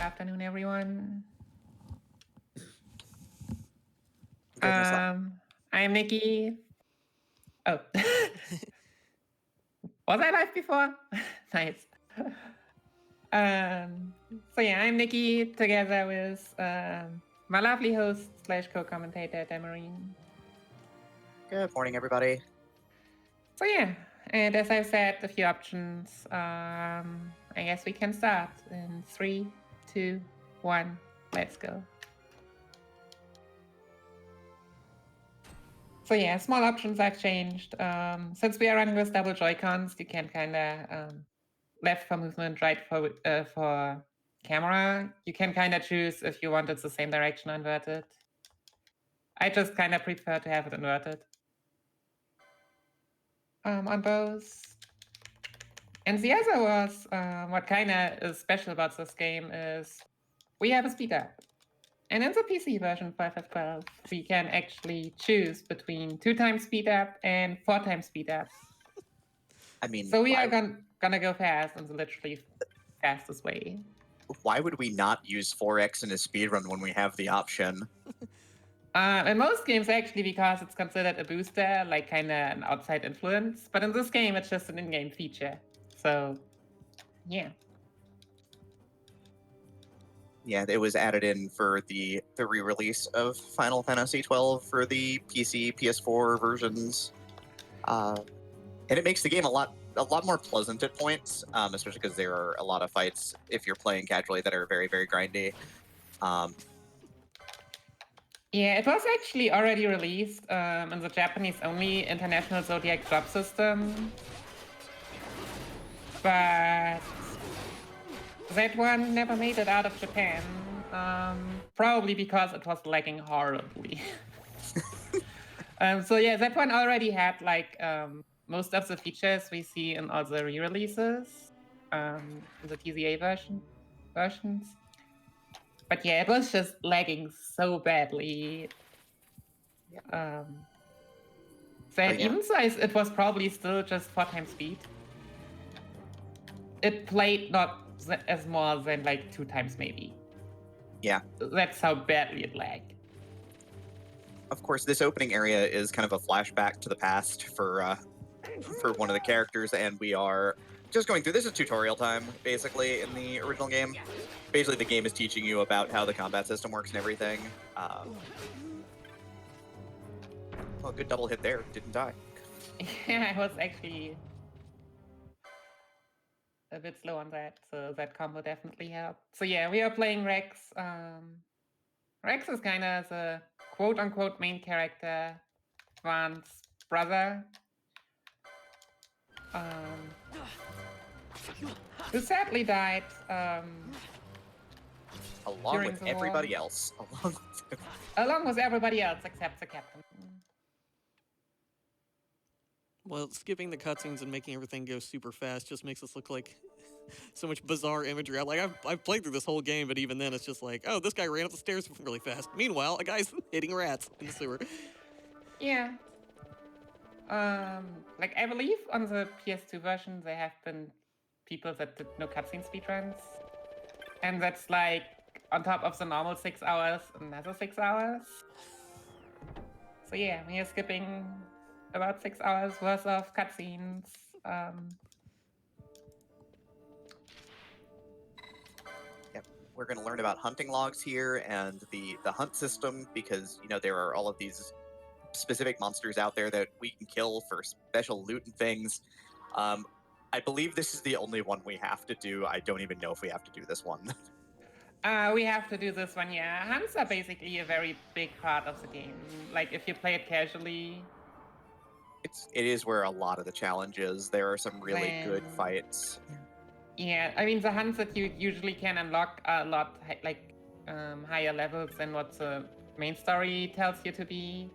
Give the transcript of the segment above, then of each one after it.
afternoon, everyone. Goodness, I'm Nicky. Oh, was I live before? Nice. So yeah, I'm Nicky together with my lovely host slash co-commentator Demerine. good morning, everybody. So yeah, and as I've said, a few options. I guess we can start in 3, 2, 1. Let's go. So yeah, small options I've changed. Since we are running with double Joy-Cons, you can kind of left for movement, right for camera. You can kind of choose if you want it the same direction or inverted. I just kind of prefer to have it inverted on both. And the other was, what kind of is special about this game is we have a speed up. And in the PC version 5.12, we can actually choose between 2 times speed up and 4 times speed up. I mean, So we are gonna go fast in the literally fastest way. why would we not use 4x in a speedrun when we have the option? In most games, actually, because it's considered a booster, like kind of an outside influence. But in this game, it's just an in-game feature. So, yeah. Yeah, it was added in for the re-release of Final Fantasy XII for the PC, PS4 versions, and it makes the game a lot more pleasant at points, especially because there are a lot of fights if you're playing casually that are very, very grindy. Yeah, it was actually already released in the Japanese-only International Zodiac drop system. But that one never made it out of Japan. Probably because it was lagging horribly. So yeah, that one already had like most of the features we see in all the re-releases, the TZA versions. But yeah, it was just lagging so badly. That even so, it was probably still just 4 times speed. It played not as more than like 2 times maybe. Yeah. That's how badly it lagged. Of course, this opening area is kind of a flashback to the past for one of the characters, and we are just going through. This is tutorial time, basically, in the original game. Basically, the game is teaching you about how the combat system works and everything. Well, good double hit there. Didn't die. Yeah, I was actually a bit slow on that, so that combo definitely helped. So yeah, we are playing Rex. Rex is kind of the quote-unquote main character, Van's brother, who sadly died along with everybody else. Along with everybody else except the captain. Well, skipping the cutscenes and making everything go super fast just makes us look like so much bizarre imagery. I've played through this whole game, but even then it's just like, oh, this guy ran up the stairs really fast. Meanwhile, a guy's hitting rats in the sewer. Yeah. Like I believe on the PS2 version there have been people that did no cutscene speedruns. And that's like on top of the normal 6 hours, another 6 hours. So yeah, we are skipping about 6 hours worth of cutscenes. Yep, we're going to learn about hunting logs here and the hunt system, because there are all of these specific monsters out there that we can kill for special loot and things. I believe this is the only one we have to do. I don't even know if we have to do this one. We have to do this one, yeah. Hunts are basically a very big part of the game. Like if you play it casually, it is where a lot of the challenge is. There are some really good fights. Yeah, I mean the hunts that you usually can unlock are a lot higher levels than what the main story tells you to be.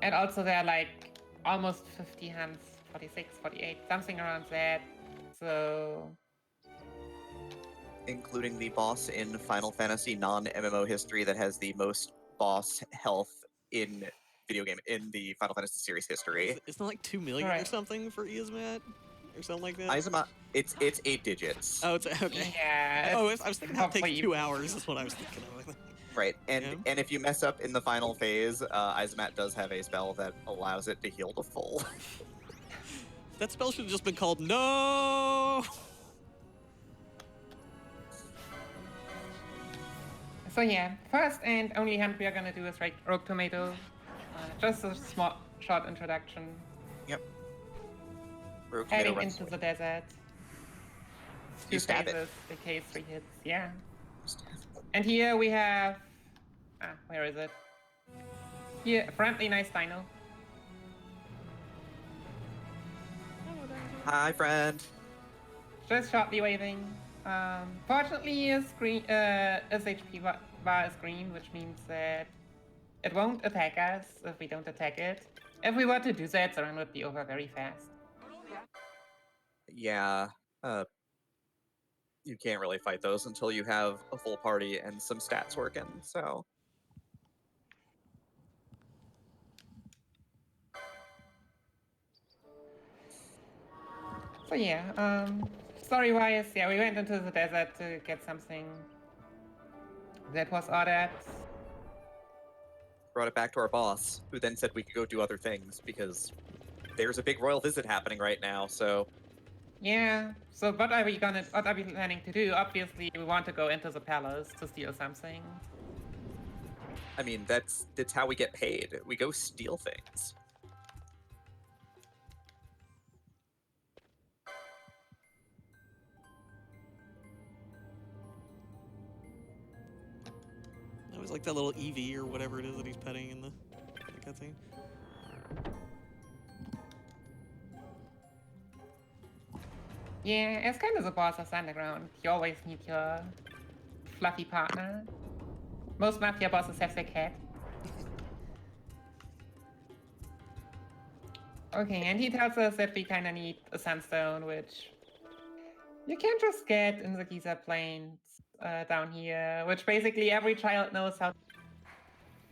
And also there are like almost 50 hunts, 46, 48, something around that. So including the boss in Final Fantasy non-MMO history that has the most boss health in the Final Fantasy series history. Isn't it like 2 million or something for Iazmat? or something like that. Izuma, it's 8 digits. Oh, it's okay. Yeah. Oh, I was thinking that takes hopefully- 2 hours. Is what I was thinking of. Right, and Yeah. and if you mess up in the final phase, Izumat does have a spell that allows it to heal to full. That spell should have just been called No. So yeah, first and only hunt we are gonna do is Rogue Tomato. Just a small short introduction. Yep. Rogue Tomato Heading runs into the desert. You 2 stab it. phases, decay 3 hits, yeah. And here we have... where is it? Here, a friendly nice dino. Hi, friend. Just shortly waving. Fortunately, his HP bar is green, which means that it won't attack us if we don't attack it. If we were to do that, the run would be over very fast. Yeah. You can't really fight those until you have a full party and some stats working, so... So yeah, story-wise, yeah, we went into the desert to get something that was ordered. Brought it back to our boss, who then said we could go do other things, because there's a big royal visit happening right now, so... Yeah, so what are we planning to do? Obviously, we want to go into the palace to steal something. I mean, that's how we get paid. We go steal things. I always like that little EV or whatever it is that he's petting in the cutscene. Yeah, as kind of the boss of Underground, you always need your fluffy partner. Most mafia bosses have their cat. Okay, and he tells us that we kind of need a sunstone, which you can't just get in the Giza Plains down here, which basically every child knows how.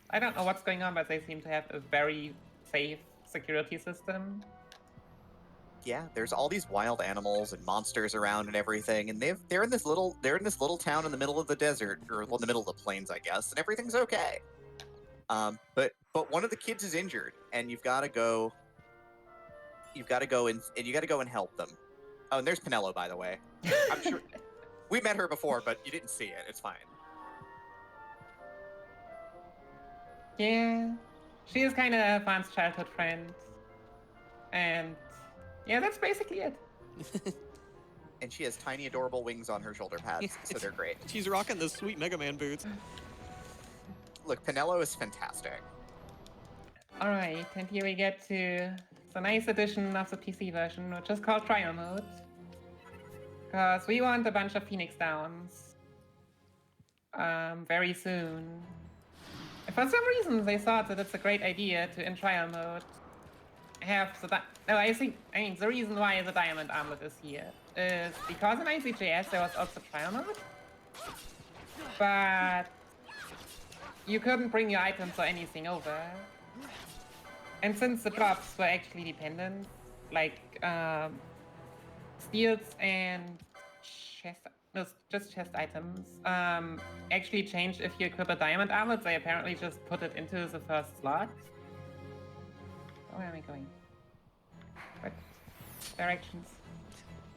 I don't know what's going on, but they seem to have a very safe security system. Yeah, there's all these wild animals and monsters around and everything, and they're in this little town in the middle of the desert, or well, in the middle of the plains, I guess, and everything's okay. But one of the kids is injured, and you've got to go and help them. Oh, and there's Penelo, by the way. I'm sure we met her before, but you didn't see it. It's fine. Yeah, she is kind of Van's childhood friend, and yeah, that's basically it. And she has tiny, adorable wings on her shoulder pads, so they're great. She's rocking those sweet Mega Man boots. Look, Penelo is fantastic. All right, and here we get to the nice edition of the PC version, which is called Trial Mode. Because we want a bunch of Phoenix Downs very soon. And for some reason, they thought that it's a great idea to, in Trial Mode, have the... I mean, the reason why the Diamond Armlet is here is because in ICJS there was also Trial Mode, but you couldn't bring your items or anything over. And since the drops were actually dependent, like steals and just chest items, actually changed if you equip a diamond armlet. They apparently just put it into the first slot. Where am I going? What directions?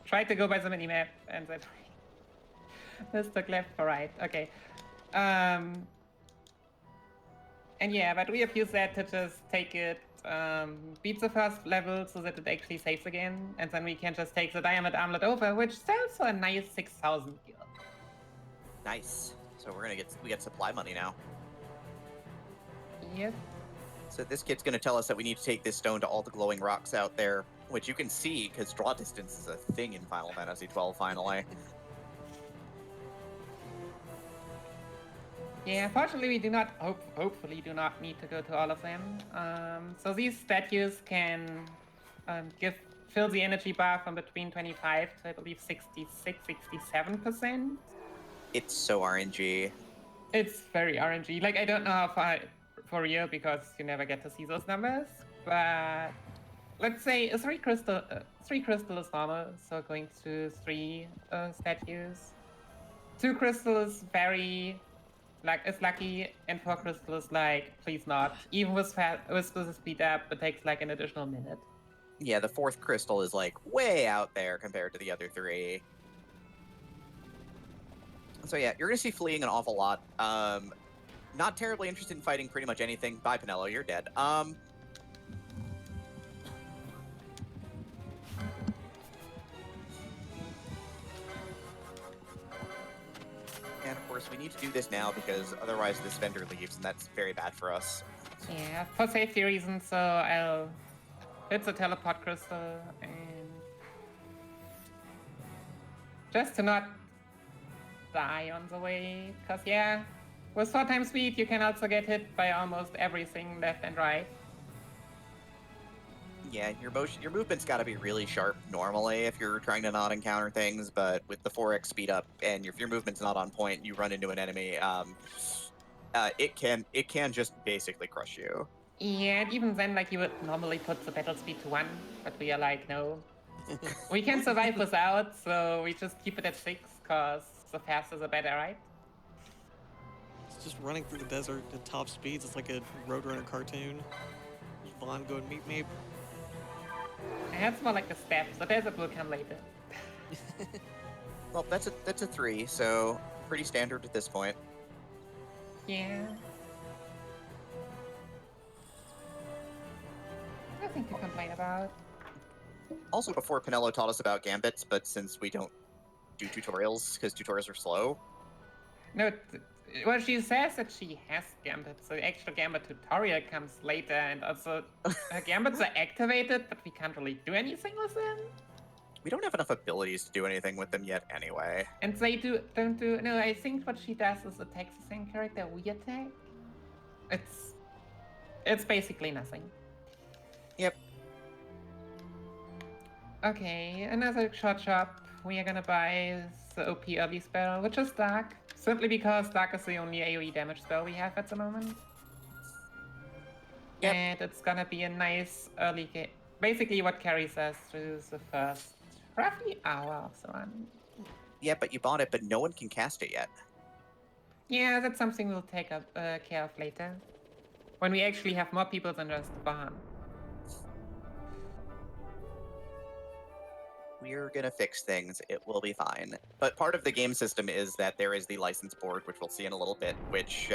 Tried to go by the minimap and that this took left for right. Okay. And yeah, but we have used that to just take it, beat the first level so that it actually saves again, and then we can just take the diamond armlet over, which sells for a nice 6,000 gil. Nice. So we get supply money now. Yep. So this kid's going to tell us that we need to take this stone to all the glowing rocks out there, which you can see because draw distance is a thing in Final Fantasy XII, finally. Yeah, fortunately we do not, hopefully do not need to go to all of them. So these statues can fill the energy bar from between 25 to I believe 66, 67%. It's so RNG. It's very RNG. Like, I don't know how far for real because you never get to see those numbers, but let's say a three crystal is normal, so going to three statues. 2 crystal is very it's lucky, and 4 crystal is like please not. Even with the speed up, it takes like an additional minute. Yeah, the 4th crystal is like way out there compared to the other 3. So yeah, you're gonna see fleeing an awful lot. Not terribly interested in fighting pretty much anything. Bye, Pinello, you're dead. And of course, we need to do this now because otherwise this vendor leaves, and that's very bad for us. Yeah, for safety reasons, so I'll hit the teleport crystal and just to not die on the way, because yeah, with 4 times speed you can also get hit by almost everything left and right. Yeah, your movement's got to be really sharp normally if you're trying to not encounter things, but with the 4x speed up and if your movement's not on point and you run into an enemy, it can just basically crush you. Yeah, and even then, like, you would normally put the battle speed to 1, but we are like, no. We can survive without, so we just keep it at 6, because the faster the better, right? It's just running through the desert at top speeds. It's like a Roadrunner cartoon. Vaughn, go and meet me. That's more like the steps. The desert will come later. Well, that's a 3, so pretty standard at this point. Yeah. Nothing to complain about. Also, before Pinello taught us about gambits, but since we don't do tutorials because tutorials are slow. No, well, she says that she has gambits, so the actual gambit tutorial comes later, and also her gambits are activated, but we can't really do anything with them. We don't have enough abilities to do anything with them yet anyway. And they don't do. No, I think what she does is attacks the same character we attack. It's basically nothing. Yep. Okay, another short shop. We are gonna buy the OP early spell, which is Dark. Simply because Dark is the only AoE damage spell we have at the moment. Yep. And it's gonna be a nice early game. Basically what carries us through the first roughly hour of the run. Yeah, but you bought it, but no one can cast it yet. Yeah, that's something we'll take care of later. When we actually have more people than just Bahan. We're gonna fix things. It will be fine. But part of the game system is that there is the license board, which we'll see in a little bit, which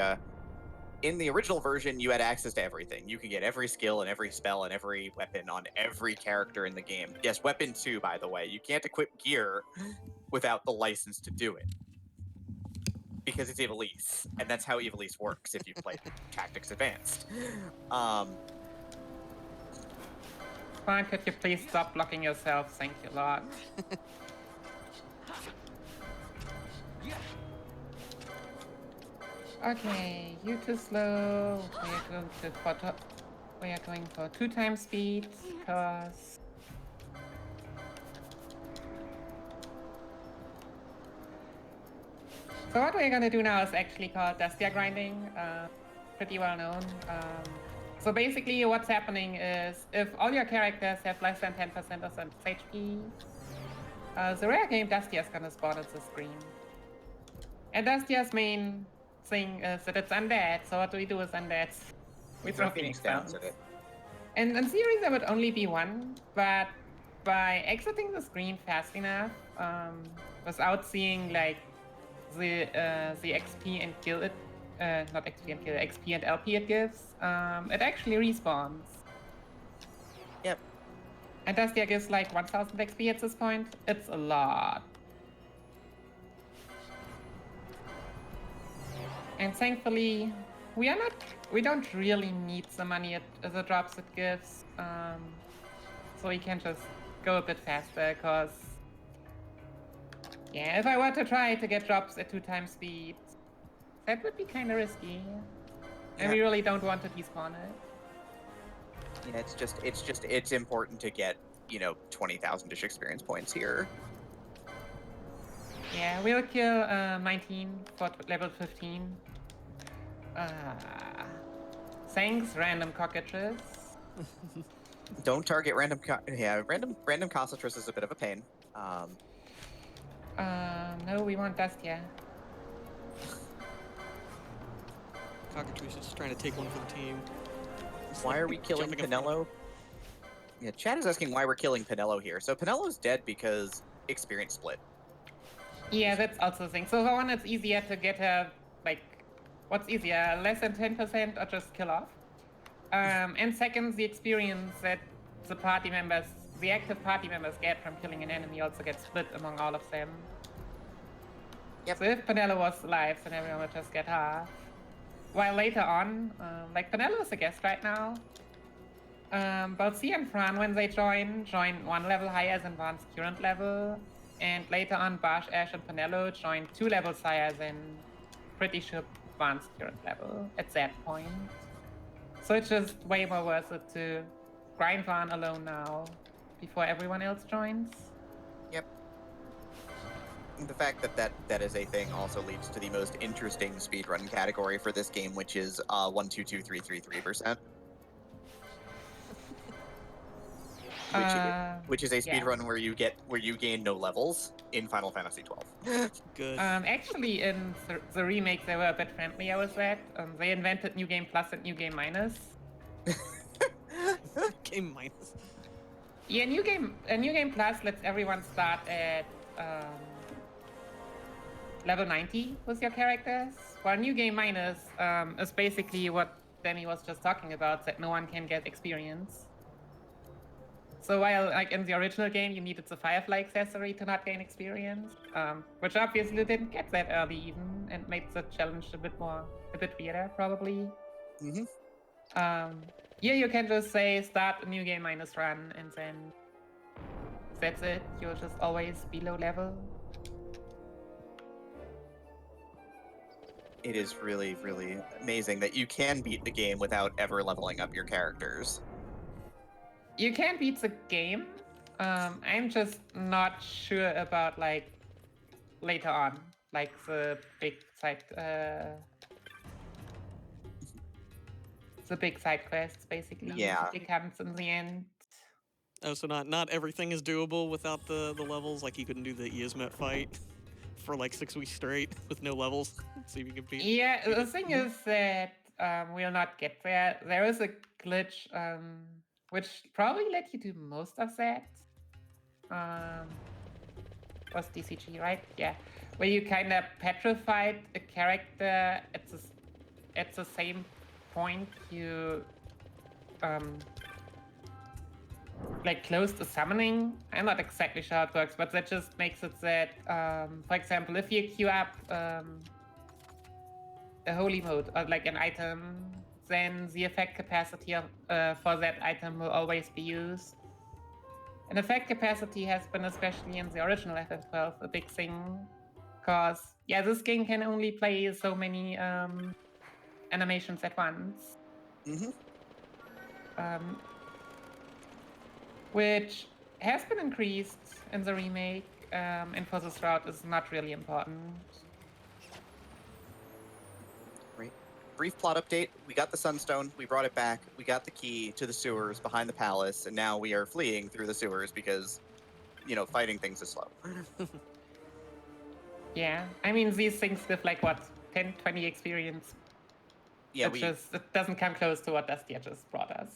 in the original version, you had access to everything. You could get every skill and every spell and every weapon on every character in the game. Yes, weapon too, by the way. You can't equip gear without the license to do it. Because it's Ivalice, and that's how Ivalice works if you play Tactics Advanced. Fine, could you please stop blocking yourself? Thank you, Lord. Okay, you too slow. We are going for 2 times speed, because so what we're gonna do now is actually called Dustia grinding. Pretty well known. So basically what's happening is if all your characters have less than 10% of the HP, the rare game Dustia is gonna spawn at the screen. And Dustia's main thing is that it's undead, so what do we do with undead? We throw Phoenix Downs. And in theory there would only be 1, but by exiting the screen fast enough, without seeing like the XP and kill it, not XP and kill, XP and LP it gives, it actually respawns. Yep. And Dustia gives like 1000 XP at this point. It's a lot. And thankfully, we don't really need the money the drops it gives, so we can just go a bit faster, because yeah, if I were to try to get drops at 2 times speed, that would be kind of risky, and we really don't want to despawn it. Yeah, it's important to get 20,000-ish experience points here. Yeah, we'll kill 19 for level 15. Thanks, random cockroaches. Don't target random. Random Concentress is a bit of a pain. No, we want Dustia. Cockatrice is just trying to take one for the team. Just, Why like, are we killing jumping in front of- Pinello? Yeah, Chad is asking why we're killing Pinello here. So Pinello's dead because experience split. Yeah, that's also the thing. So for one, it's easier to get her, like, what's easier, less than 10% or just kill off? And second, the experience that the party members, the active party members get from killing an enemy also gets split among all of them. Yep. So if Penelo was alive, then everyone would just get half. While later on, like Penelo is a guest right now, both C and Fran, when they join one level higher than Van's current level, and later on Bash, Ash, and Penelo join 2 levels higher than pretty sure Van's current level at that point. So it's just way more worth it to grind Van alone now before everyone else joins. Yep. And the fact that is a thing also leads to the most interesting speedrun category for this game, which is 1223333%. Which is a speedrun yeah. where you gain no levels in Final Fantasy XII. Good. Actually, in the remake, they were a bit friendlier with that. They invented New Game Plus and New Game Minus. Game minus. Yeah, New Game Plus lets everyone start at level 90 with your characters, while New Game Minus is basically what Demi was just talking about, that no one can get experience. So while, like, in the original game, you needed the Firefly accessory to not gain experience, which obviously didn't get that early even, and made the challenge a bit weirder, probably. Mm-hmm. Yeah, you can just say, start a New Game Minus run, and then that's it. You'll just always be low level. It is really, really amazing that you can beat the game without ever leveling up your characters. You can beat the game. I'm just not sure about, like, later on, like the big side quests, basically. Yeah. The big hunts in the end. Oh, so not everything is doable without the levels? Like, you couldn't do the Iasmet fight for like 6 weeks straight with no levels? See if you can beat. Yeah, the thing is that we'll not get there. There is a glitch which probably let you do most of that. Was DCG, right? Yeah. Where you kind of petrified a character at the same point you like closed a summoning. I'm not exactly sure how it works, but that just makes it that, for example, if you queue up a holy mode or like an item, then the effect capacity of, for that item will always be used. And effect capacity has been, especially in the original FF12, a big thing, because yeah, this game can only play so many animations at once. Mm-hmm. Which has been increased in the remake, and for this route is not really important. Great. Brief plot update. We got the Sunstone, we brought it back, we got the key to the sewers behind the palace, and now we are fleeing through the sewers because, you know, fighting things is slow. Yeah, I mean, these things give like, what, 10, 20 experience? Yeah, it doesn't come close to what Dustia just brought us.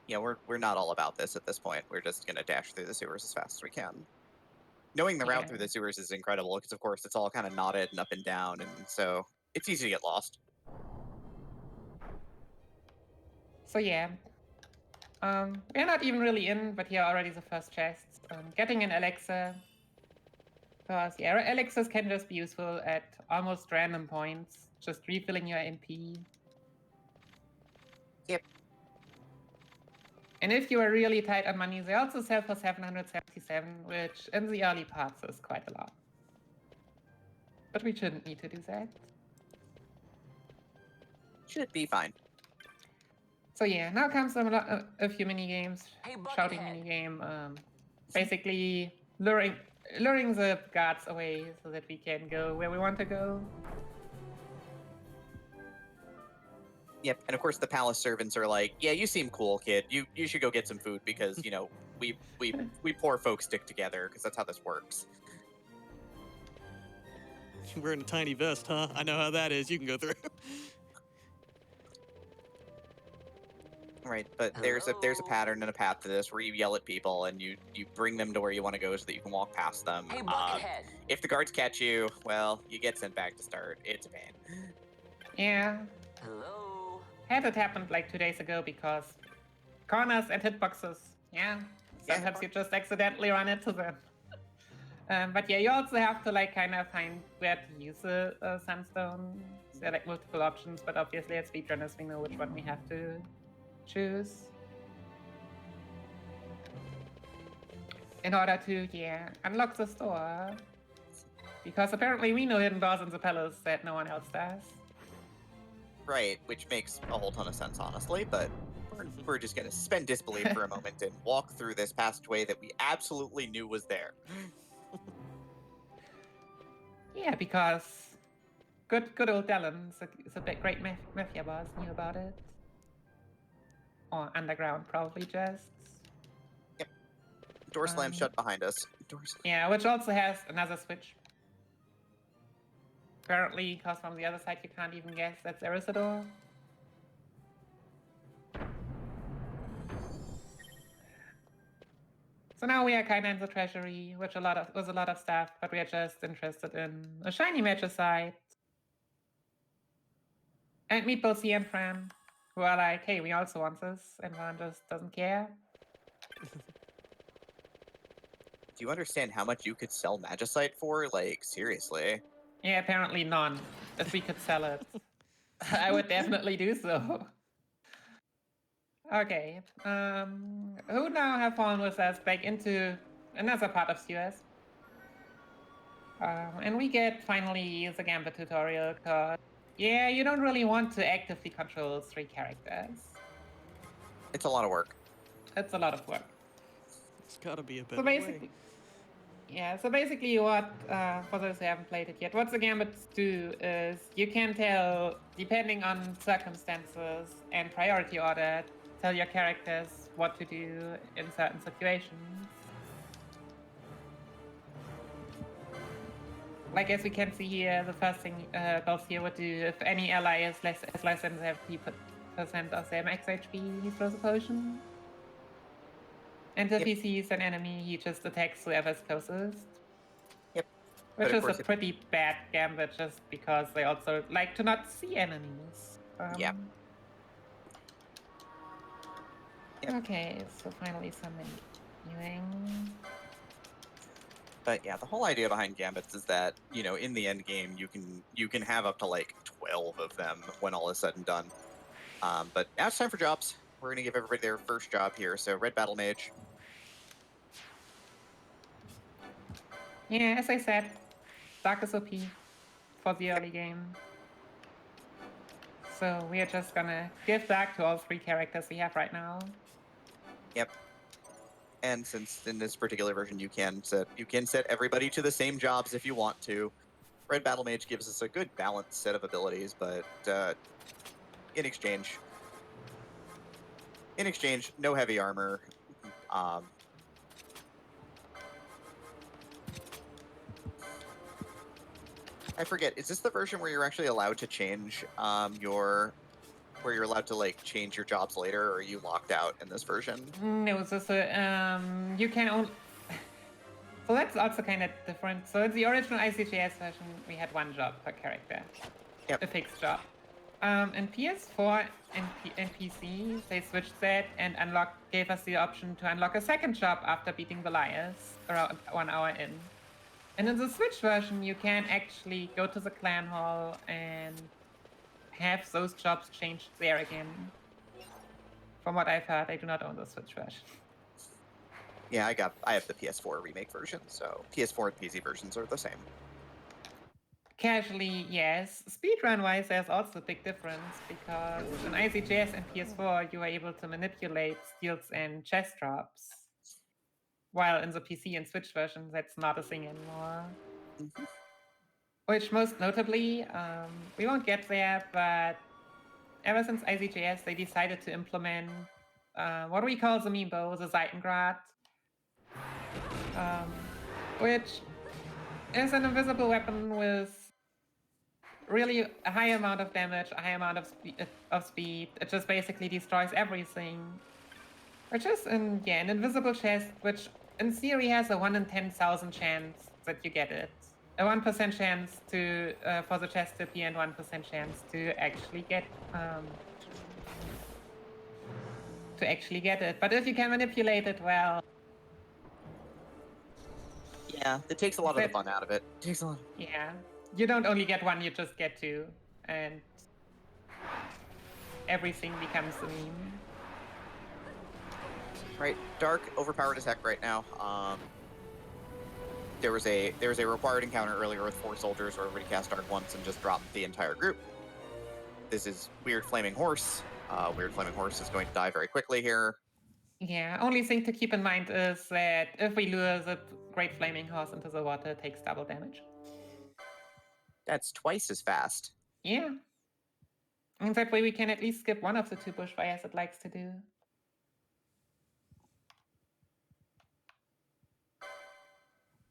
Yeah, we're not all about this at this point. We're just gonna dash through the sewers as fast as we can. Knowing the route through the sewers is incredible because, of course, it's all kind of knotted and up and down, and so it's easy to get lost. So yeah, we're not even really in, but here are already the first chests. Getting an elixir, because yeah, elixirs can just be useful at almost random points, just refilling your MP. Yep. And if you are really tight on money, they also sell for 777, which in the early parts is quite a lot. But we shouldn't need to do that. Should be fine. So yeah, now comes a few mini games, shouting mini game, basically luring the guards away so that we can go where we want to go. Yep, and of course the palace servants are like, "Yeah, you seem cool, kid. You should go get some food because we poor folks stick together because that's how this works." You're wearing a tiny vest, huh? I know how that is. You can go through. Right, but there's a pattern and a path to this where you yell at people and you bring them to where you want to go so that you can walk past them. Hey, Buckethead. If the guards catch you, well, you get sent back to start. It's a pain. Yeah. Hello. Had it happened like 2 days ago because corners and hitboxes. Yeah. Sometimes you just accidentally run into them. But yeah, you also have to like kind of find where to use a sunstone. There are like multiple options, but obviously as speedrunners we know which one we have to choose. In order to, unlock the store. Because apparently we know hidden doors in the palace that no one else does. Right, which makes a whole ton of sense, honestly, but we're just going to suspend disbelief for a moment and walk through this passageway that we absolutely knew was there. Yeah, because good old Dallin is a bit great mafia boss, knew about it. Or underground, probably just. Yep. Door slammed shut behind us. Yeah, which also has another switch. Apparently, because from the other side you can't even guess that there is a door. So now we are kind of in the treasury, which was a lot of stuff, but we are just interested in a shiny magicite. And Meatball C and Fran, who are like, hey, we also want this, and Fran just doesn't care. Do you understand how much you could sell magicite for? Like, seriously. Yeah, apparently none. If we could sell it, I would definitely do so. Okay, who now have fallen with us back into another part of CS? And we get finally the Gambit tutorial, cause yeah, you don't really want to actively control 3 characters. It's a lot of work. It's a lot of work. It's gotta be a better So basically, way. yeah, so basically what, for those who haven't played it yet, what the Gambits do is you can tell, depending on circumstances and priority order, tell your characters what to do in certain situations. Like as we can see here, the first thing both here would do, if any ally is less than 70% of their max HP, he throws a potion. And if he sees an enemy, he just attacks whoever's closest. Yep. Which is a pretty bad gambit just because they also like to not see enemies. Yeah. Okay, so finally some viewing. But yeah, the whole idea behind gambits is that, in the end game, you can have up to like 12 of them when all is said and done. But now it's time for jobs. We're going to give everybody their first job here. So Red Battle Mage. Yeah, as I said, Dark is OP for the early game. So we are just gonna give Dark to all 3 characters we have right now. Yep. And since in this particular version you can set everybody to the same jobs if you want to. Red Battle Mage gives us a good balanced set of abilities, but in exchange, no heavy armor. I forget, is this the version where you're actually allowed to change where you're allowed to like change your jobs later, or are you locked out in this version? No, so you can only... So that's also kind of different. So in the original ICGS version, we had 1 job per character. Yep. A fixed job. In PS4 and PC, they switched that and gave us the option to unlock a 2nd job after beating the Liars, around 1 hour in. And in the Switch version, you can actually go to the clan hall and have those jobs changed there again. From what I've heard, I do not own the Switch version. Yeah, I have the PS4 remake version, so PS4 and PC versions are the same. Casually, yes. Speedrun-wise, there's also a big difference, because in ICGS and PS4, you are able to manipulate steals and chest drops. While in the PC and Switch version, that's not a thing anymore. Which most notably, we won't get there, but ever since IZJS, they decided to implement what do we call the meme bow, the Seitengrad, which is an invisible weapon with really a high amount of damage, a high amount of speed. It just basically destroys everything. Which is an invisible chest, which in theory has a 1 in 10,000 chance that you get it. A 1% chance to for the chest to appear and 1% chance to actually get it. But if you can manipulate it well, Yeah, it takes a lot of the fun out of it. Takes a lot. Yeah, you don't only get one, you just get two, and everything becomes a meme. Right, Dark overpowered as heck right now. There was a required encounter earlier with 4 soldiers where everybody cast Dark once and just dropped the entire group. This is Weird Flaming Horse. Weird Flaming Horse is going to die very quickly here. Yeah, only thing to keep in mind is that if we lure the Great Flaming Horse into the water, it takes double damage. That's twice as fast. Yeah. And that way we can at least skip one of the 2 bushfires it likes to do.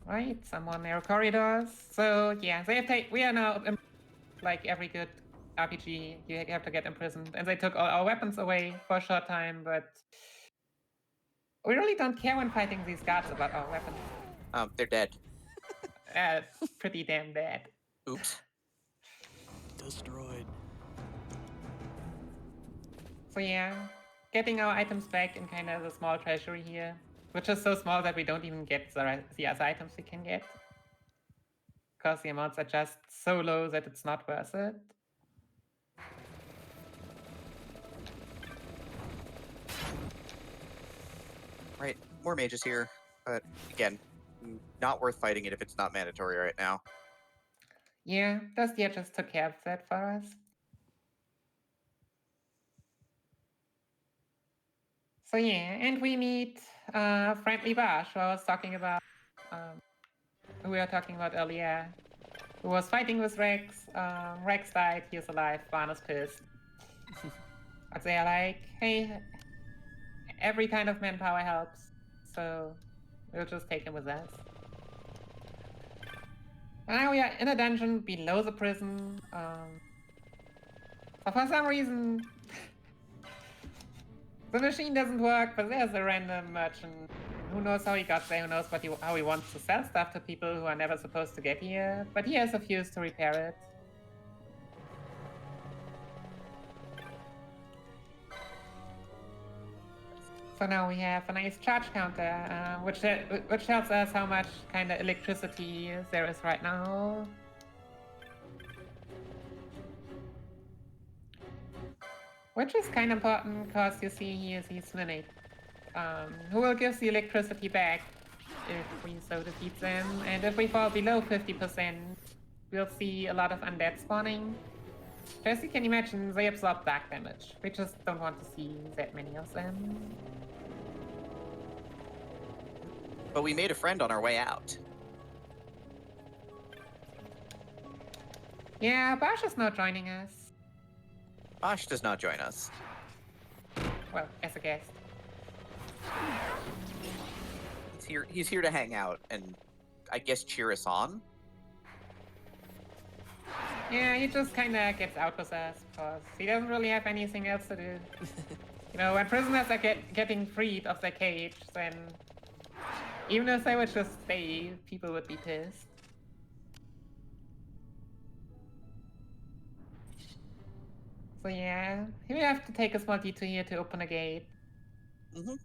Right, some more narrow corridors. So yeah, we are now like every good RPG, you have to get imprisoned, and they took all our weapons away for a short time, but we really don't care when fighting these guards about our weapons. They're dead. Pretty damn bad. Oops. Destroyed. So yeah, getting our items back in kind of a small treasury here, which is so small that we don't even get the other items we can get. Because the amounts are just so low that it's not worth it. Right, more mages here, but again, not worth fighting it if it's not mandatory right now. Yeah, Dustia just took care of that for us. So yeah, and we meet Friendly Bash, who I was talking about, who we were talking about earlier, who was fighting with Rex. Rex died, he's alive, Van is pissed. But they're like, hey, every kind of manpower helps, so we'll just take him with us. And now we are in a dungeon below the prison. But for some reason, the machine doesn't work, but there's a random merchant. Who knows how he got there, who knows how he wants to sell stuff to people who are never supposed to get here, but he has a fuse to repair it. So now we have a nice charge counter, which tells us how much kind of electricity there is right now. Which is kind of important because you see he is his mimic, who will give the electricity back if we so defeat them. And if we fall below 50%, we'll see a lot of undead spawning. As you can imagine, they absorb dark damage. We just don't want to see that many of them. But we made a friend on our way out. Yeah, Bash is not joining us. Bosch does not join us. Well, as a guest. He's here to hang out and, I guess, cheer us on. Yeah, he just kind of gets out with us because he doesn't really have anything else to do. You know, when prisoners are getting freed of their cage, then even if they would just stay, people would be pissed. So yeah, we have to take a small detour here to open a gate. Mm-hmm.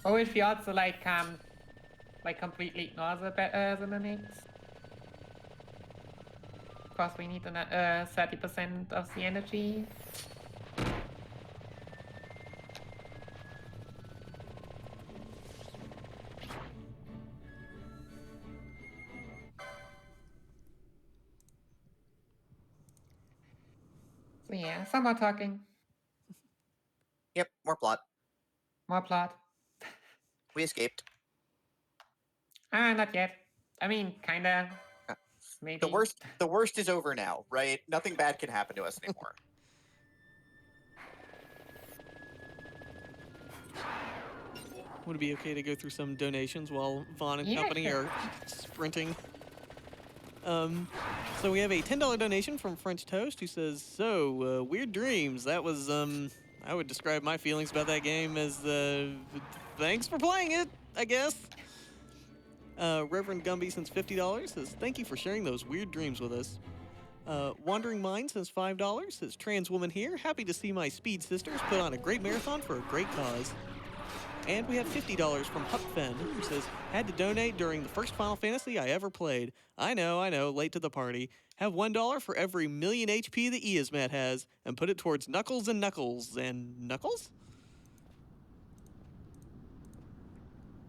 Or if we also completely ignore the mimics. Of course, we need 30% of the energy. So yeah, some more talking. Yep, more plot. More plot. We escaped. Not yet. I mean, kinda. Maybe. The worst is over now, right? Nothing bad can happen to us anymore. would it be okay to go through some donations while Vaughn and Yeah, company sure. are sprinting? So we have a $10 donation from French Toast who says, so, Weird Dreams, that was, I would describe my feelings about that game as, thanks for playing it, I guess. Reverend Gumby sends $50, says, thank you for sharing those weird dreams with us. Wandering Mind says $5, says, trans woman here, happy to see my speed sisters put on a great marathon for a great cause. And we have $50 from Hupfen, who says, had to donate during the first Final Fantasy I ever played. I know, late to the party. Have $1 for every million HP that Easmat has, and put it towards Knuckles and Knuckles. And Knuckles?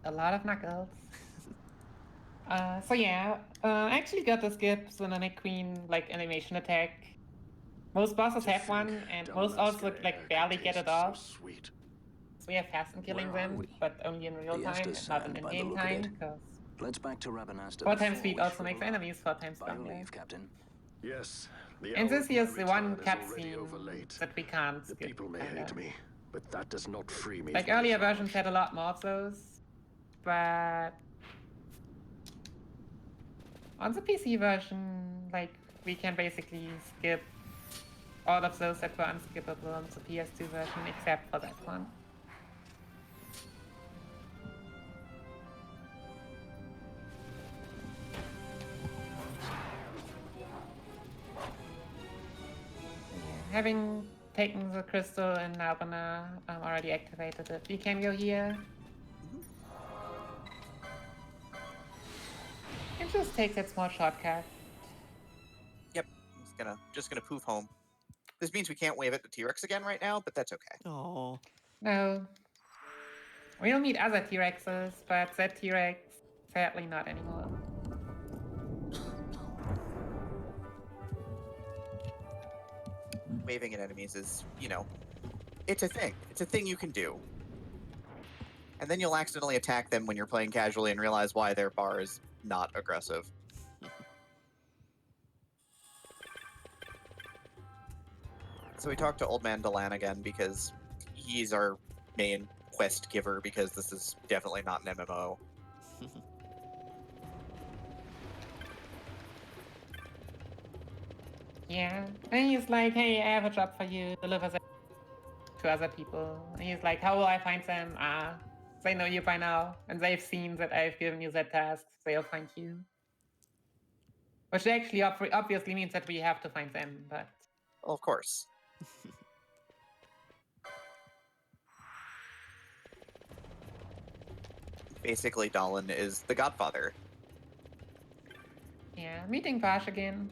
A lot of knuckles. So yeah, I actually got the skips when a Nick Queen like animation attack. Most bosses have one, and most also like barely get it off. Sweet. So we have fasten killing Where are them, we? but only in real The time Estes and not in Sand, by the in-game look of it. time, because Let's back to Rabanasta 4 times before speed we also makes shrivel up. enemies 4 times By your stronger. leave, Captain. Yes, the And hour this of my here's the one return is already cutscene overlate. that we can't The skip. people may kinda. hate me, but that does not free me. Like from earlier the charge. versions had a lot more of those, but on the PC version, like we can basically skip all of those that were unskippable on the PS2 version, except for that one. Yeah, having taken the crystal in Nalbana, already activated it. We can go here. And just take that small shortcut. Yep, just gonna poof home. This means we can't wave at the T-Rex again right now, but that's okay. Oh, No. We'll meet other T-Rexes, but that T-Rex, sadly not anymore. Waving at enemies is, it's a thing. It's a thing you can do. And then you'll accidentally attack them when you're playing casually and realize why their bar is not aggressive. So we talked to Old Man Delan again because he's our main quest giver, because this is definitely not an MMO. Yeah. And he's like, hey, I have a job for you. Deliver them to other people. And he's like, how will I find them? They know you by now. And they've seen that I've given you that task. They'll find you. Which actually obviously means that we have to find them, but... Well, of course. Basically, Dahlan is the godfather. Yeah, meeting Vash again.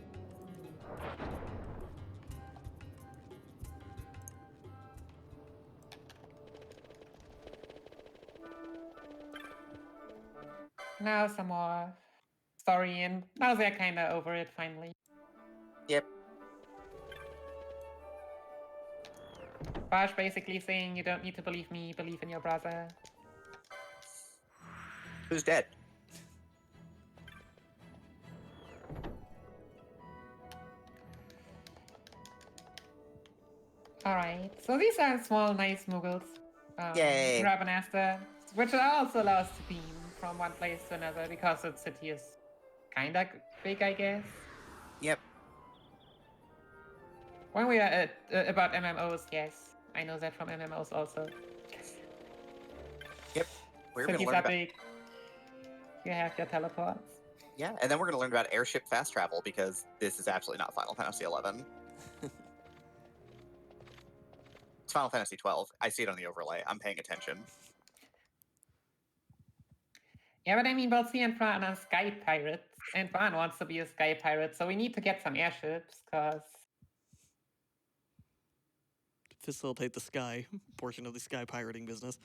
Now some more story, and now they're kind of over it finally. Yep. Vash basically saying, you don't need to believe me, believe in your brother. Who's dead? Alright, so these are small, nice Muggles. Yay. Rabanasta, which also allows to beam from one place to another because the city is kinda big, I guess. Yep. When we are at, about MMOs, yes. I know that from MMOs also. Yep. We're going to Cities learn are about... big. You have your teleports. Yeah, and then we're going to learn about airship fast travel, because this is absolutely not Final Fantasy XI. It's Final Fantasy XII. I see it on the overlay. I'm paying attention. Yeah, but I mean, both C and Fran are sky pirates, and Fran wants to be a sky pirate, so we need to get some airships, because... facilitate the sky portion of the sky pirating business.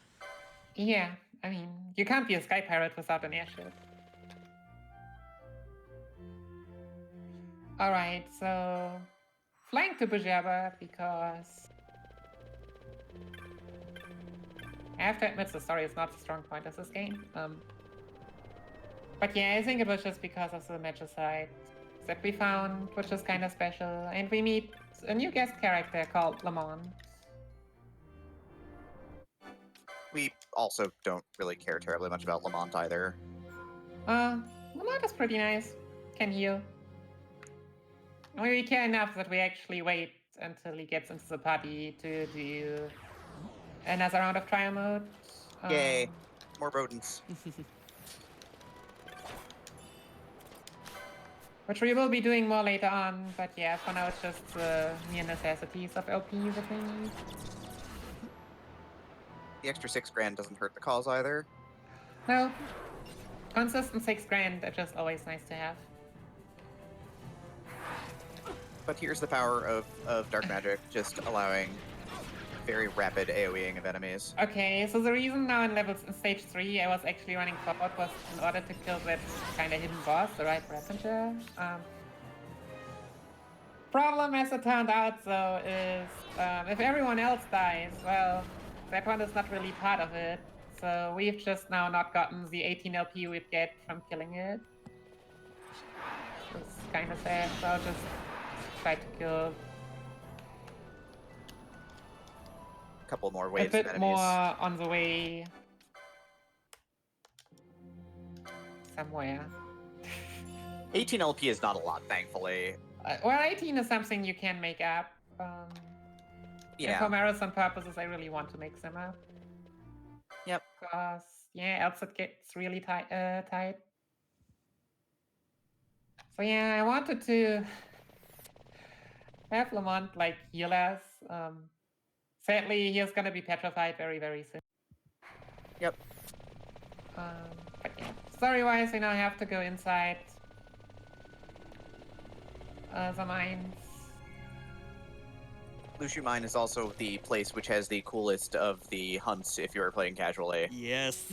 Yeah, I mean, you can't be a sky pirate without an airship. Alright, so... flying to Bujaba, because... I have to admit the story is not the strong point of this game. But yeah, I think it was just because of the magicite that we found, which is kind of special. And we meet a new guest character called Lamont. We also don't really care terribly much about Lamont either. Lamont is pretty nice. Can heal. I mean, we care enough that we actually wait until he gets into the party to do another round of trial mode. Yay. More rodents. Which we will be doing more later on, but yeah, for now it's just the mere necessities of LP that we need. The extra $6,000 doesn't hurt the cause either. No. Consistent $6,000 are just always nice to have. But here's the power of dark magic, just allowing very rapid AoEing of enemies. Okay, so the reason now in stage 3 I was actually running forward was in order to kill that kind of hidden boss, the right messenger. Problem, as it turned out, though, is if everyone else dies, well, that one is not really part of it. So we've just now not gotten the 18 LP we'd get from killing it. It's kind of sad, so I'll just try to kill A couple more a waves of bit enemies. more on the way somewhere. 18 LP is not a lot, thankfully. Well, 18 is something you can make up. And Yeah. for marathon purposes, I really want to make them up. Yep. Because, yeah, else it gets really tight. So yeah, I wanted to have Lamont, like, heal us. Sadly, he's gonna be petrified very, very soon. Yep. But yeah, story-wise, we now have to go inside the mines. Luciu Mine is also the place which has the coolest of the hunts if you are playing casually. Yes.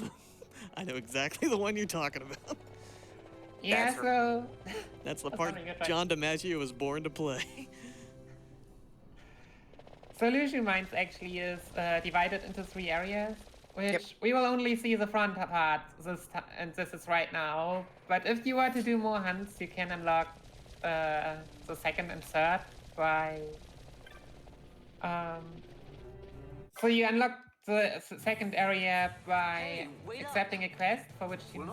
I know exactly the one you're talking about. Yeah, That's so... That's the That's part not a good one. John DiMaggio was born to play. Solution Mines actually is divided into 3 areas, which Yep. we will only see the front part and this is right now. But if you were to do more hunts, you can unlock the second and third by... so you unlock the second area by accepting a quest for which you need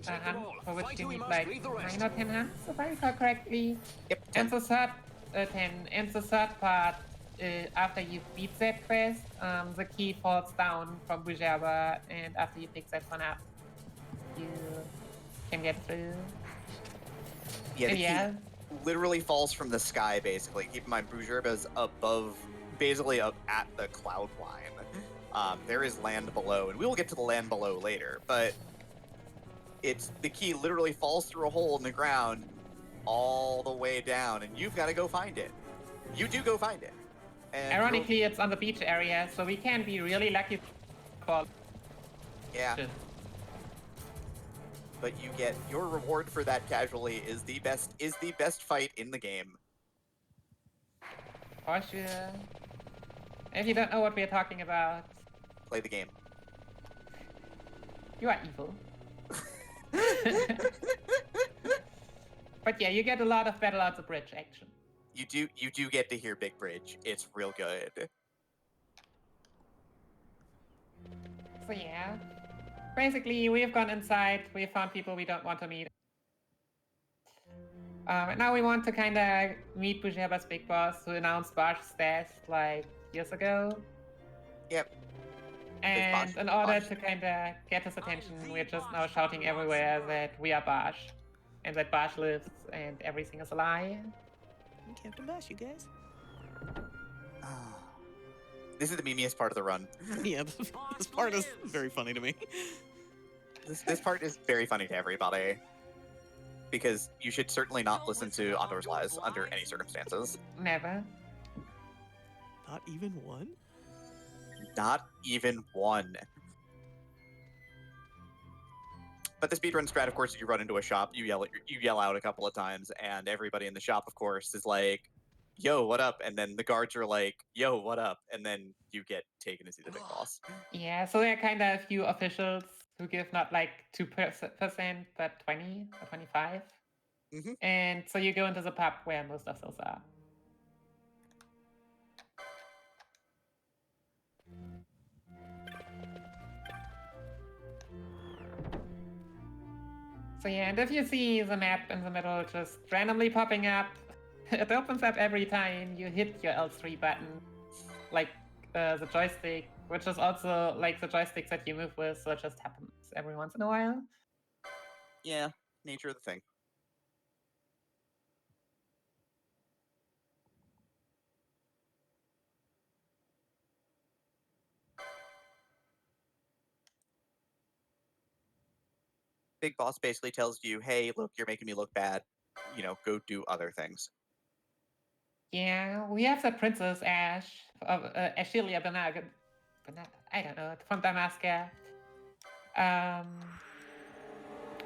a hunt, for which you need like 9 or 10 hunts, if I recall correctly. Yep. And the third 10, and the third part, after you beat that quest, the key falls down from Bujaba, and after you pick that one up, you can get through. Yeah, the Yeah. key literally falls from the sky, basically. Keep in mind, Brugerb is above, basically up at the cloud line. There is land below, and we will get to the land below later, but it's the key literally falls through a hole in the ground all the way down, and you've got to go find it. You do go find it. And Ironically, it's on the beach area, so we can be really lucky for yeah, shit. but you get your reward for that casually is the best fight in the game. For sure. If you don't know what we're talking about, Play the game. you are evil. But yeah, you get a lot of battle out the bridge action. You do get to hear Big Bridge. It's real good. So yeah. Basically, we've gone inside, we've found people we don't want to meet. And now we want to kind of meet Bujaba's big boss, who announced Bash's death like years ago. Yep. And Bash- in order Bash- to kind of get his attention, we're just now shouting everywhere that we are Bash, and that Bash lives, and everything is a lie. I'm Captain Bash, you guys. This is the memeiest part of the run. Yeah, this part is very funny to me. This part is very funny to everybody. Because you should certainly not listen to Andor's Lies under any circumstances. Never. Not even one? Not even one. But the speedrun strat, of course, if you run into a shop, you yell out a couple of times, and everybody in the shop, of course, is like, yo, what up? And then the guards are like, yo, what up? And then you get taken to see the big boss. Yeah, so there are kind of a few officials who give not like 2%, but 20 or 25. Mhm. And so you go into the pub where most of those are. So yeah, and if you see the map in the middle just randomly popping up, it opens up every time you hit your L3 button, like the joystick, which is also like the joysticks that you move with, so it just happens every once in a while. Yeah, nature of the thing. Big boss basically tells you, hey, look, you're making me look bad. You know, go do other things. Yeah, we have the Princess Ash of Ashilia Benaga. I don't know, from Damascus.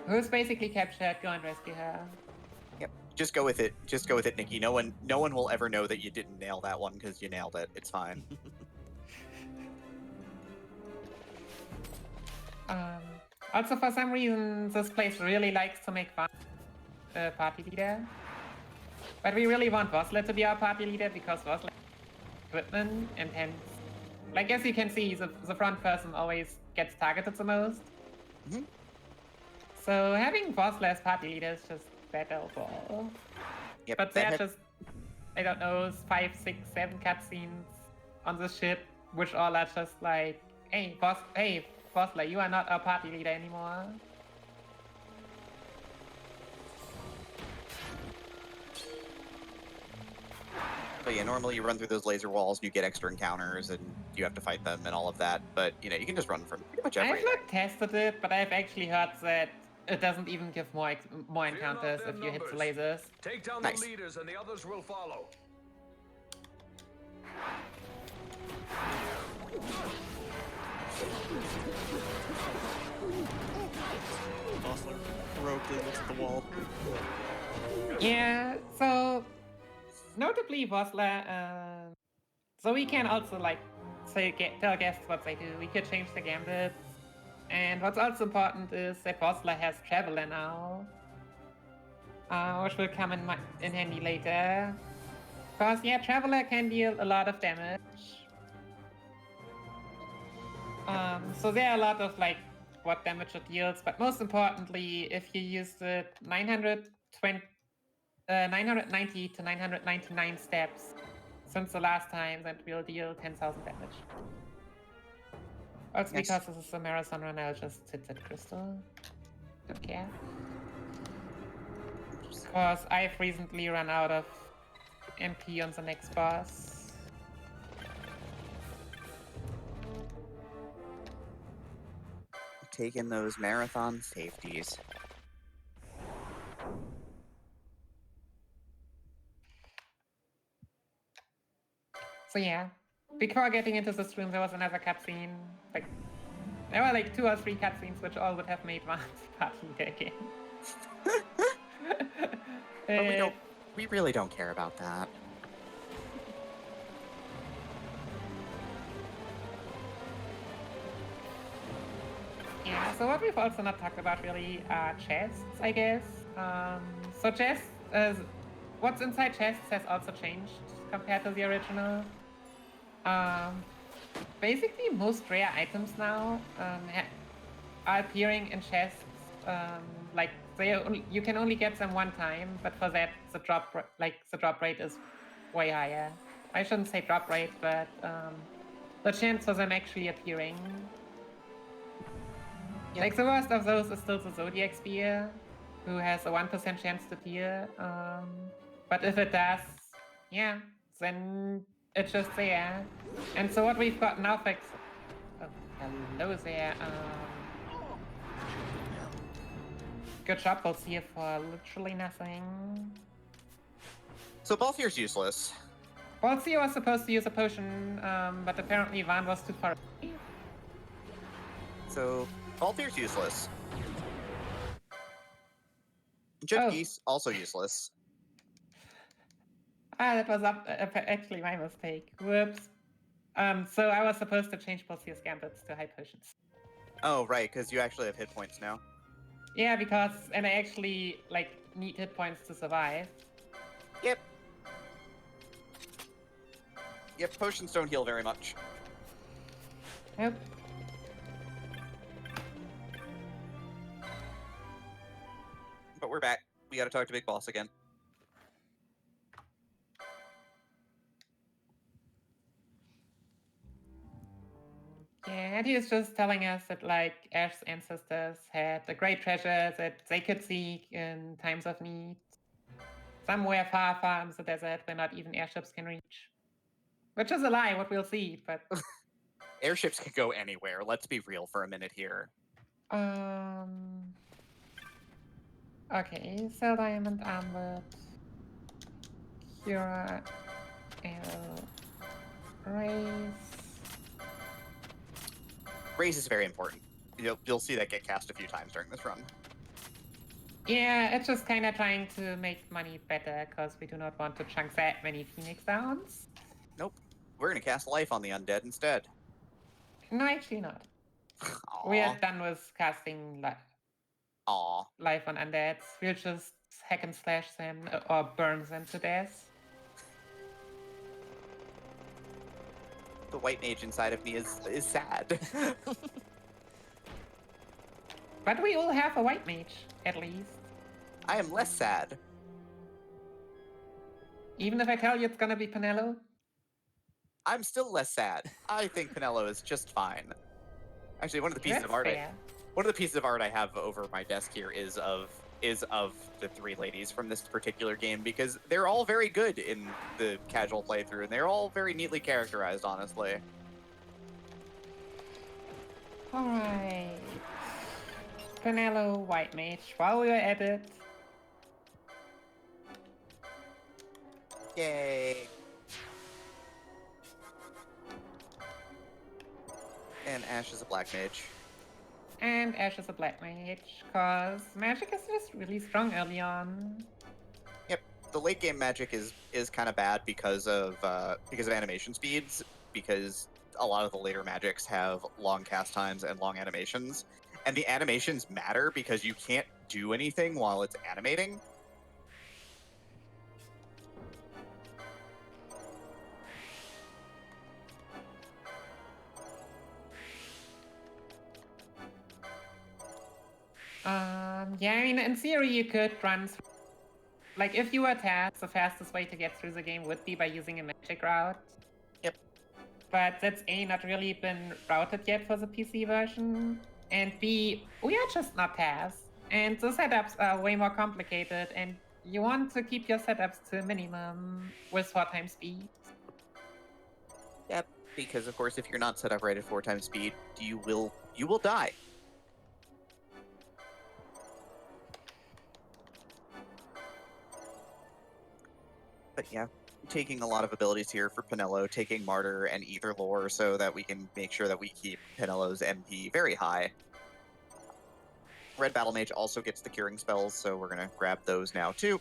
Who's basically captured, go and rescue her. Yep. Just go with it. Just go with it, Nikki. No one will ever know that you didn't nail that one because you nailed it. It's fine. Also, for some reason, this place really likes to make fun party leader. But we really want Vosler to be our party leader because Vosler has equipment and hence, like as you can see, the front person always gets targeted the most. Mhm. So having Vosler as party leader is just better overall. Yep. But there are just, I don't know, 5, 6, 7 cutscenes on the ship, which all are just like, hey, Vosler, you are not our party leader anymore. But yeah, normally you run through those laser walls and you get extra encounters and you have to fight them and all of that. But you know, you can just run from pretty much everything. I've not tested it, but I've actually heard that it doesn't even give more encounters if you hit the lasers. Take down Nice. the leaders and the others will follow. Bossler heroically looks at the wall. Yeah, so notably Vosler, so we can also like tell guests what they do. We could change the gambit. And what's also important is that Vosler has Traveler now, which will come in handy later. Because yeah, Traveler can deal a lot of damage. So there are a lot of like what damage it deals, but most importantly, if you use the 990 to 999 steps since the last time, that will deal 10,000 damage. Also, Yes. because this is a marathon run, I'll just sit at Crystal. Don't care. Because I've recently run out of MP on the next boss. Taking those marathon safeties. So yeah, before getting into this room, there was another cutscene. Like, there were like 2 or 3 cutscenes which all would have made one party again. But we really don't care about that. Yeah, so what we've also not talked about really are chests, I guess. So chests, what's inside chests has also changed compared to the original. Basically, most rare items now are appearing in chests. Like you can only get them one time, but for that, the drop rate is way higher. I shouldn't say drop rate, but the chance for them actually appearing. Yep. Like the worst of those is still the Zodiac Spear, who has a 1% chance to appear. But if it does, yeah, then it's just there. And so what we've got now, hello there. Good job, we'll see you for literally nothing. So Balthier's useless. Balthia was supposed to use a potion, but apparently Van was too far away. So Balthier's useless. Judge Geese also useless. That was actually my mistake. Whoops. So I was supposed to change Balthia's gambits to high potions. Oh, right, because you actually have hit points now. Yeah, because I actually like need hit points to survive. Yep. Yep, potions don't heal very much. Yep. we're back. We gotta talk to Big Boss again. Yeah, and he was just telling us that like Ash's ancestors had a great treasure that they could seek in times of need. Somewhere far, far in the desert where not even airships can reach. Which is a lie, what we'll see, but Airships can go anywhere. Let's be real for a minute here. Okay, Cell Diamond Armlet. Cura L Race. Raise is very important. You'll see that get cast a few times during this run. Yeah, it's just kind of trying to make money better because we do not want to chunk that many Phoenix Downs. Nope. We're gonna cast Life on the undead instead. No, actually not. Aww. We are done with casting Aww. life on undeads. We'll just hack and slash them or burn them to death. The white mage inside of me is sad. But we all have a white mage, at least. I am less sad. Even if I tell you it's gonna be Penelo? I'm still less sad. I think Penelo is just fine. Actually, one of the pieces That's of art fair. one of the pieces of art I have over my desk here is of the three ladies from this particular game because they're all very good in the casual playthrough and they're all very neatly characterized, honestly. Alright. Penelo, white mage. While we are at it, Yay! And Ash is a black mage. and Ash is a black mage, cause magic is just really strong early on. Yep, the late game magic is kind of bad because of animation speeds. Because a lot of the later magics have long cast times and long animations, and the animations matter because you can't do anything while it's animating. Yeah, I mean, in theory, you could run through. Like, if you were tasked, the fastest way to get through the game would be by using a magic route. Yep. But that's A, not really been routed yet for the PC version, and B, we are just not tasked. And the setups are way more complicated, and you want to keep your setups to a minimum with 4 times speed. Yep, because of course, if you're not set up right at 4 times speed, you will die. But yeah, taking a lot of abilities here for Penelo, taking Martyr and Ether Lore so that we can make sure that we keep Penelo's MP very high. Red Battle Mage also gets the curing spells, so we're gonna grab those now too.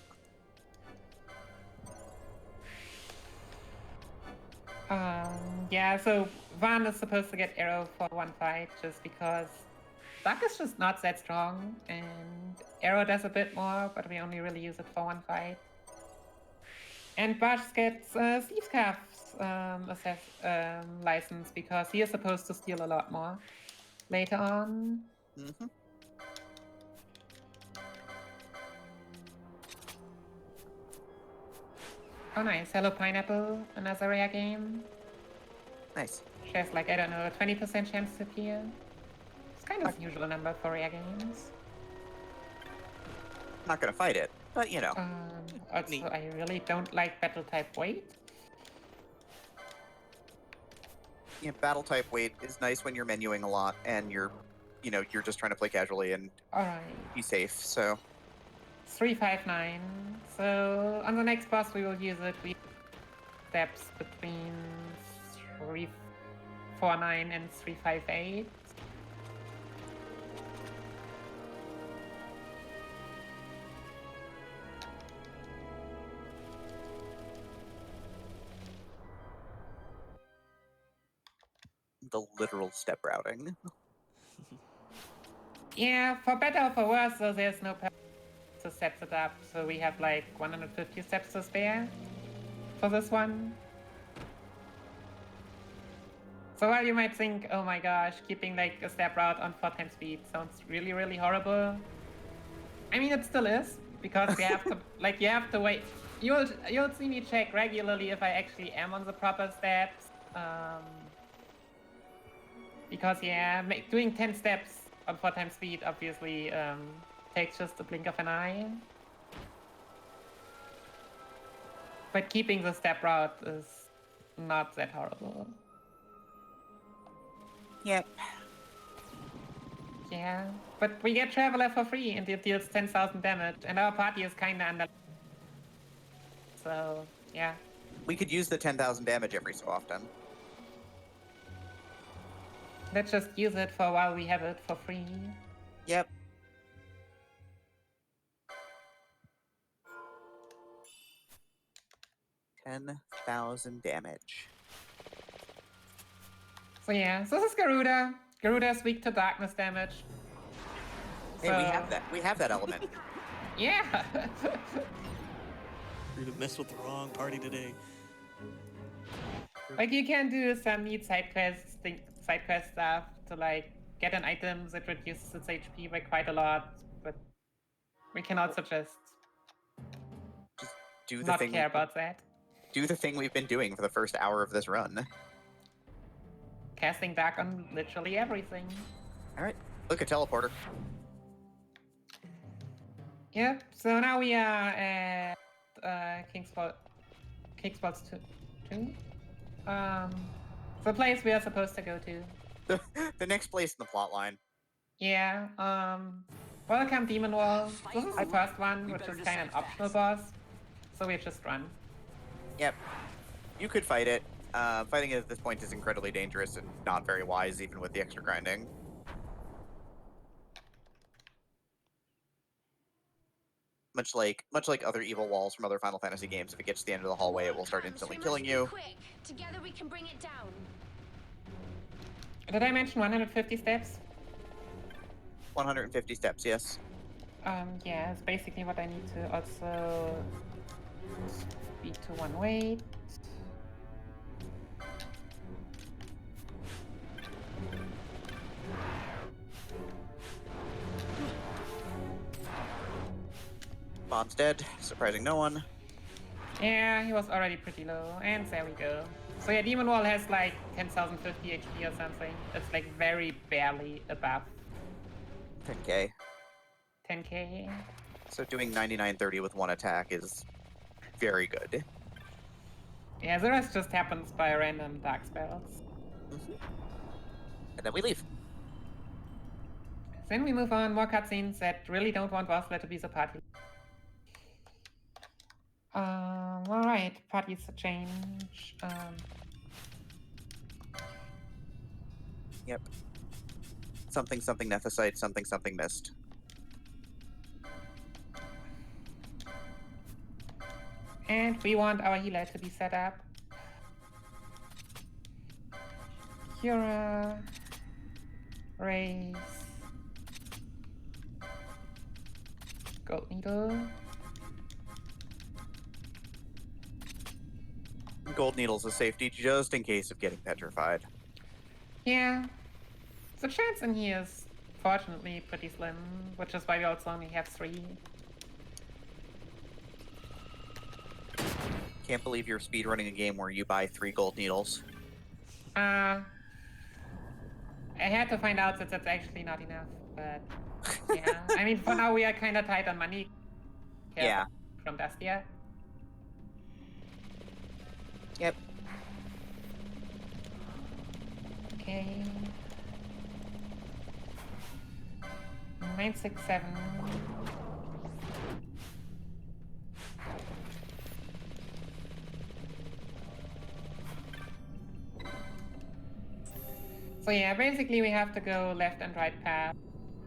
Yeah, so Van is supposed to get Arrow for 1 fight just because Duck is just not that strong, and Arrow does a bit more, but we only really use it for 1 fight. And Barsh gets Thieves' Calf's license because he is supposed to steal a lot more later on. Mm-hmm. Oh, nice. Hello, Pineapple, another rare game. Nice. She has, like, I don't know, a 20% chance to appear. It's kind of a usual number for rare games. Not gonna fight it, but you know. Also, Neat. I really don't like battle type weight. Yeah, battle type weight is nice when you're menuing a lot and you're just trying to play casually and Alright. be safe. So 359. So on the next boss we will use it. We steps between 349 and 358. the literal step routing. Yeah, for better or for worse, so there's no purpose to set it up. So we have like 150 steps to spare for this one. So while you might think, oh my gosh, keeping like a step route on 4 times speed sounds really, really horrible. I mean, it still is, because you have to, like, you have to wait. You'll see me check regularly if I actually am on the proper steps. Because, yeah, doing 10 steps on 4 times speed obviously takes just a blink of an eye. But keeping the step route is not that horrible. Yep. Yeah, but we get Traveler for free and it deals 10,000 damage, and our party is kinda under. So, yeah. We could use the 10,000 damage every so often. Let's just use it for a while we have it for free. Yep. $10,000 damage. So yeah, so this is Garuda. Garuda is weak to darkness damage. Hey, we have that. We have that element. Yeah. You'd have messed with the wrong party today. Like, you can do some neat side quest stuff to, like, get an item that reduces its HP by quite a lot, but we can also just Do the not thing. care about that. Do the thing we've been doing for the first hour of this run. Casting dark on literally everything. All right. Look, a teleporter. Yep, so now we are at Kingsport 2. The place we are supposed to go to. The next place in the plot line. Yeah, welcome Demon Wall. This is the first one, which is kind of an optional boss. So we just run. Yep. You could fight it. Fighting it at this point is incredibly dangerous and not very wise, even with the extra grinding. Much like other evil walls from other Final Fantasy games, if it gets to the end of the hallway, it will start instantly killing you. Quick. Together we can bring it down. Did I mention 150 steps? 150 steps, yes. Yeah, it's basically what I need to also speed to 1 weight. Bob's dead, surprising no one. Yeah, he was already pretty low, and there we go. So yeah, Demon Wall has like 10,050 HP or something. It's like very barely above 10k. 10k. So doing 9930 with 1 attack is very good. Yeah, the rest just happens by random dark spells. And then we leave. Then we move on, more cutscenes that really don't want Vossler to be the party. Alright, parties to change. Yep. Something Nethicite, something missed. And we want our healer to be set up. Cura, Raise, Gold Needle. Gold needles a safety just in case of getting petrified. Yeah, the chance in here is fortunately pretty slim, which is why we also only have 3. Can't believe you're speedrunning a game where you buy 3 gold needles. I had to find out that that's actually not enough, but yeah. I mean, for now we are kind of tight on money. Yeah. From Dustia. Yep. Okay. 967. So yeah, basically we have to go left and right path.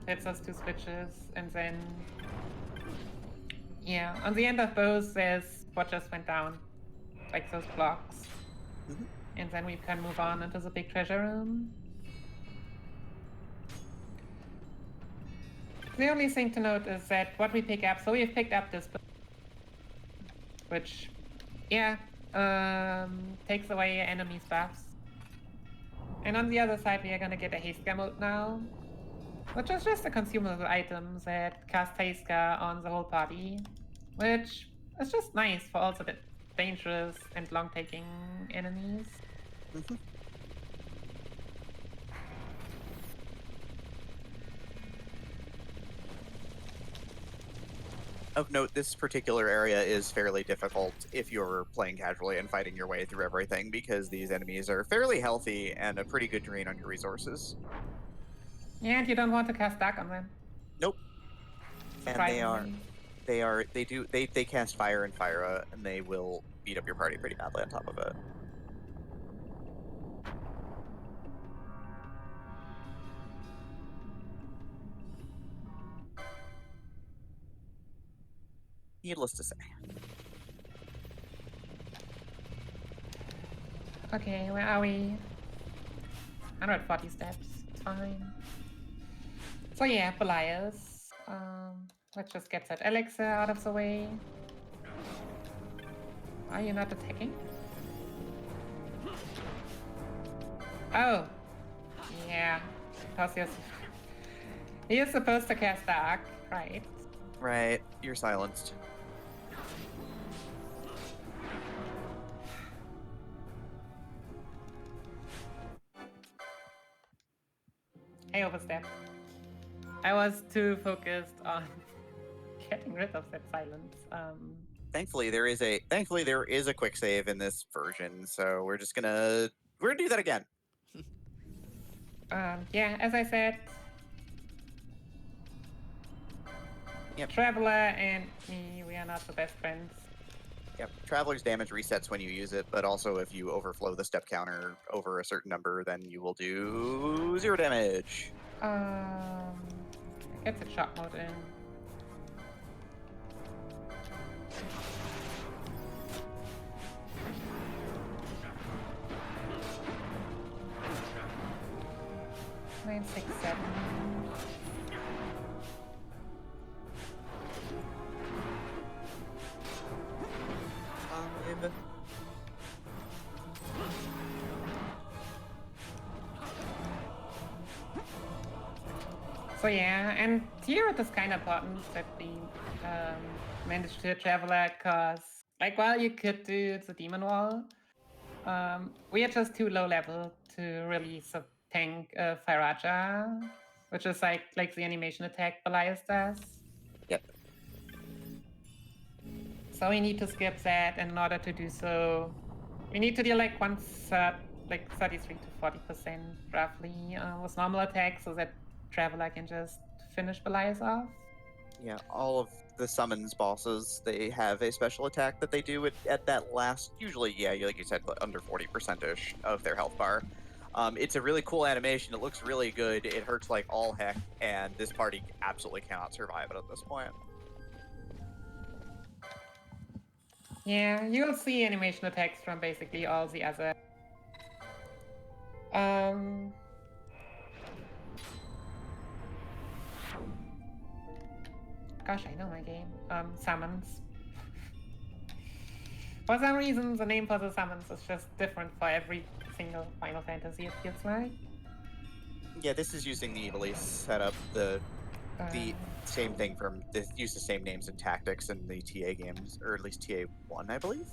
Hits us 2 switches, and then yeah, on the end of both there's what just went down. Like those blocks. And then we can move on into the big treasure room. The only thing to note is that what we pick up, so we've picked up this book, which, yeah, takes away enemies' buffs. And on the other side, we are gonna get a haste mode now. which is just a consumable item that casts Taiska on the whole party, which is just nice for also the dangerous and long-taking enemies. Mhm. Of note, this particular area is fairly difficult if you're playing casually and fighting your way through everything because these enemies are fairly healthy and a pretty good drain on your resources. Yeah, and you don't want to cast Dark on them. Nope. And Surprisingly. they cast Fire and Fire, and they will beat up your party pretty badly on top of it. Needless to say. Okay, where are we? 140 steps. It's fine. So yeah, Belias. Let's just get that elixir out of the way. Are you not attacking? Oh. Yeah. Because he is supposed to cast Dark, right? Right, you're silenced. I overstepped. I was too focused on getting rid of that silence. Thankfully, there is a quick save in this version, so we're gonna do that again. Yeah, as I said, Yep. Traveler and me, we are not the best friends. Yep. Traveler's damage resets when you use it, but also if you overflow the step counter over a certain number, then you will do 0 damage. Get the shot mode in. Nine, 6, 7. So yeah, and here it is kind of important that we managed to Traveler, because like while you could do the Demon Wall, we are just too low level to release a tank Firaja, which is like the animation attack Belias does. Yep. So we need to skip that, and in order to do so, we need to deal like 1/3, like 33 to 40% roughly with normal attacks, so that Traveler can just finish Belias off. Yeah, all of the summons bosses, they have a special attack that they do at that last, usually, yeah, like you said, under 40%-ish of their health bar. It's a really cool animation. It looks really good. It hurts like all heck, and this party absolutely cannot survive it at this point. Yeah, you'll see animation attacks from basically all the other. Gosh, I know my game. Summons. For some reason, the name for the summons is just different for every single Final Fantasy, it feels like. Yeah, this is using the Ivalice setup, the same thing from, they use the same names and tactics in the TA games, or at least TA1, I believe.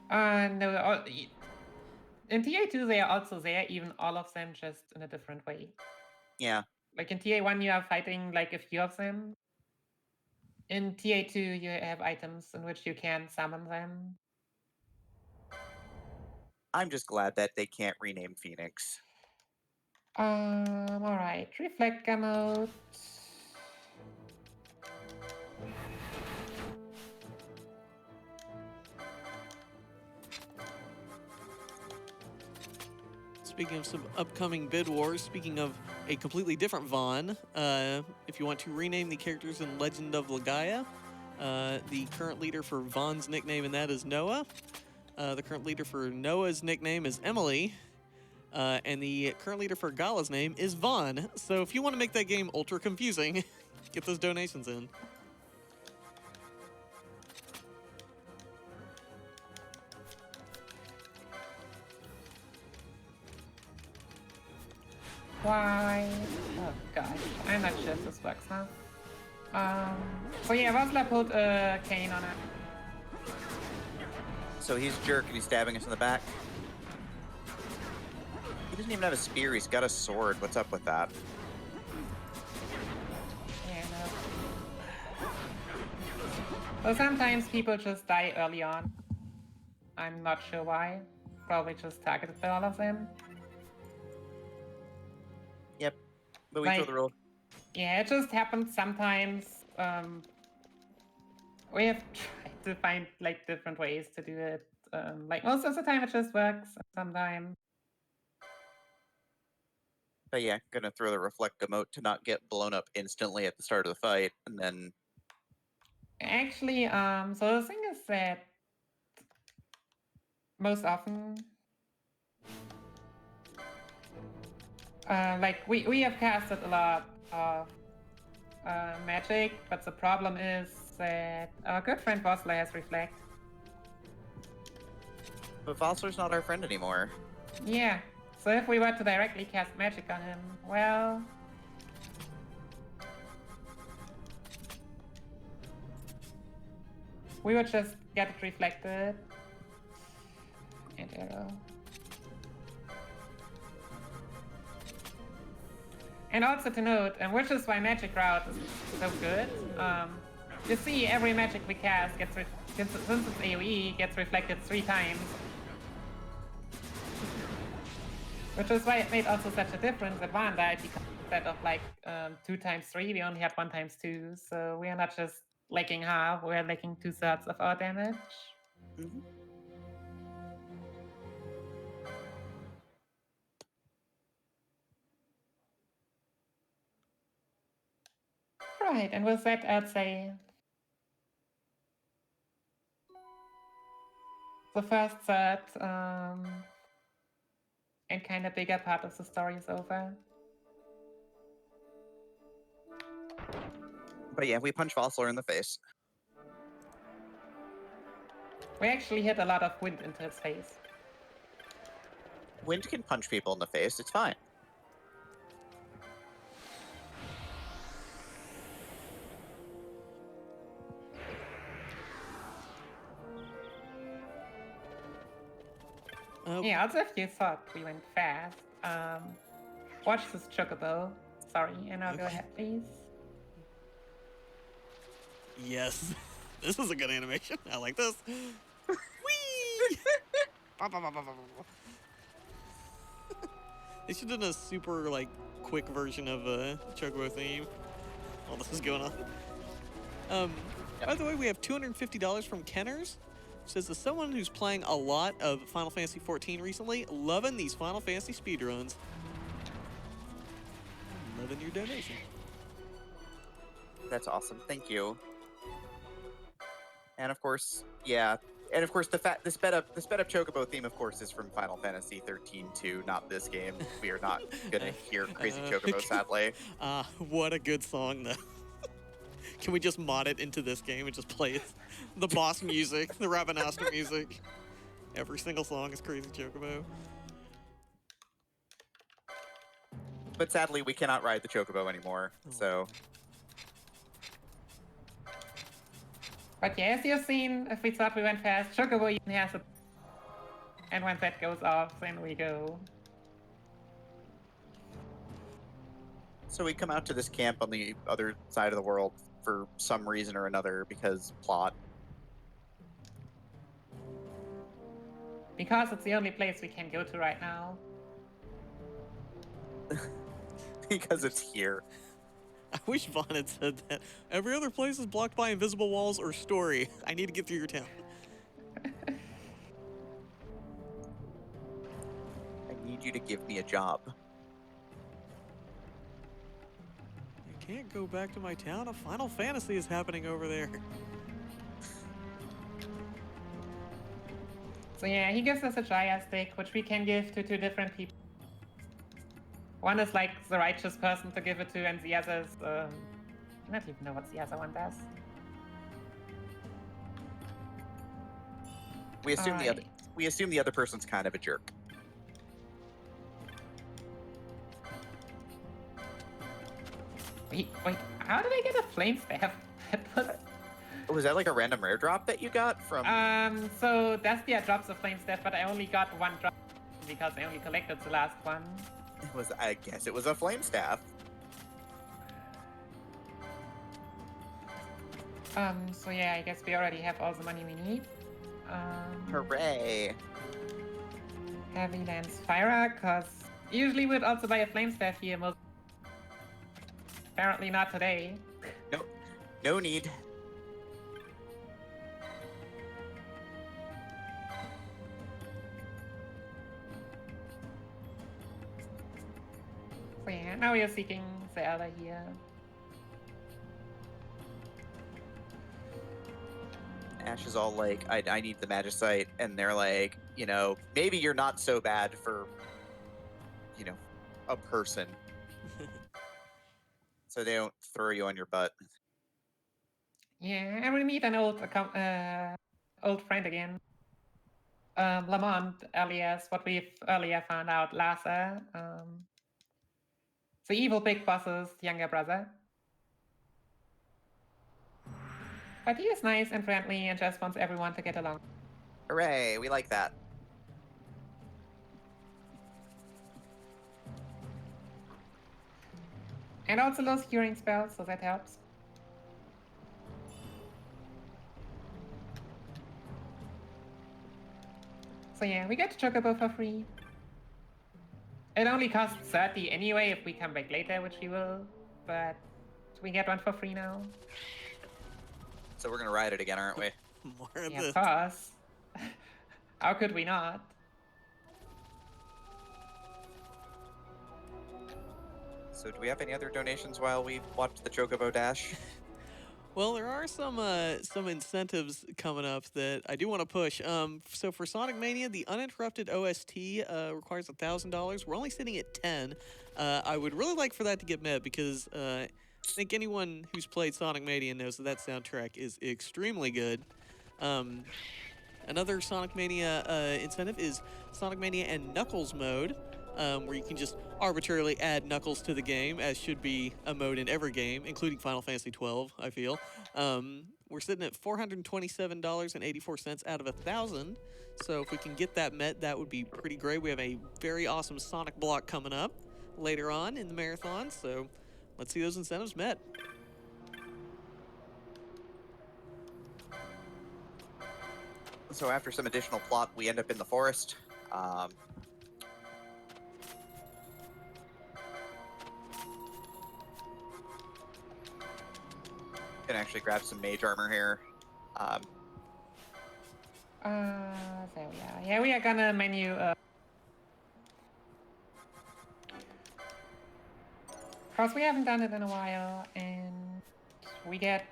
No, in TA2 they are also there, even all of them just in a different way. Yeah. Like in TA1 you are fighting like a few of them. In TA2 you have items in which you can summon them. I'm just glad that they can't rename Phoenix. Alright, reflect gamut. Speaking of some upcoming bid wars, speaking of a completely different Vaughn, if you want to rename the characters in Legend of Legaia, the current leader for Vaughn's nickname in that is Noah. The current leader for Noah's nickname is Emily. And the current leader for Gala's name is Vaughn. So if you want to make that game ultra confusing, get those donations in. Why? Oh gosh, I'm not sure if this works now. So yeah, Vasla put a cane on it. So he's a jerk and he's stabbing us in the back. He doesn't even have a spear, he's got a sword. What's up with that? Yeah, no. So sometimes people just die early on. I'm not sure why. Probably just targeted by all of them. Yep. But we Like, throw the roll. Yeah, it just happens sometimes. We have tried to find like different ways to do it. Like most of the time it just works. Sometimes. But yeah, gonna throw the reflect emote to not get blown up instantly at the start of the fight, and then Actually, so the thing is that most often, like we have casted a lot of magic, but the problem is that our good friend Vosla has reflect. but Vossler's not our friend anymore. Yeah, so if we were to directly cast magic on him, well, we would just get it reflected. And arrow. And also to note, and which is why magic route is so good. You see, every magic we cast gets since it's AoE gets reflected 3 times, which is why it made also such a difference at Vanda, because instead of like 2 times 3, we only had 1 times 2. So we are not just lacking half; we are lacking 2/3 of our damage. Mm-hmm. Right, and with that, I'd say the first third and kind of bigger part of the story is over. But yeah, we punch Vossler in the face. We actually hit a lot of wind into his face. Wind can punch people in the face, it's fine. Yeah, also if you thought we went fast, watch this chocobo. Sorry, and I'll go Okay. ahead, please. Yes. This is a good animation. I like this. Whee! They should have done a super, like, quick version of a Chocobo theme while this is going on. By the way, we have $250 from Kenners. Says, as someone who's playing a lot of Final Fantasy XIV recently, loving these Final Fantasy speedruns. Loving your donation. That's awesome, thank you. And of course, yeah. And of course, the sped up Chocobo theme, of course, is from Final Fantasy 13 too, not this game. We are not gonna hear Crazy Chocobo, sadly. What a good song, though. Can we just mod it into this game and just play it? The boss music, the Rabanastra music. Every single song is Crazy Chocobo. But sadly, we cannot ride the Chocobo anymore, so... But yeah, as you've seen, if we thought we went fast, chocobo even has a... And when that goes off, then we go. So we come out to this camp on the other side of the world for some reason or another, because plot. Because it's the only place we can go to right now. Because it's here. I wish Vaughn had said that. Every other place is blocked by invisible walls or story. I need to get through your town. I need you to give me a job. I can't go back to my town. A Final Fantasy is happening over there. So yeah, he gives us a Jaya stick, which we can give to 2 different people. One is like the righteous person to give it to, and the other is... I don't even know what the other one does. We assume the other person's kind of a jerk. Wait, how did I get a flame staff? That was... Was that like a random rare drop that you got from? So Dastia drops a flame staff, but I only got one drop because I only collected the last one. I guess it was a flame staff. So yeah, I guess we already have all the money we need. Hooray! Heavy Lance Fire, cause usually we'd also buy a flame staff here, most apparently not today. No need. So yeah, now we are seeking Zelda here. Ash is all like, I need the Magicite, and they're like, maybe you're not so bad for, a person. So they don't throw you on your butt. Yeah, and we meet an old friend again. Lamont, alias what we've earlier found out, Lhasa. The evil big boss's younger brother. But he is nice and friendly and just wants everyone to get along. Hooray, we like that. And also those curing spells, so that helps. So yeah, we get Chocobo for free. It only costs 30 anyway if we come back later, which we will, but we get one for free now. So we're gonna ride it again, aren't we? More of Yeah, this. of course. How could we not? So do we have any other donations while we watch the Chocobo Dash? Well, there are some incentives coming up that I do want to push. So for Sonic Mania, the uninterrupted OST requires $1,000. We're only sitting at 10. I would really like for that to get met because I think anyone who's played Sonic Mania knows that soundtrack is extremely good. Another Sonic Mania incentive is Sonic Mania and Knuckles mode, where you can just arbitrarily add Knuckles to the game, as should be a mode in every game, including Final Fantasy XII, I feel. We're sitting at $427.84 out of 1,000, so if we can get that met, that would be pretty great. We have a very awesome Sonic block coming up later on in the marathon, so let's see those incentives met. So after some additional plot, we end up in the forest. Can actually grab some mage armor here. There we are. Yeah, we are gonna menu. Cause we haven't done it in a while, and we get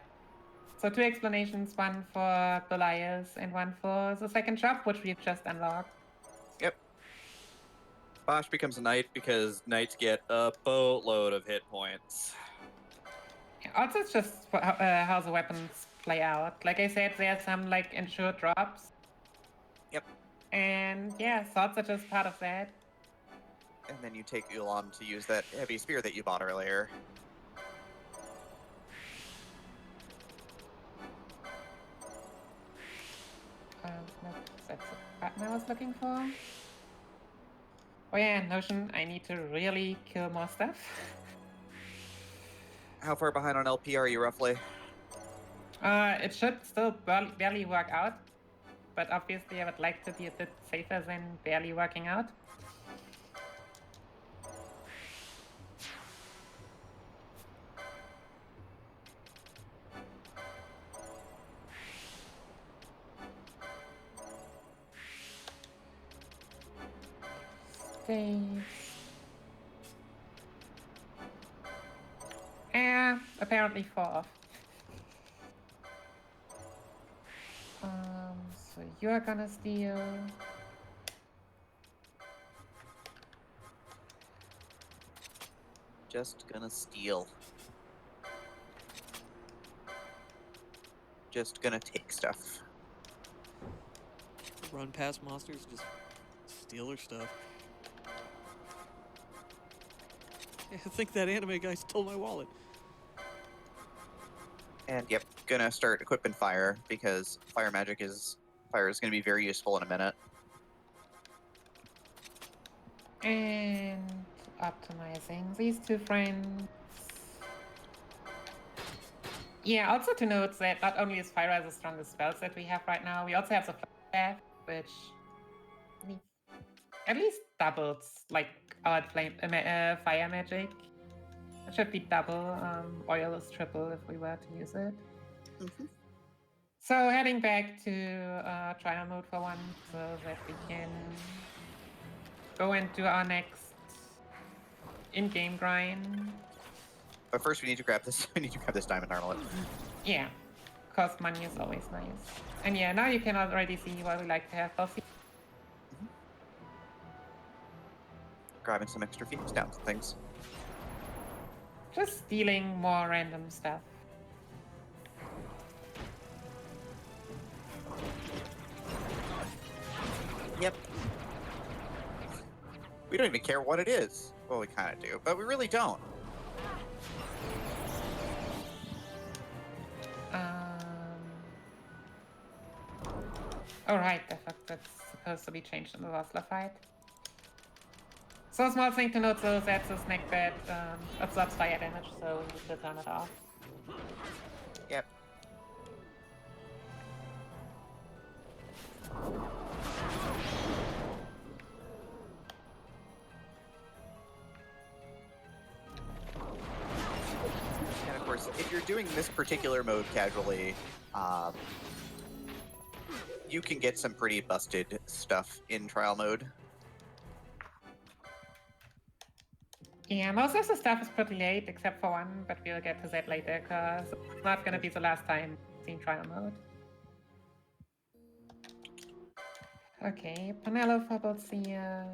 2 explanations, one for Belias and one for the second shop, which we've just unlocked. Yep. Bosch becomes a knight because knights get a boatload of hit points. Also, it's just how the weapons play out. Like I said, there are some insured drops. Yep. And yeah, swords are just part of that. And then you take Ulan to use that heavy spear that you bought earlier. That's the button I was looking for. Oh yeah, Notion, I need to really kill more stuff. How far behind on LP are you roughly? It should still barely work out, but obviously I would like to be a bit safer than barely working out. Apparently 4 off. So you're gonna steal. Just gonna steal. Just gonna take stuff. Run past monsters, just steal their stuff. I think that anime guy stole my wallet. And yep, gonna start equipping fire because fire is gonna be very useful in a minute. And optimizing these two frames. Yeah, also to note that not only is fire the strongest spells that we have right now, we also have the flame staff, which at least doubles like our fire magic. It should be double. Oil is triple if we were to use it. Mm-hmm. So heading back to trial mode for one, so that we can go into our next in-game grind. But first, we need to grab this. We need to grab this diamond armlet. Yeah, because money is always nice. And yeah, now you can already see why we like to have both. Grabbing some extra phoenix downs and things. Just stealing more random stuff. Yep. We don't even care what it is. Well, we kind of do, but we really don't. Oh right, I thought that's supposed to be changed in the Rosler fight. So a small thing to note though, that's a snack that absorbs fire damage, so we need to turn it off. Yep. And of course, if you're doing this particular mode casually, you can get some pretty busted stuff in trial mode. Yeah, most of the stuff is pretty late, except for one, but we'll get to that later, because it's not gonna be the last time seeing trial mode. Okay, Panello bubbles here.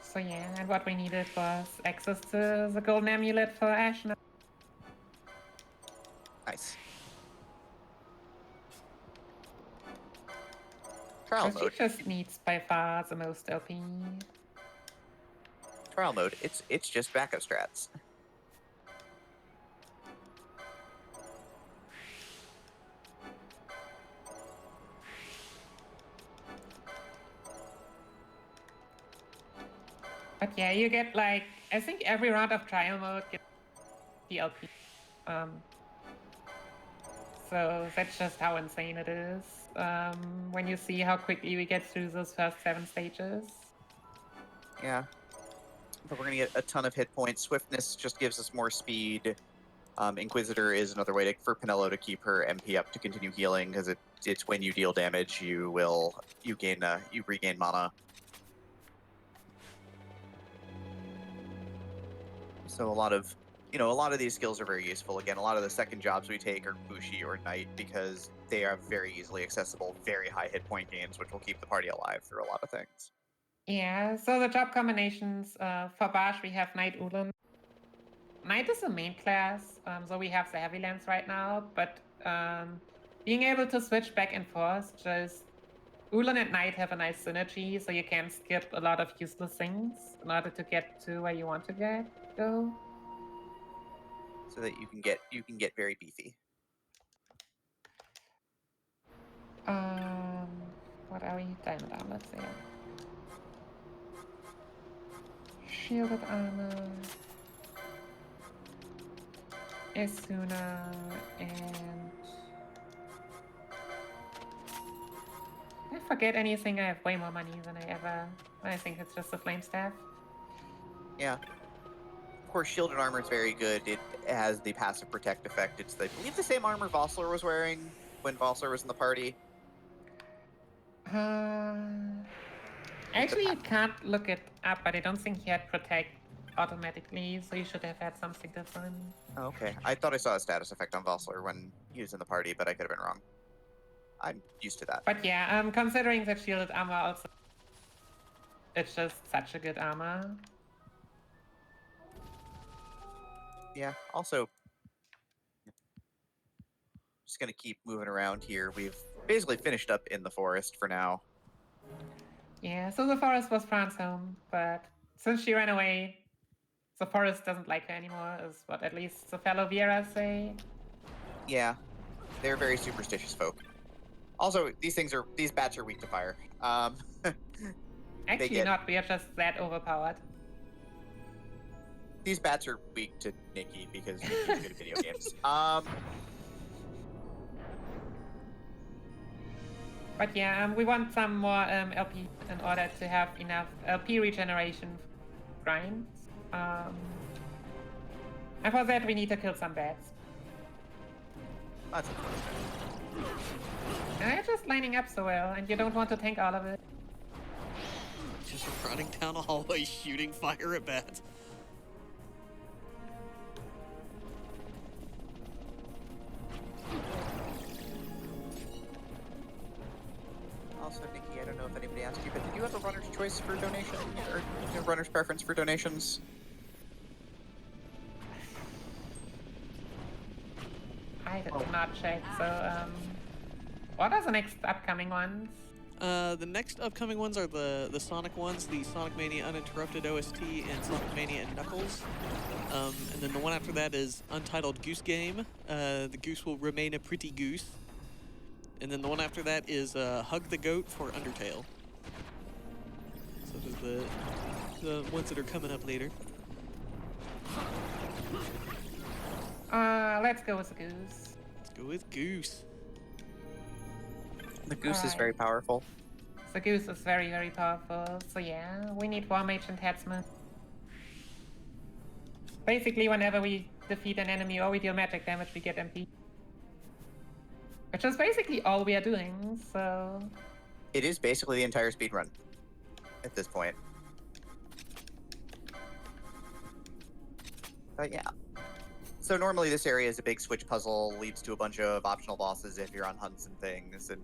So yeah, and what we needed was access to the golden amulet for Ashna. Nice. Trial So she mode. just needs by far the most LP. Trial mode. It's just backup strats. But yeah, you get like, I think every round of trial mode gets DLP. So that's just how insane it is. When you see how quickly we get through those first 7 stages. Yeah. But we're gonna get a ton of hit points. Swiftness just gives us more speed. Inquisitor is another way for Penelo to keep her MP up to continue healing, because it's when you deal damage you regain mana. So a lot of these skills are very useful. Again, a lot of the second jobs we take are Bushi or Knight because they are very easily accessible, very high hit point gains, which will keep the party alive through a lot of things. Yeah, so the job combinations, for Bash we have Knight Ulan. Knight is the main class, so we have the heavy lance right now, but being able to switch back and forth, just Ulan and Knight have a nice synergy, so you can skip a lot of useless things in order to get to where you want to go. So that you can get very beefy. What are we? Diamond armor, yeah. Shielded armor. Asuna and if I forget anything, I have way more money than I think it's just the flame staff. Yeah. Of course, shielded armor is very good. It has the passive protect effect. It's I believe the same armor Vossler was wearing when Vossler was in the party. Actually, you can't look it up, but I don't think he had protect automatically, so you should have had something different. Oh, okay. I thought I saw a status effect on Vossler when he was in the party, but I could have been wrong. I'm used to that. But yeah, considering that shielded armor also, it's just such a good armor. Yeah, also, just gonna keep moving around here. We've basically finished up in the forest for now. Yeah, so the forest was Fran's home, but since she ran away, the forest doesn't like her anymore, is what at least the fellow Vieras say. Yeah, they're very superstitious folk. Also, these bats are weak to fire. Actually get- not, we are just that overpowered. These bats are weak to Nicky because Nicky's good at video games. But yeah, we want some more LP in order to have enough LP regeneration grinds. And for that we need to kill some bats. That's unfortunate. They're just lining up so well, and you don't want to tank all of it. Just running down a hallway shooting fire at bats. Also, Nicky, I don't know if anybody asked you, but did you have a runner's choice for donation, or runner's preference for donations? I did not check, so what are the next upcoming ones? The next upcoming ones are the Sonic ones, the Sonic Mania Uninterrupted OST and Sonic Mania and Knuckles. And then the one after that is Untitled Goose Game. The goose will remain a pretty goose. And then the one after that is Hug the Goat for Undertale. So those are the ones that are coming up later. Let's go with the goose. Let's go with Goose. The goose is Alright. very powerful. The goose is very, very powerful, so yeah, we need War Mage Enhancement. Basically, whenever we defeat an enemy or we deal magic damage, we get MP. Which is basically all we are doing, so... It is basically the entire speedrun at this point. But yeah. So normally this area is a big switch puzzle, leads to a bunch of optional bosses if you're on hunts and things, and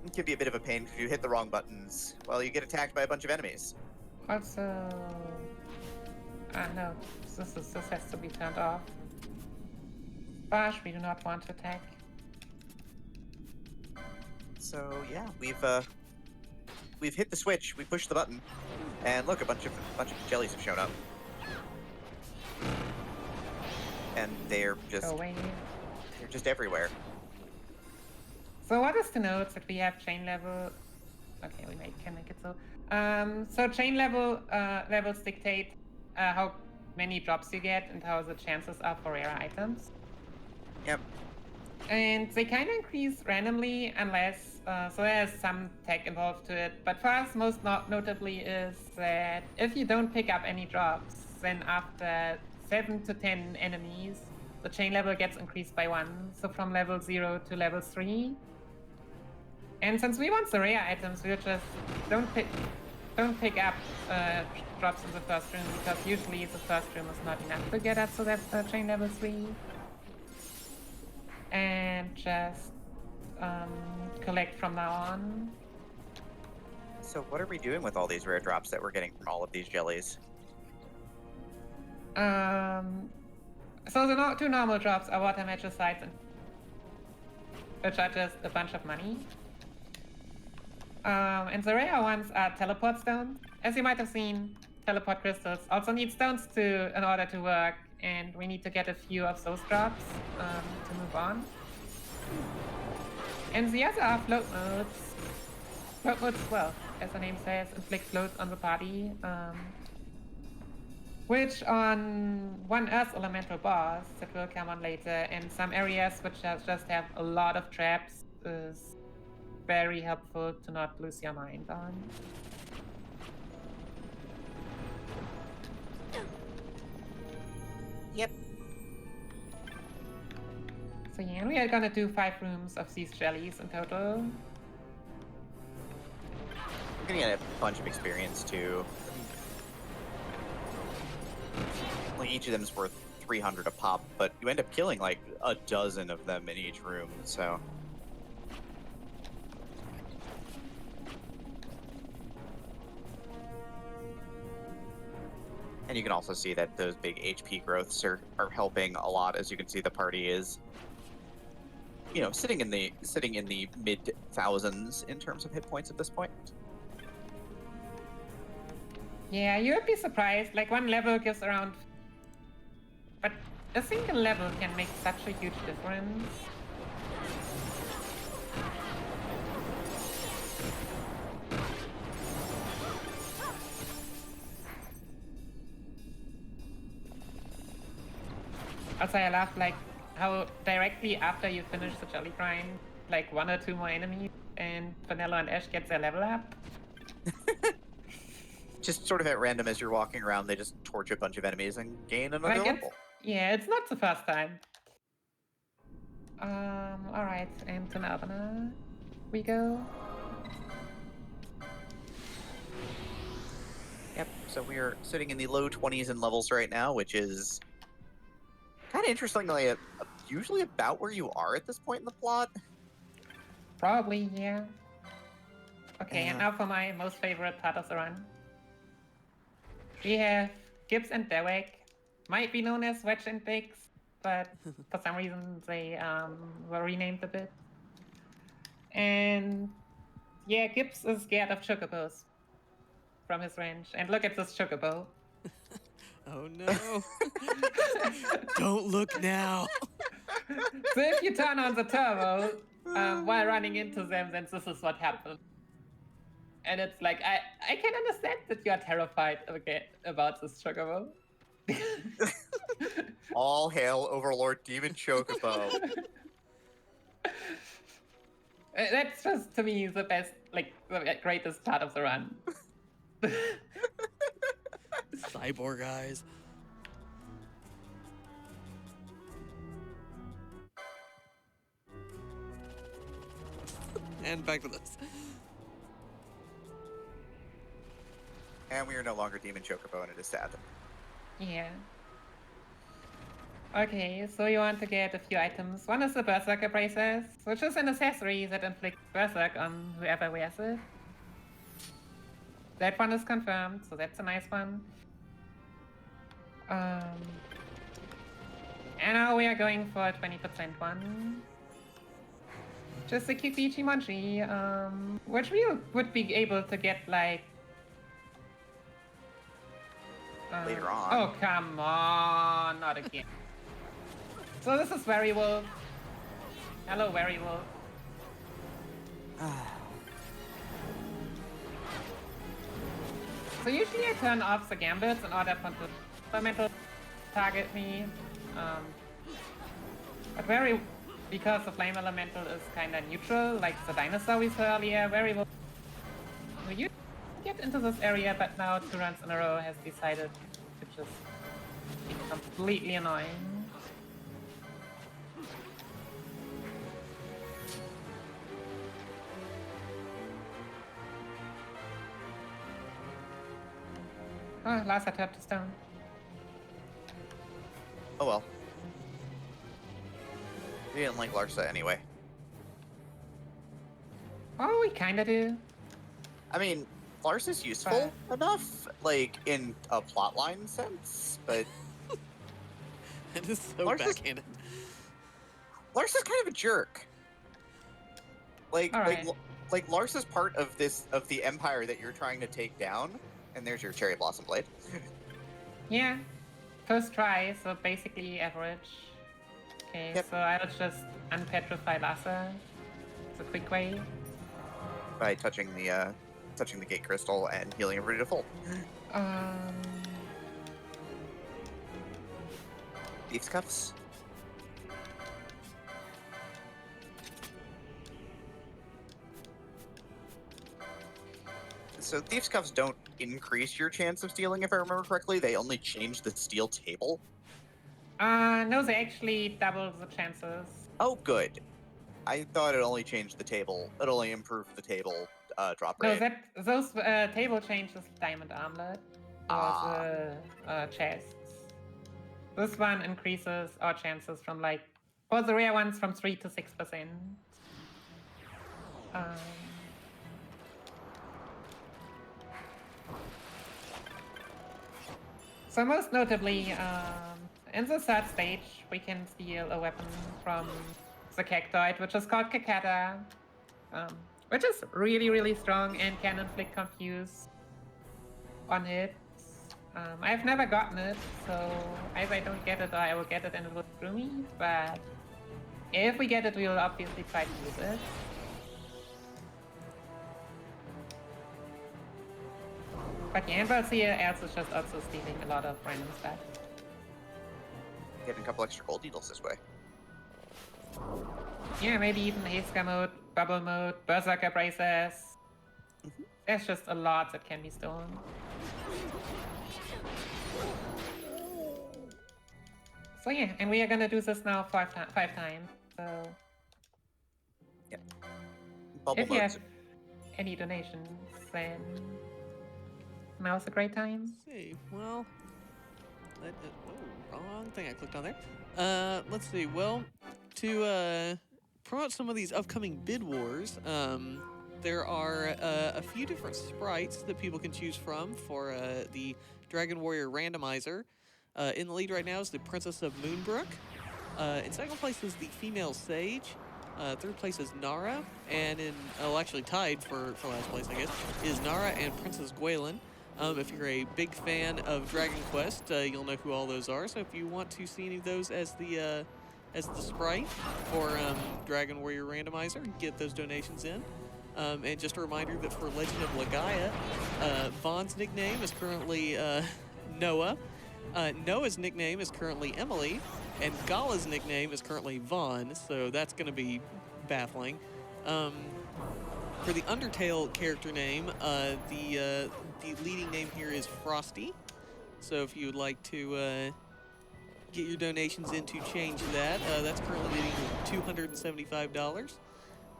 it can be a bit of a pain if you hit the wrong buttons. Well, you get attacked by a bunch of enemies. Also... no, this has to be turned off. Gosh, we do not want to attack. So yeah, we've hit the switch, we pushed the button, and look, a bunch of jellies have shown up. And they're Go away. just everywhere. So what is to note is that we have chain level... Okay, we can make it so. So chain level levels dictate how many drops you get and how the chances are for rare items. Yep. And they kind of increase randomly unless... so there's some tech involved to it. But for us, most notably is that if you don't pick up any drops, then after 7 to 10 enemies, the chain level gets increased by 1. So from level 0 to level 3. And since we want the rare items, we'll just don't pick up drops in the first room, because usually the first room is not enough to get up to that chain level 3. And just collect from now on. So what are we doing with all these rare drops that we're getting from all of these jellies? So the two normal drops are water magicites, which are just a bunch of money. And the rare ones are teleport stones. As you might have seen, teleport crystals also need stones in order to work, and we need to get a few of those drops to move on. And the other are float modes. Float modes as well, as the name says, inflict floats on the party. Which on one Earth Elemental boss that will come on later, and some areas which just have a lot of traps, is very helpful to not lose your mind on. Yep. So yeah, we are gonna do 5 rooms of these jellies in total. We're gonna get a bunch of experience too. Like each of them's worth 300 a pop, but you end up killing like a dozen of them in each room, so. And you can also see that those big HP growths are helping a lot. As you can see, the party is, sitting in the mid thousands in terms of hit points at this point. Yeah, you would be surprised. Like one level gives around, but a single level can make such a huge difference. Also, I love like how directly after you finish the jelly grind, like 1 or 2 more enemies, and Vanilla and Ash get their level up. Just sort of at random as you're walking around, they just torch a bunch of enemies and gain another Like level. yeah, it's not the first time. All right, and to Nalbana we go. Yep. So we are sitting in the low 20s in levels right now, which is kind of interestingly usually about where you are at this point in the plot. Probably, yeah. Okay, and Yeah. now for my most favorite part of the run. We have Gibbs and Derek, might be known as Wedge and Biggs, but for some reason they were renamed a bit. And yeah, Gibbs is scared of chocobos from his range. And look at this chocobo. Oh no. Don't look now. So if you turn on the turbo while running into them, then this is what happens. And it's like, I can understand that you are terrified about this chocobo. All hail Overlord Demon Chocobo. That's just, to me, the best, like, the greatest part of the run. Cyborg eyes. And back to this. And we are no longer Demon Chocobo, and it is sad. Yeah. Okay, so you want to get a few items. One is the Berserker Braces, which is an accessory that inflicts Berserk on whoever wears it. That one is confirmed, so that's a nice one. And now we are going for a 20% one. Just a cute Ichimonji, which we would be able to get like... Later on. Oh, come on, not again. So this is Werewolf. Hello, Werewolf. So usually I turn off the gambits in order for the elemental target me. But because the flame elemental is kind of neutral, like the dinosaur we saw earlier, Werewolf. You get into this area, but now 2 runs in a row has decided to just be completely annoying. Oh, last I tapped to stone. Oh well. We didn't like Larsa anyway. Oh, we kinda do. I mean, Larsa's useful enough, like, in a plotline sense, but... It is so Larsa's- backhanded. Larsa's kind of a jerk. Like, Alright. like Larsa's part of the empire that you're trying to take down, and there's your Cherry Blossom Blade. Yeah. First try, so basically average. Okay, Yep. so I'll just unpetrify Lhasa. It's a quick way. By touching the gate crystal and healing everybody to full. Thieves' Cuffs. So Thieves' Cuffs don't increase your chance of stealing, if I remember correctly. They only change the steal table. No, they actually double the chances. Oh, good. I thought it only changed the table. It only improved the table drop No, rate. those table changes Diamond Armlet or the chests. This one increases our chances from like, for the rare ones, from 3 to 6%. So most notably, in the 3rd stage, we can steal a weapon from the Cactoid, which is called Kakata, which is really, really strong and can inflict confuse on hit. I've never gotten it, so either I don't get it or I will get it and it will screw me, but if we get it, we will obviously try to use it. But yeah, and we'll see else is just also stealing a lot of random stuff. Getting a couple extra gold needles this way. Yeah, maybe even Haska mode, Bubble mode, Berserker braces. There's just a lot that can be stolen. So yeah, and we are gonna do this now five times. So Yeah. Bubble if you modes. have any donations, then now's a great time. Let's see. Well, wrong thing I clicked on there. Let's see. Well, to promote some of these upcoming bid wars, there are a few different sprites that people can choose from for the Dragon Warrior randomizer. In the lead right now is the Princess of Moonbrook. In second place is the Female Sage. Third place is Nara, and actually tied for last place, I guess, is Nara and Princess Gwaelin. If you're a big fan of Dragon Quest, you'll know who all those are. So if you want to see any of those as the sprite for Dragon Warrior Randomizer, get those donations in. And just a reminder that for Legend of Legaia, Vaughn's nickname is currently Noah. Noah's nickname is currently Emily, and Gala's nickname is currently Vaughn, so that's going to be baffling. For the Undertale character name, the leading name here is Frosty. So if you would like to get your donations in to change that, that's currently leading to $275.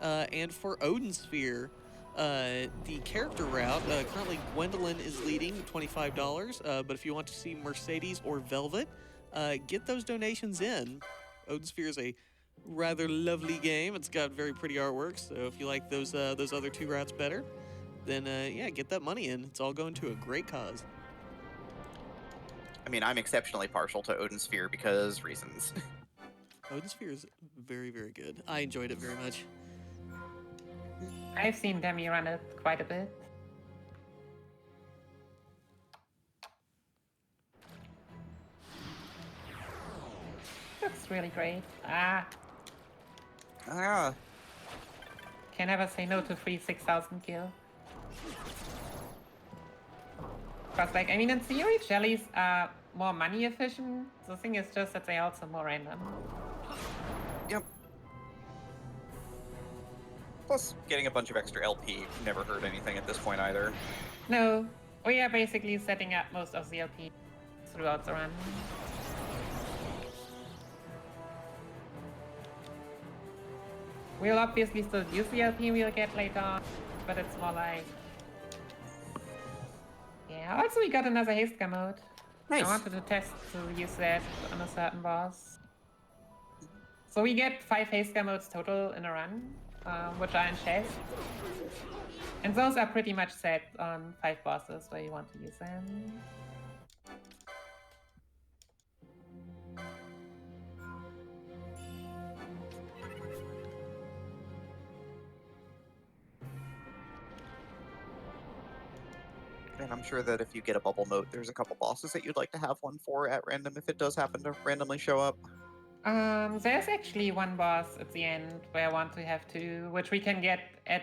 And for Odin Sphere, the character route, currently Gwendolyn is leading $25, but if you want to see Mercedes or Velvet, get those donations in. Odin Sphere is a rather lovely game. It's got very pretty artwork, so if you like those other two routes better, then yeah, get that money in. It's all going to a great cause. I mean, I'm exceptionally partial to Odin Sphere because reasons. Odin Sphere is very, very good. I enjoyed it very much. I've seen Demi run it quite a bit. Looks really great. Ah, Can never say no to free 6,000 kill. Because, like, I mean, in theory, jellies are more money efficient. The thing is just that they're also more random. yep. Plus, getting a bunch of extra LP never hurt anything at this point either. No, we are basically setting up most of the LP throughout the run. We'll obviously still use the LP we'll get later on, but it's more like... Yeah, also we got another Haska mode. Nice. I wanted to test to use that on a certain boss. So we get 5 Haska modes total in a run, which are in chess. And those are pretty much set on 5 bosses where you want to use them. And I'm sure that if you get a bubble moat, there's a couple bosses that you'd like to have one for at random if it does happen to randomly show up. There's actually one boss at the end where I want to have 2, which we can get at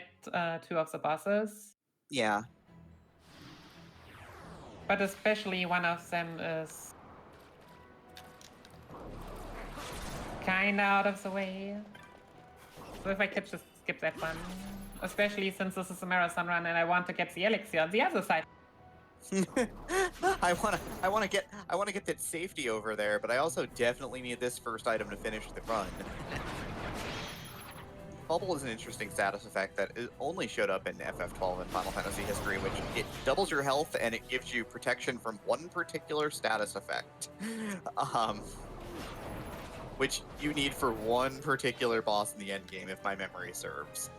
2 of the bosses. Yeah. But especially one of them is kinda out of the way. So if I could just skip that one. Especially since this is a marathon run and I want to get the elixir on the other side. I wanna get that safety over there, but I also definitely need this first item to finish the run. Bubble is an interesting status effect that only showed up in FF12 in Final Fantasy history, which it doubles your health and it gives you protection from one particular status effect. Which you need for one particular boss in the endgame, if my memory serves.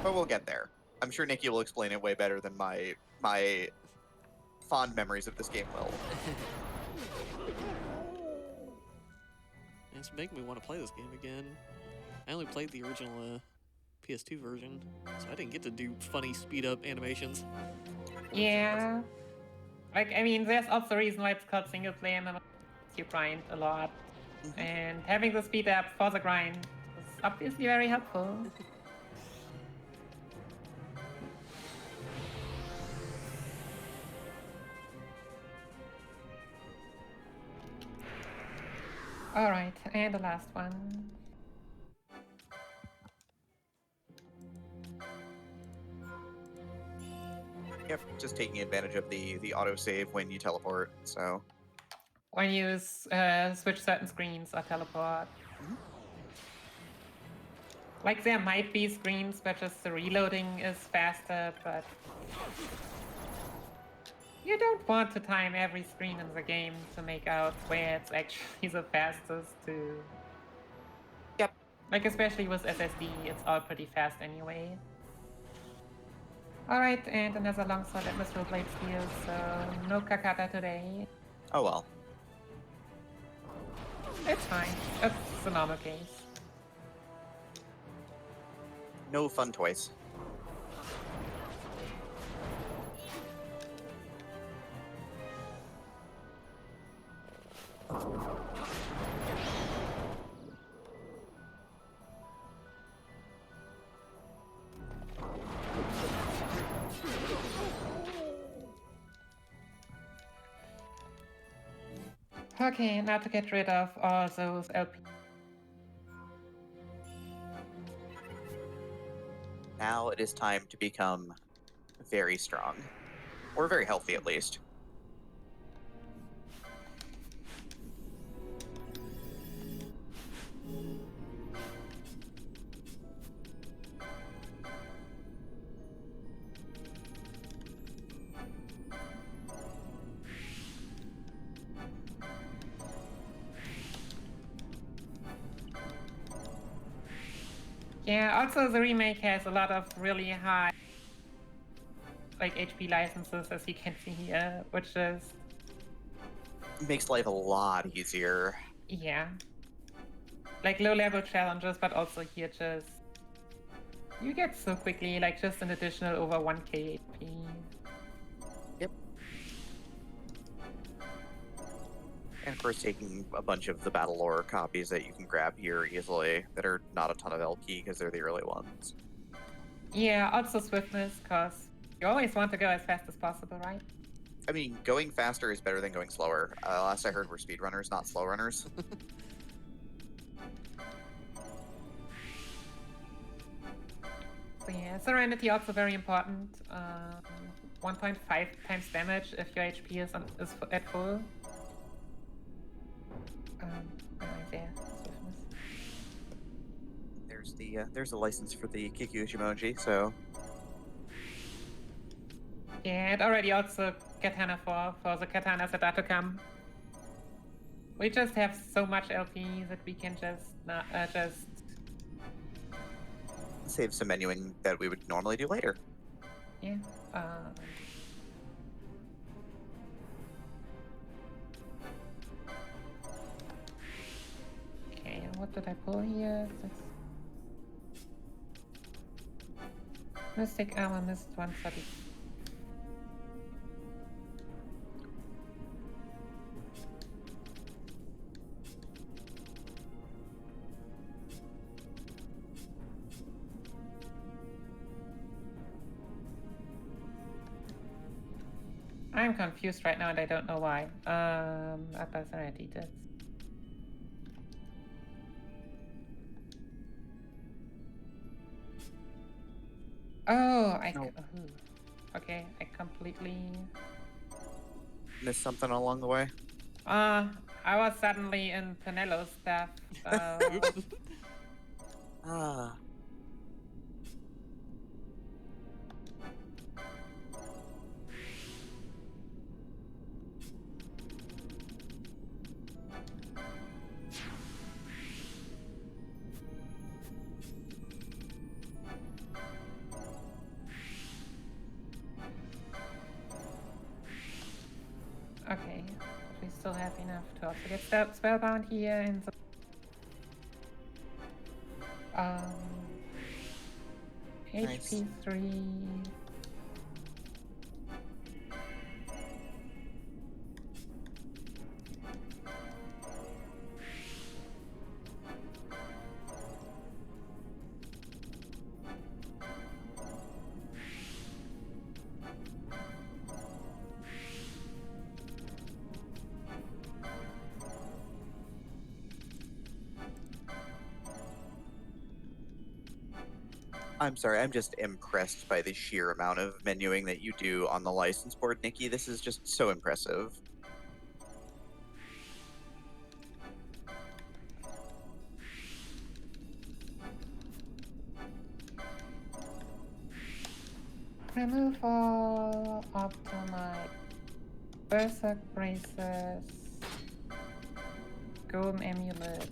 But we'll get there. I'm sure Nicky will explain it way better than my fond memories of this game will. It's making me want to play this game again. I only played the original PS2 version, so I didn't get to do funny speed up animations. Yeah. Like, I mean, there's also a reason why it's called single player, and you grind a lot. And having the speed up for the grind is obviously very helpful. Alright, and the last one. Yep, just taking advantage of the autosave when you teleport, so... When you switch certain screens or teleport. Like, there might be screens where just the reloading is faster, but... You don't want to time every screen in the game to make out where it's actually the fastest to... Yep. Like, especially with SSD, it's all pretty fast anyway. Alright, and another longsword at Mistral Blade Steel, so no Kakata today. Oh well. It's fine. It's the normal case. No fun toys. Okay, now to get rid of all those LP. Now it is time to become very strong. Or very healthy, at least. Yeah, also the remake has a lot of really high like HP licenses, as you can see here, which is... Makes life a lot easier. Yeah. Like low-level challenges, but also here just... You get so quickly, like just an additional over 1k HP. Yep. And of course taking a bunch of the Battle Lore copies that you can grab here easily that are not a ton of LP because they're the early ones. Yeah, also swiftness, because you always want to go as fast as possible, right? I mean, going faster is better than going slower. Last I heard we're speedrunners, not slow runners. So yeah, Serenity also very important. 1.5 times damage if your HP is at full. There, swiftness. There's a license for the Kikuchi emoji, so... Yeah, and already also Katana for the katanas that are to come. We just have so much LP that we can just save some menuing that we would normally do later. Yeah. Okay, what did I pull here? Mystic armor missed 130. I'm confused right now and I don't know why. Personality deaths. Oh, okay, I completely... Missed something along the way? I was suddenly in Penelo's stuff. Ah. Okay, we still have enough to also get spellbound here and Nice. HP 3. I'm sorry, I'm just impressed by the sheer amount of menuing that you do on the license board, Nikki. This is just so impressive. Remove all optimize. Berserk braces. Golden amulet.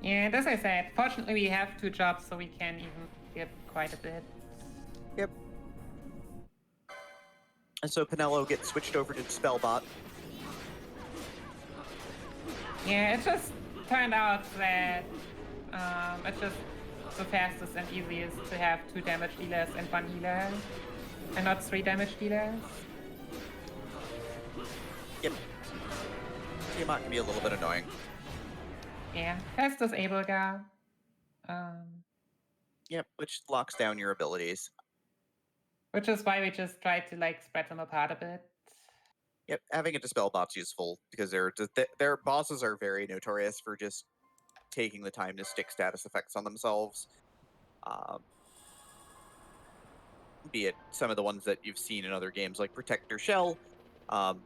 Yeah, and as I said, fortunately we have 2 jobs, so we can even get quite a bit. Yep. And so Pinello gets switched over to Spellbot. Yeah, it just turned out that it's just the fastest and easiest to have 2 damage dealers and 1 healer, and not 3 damage dealers. Yep. Tiamat can be a little bit annoying. Yeah, fast disable guy. Yep, which locks down your abilities. Which is why we just try to like spread them apart a bit. Yep, having a dispel bot's useful because their bosses are very notorious for just taking the time to stick status effects on themselves. Be it some of the ones that you've seen in other games like Protector Shell.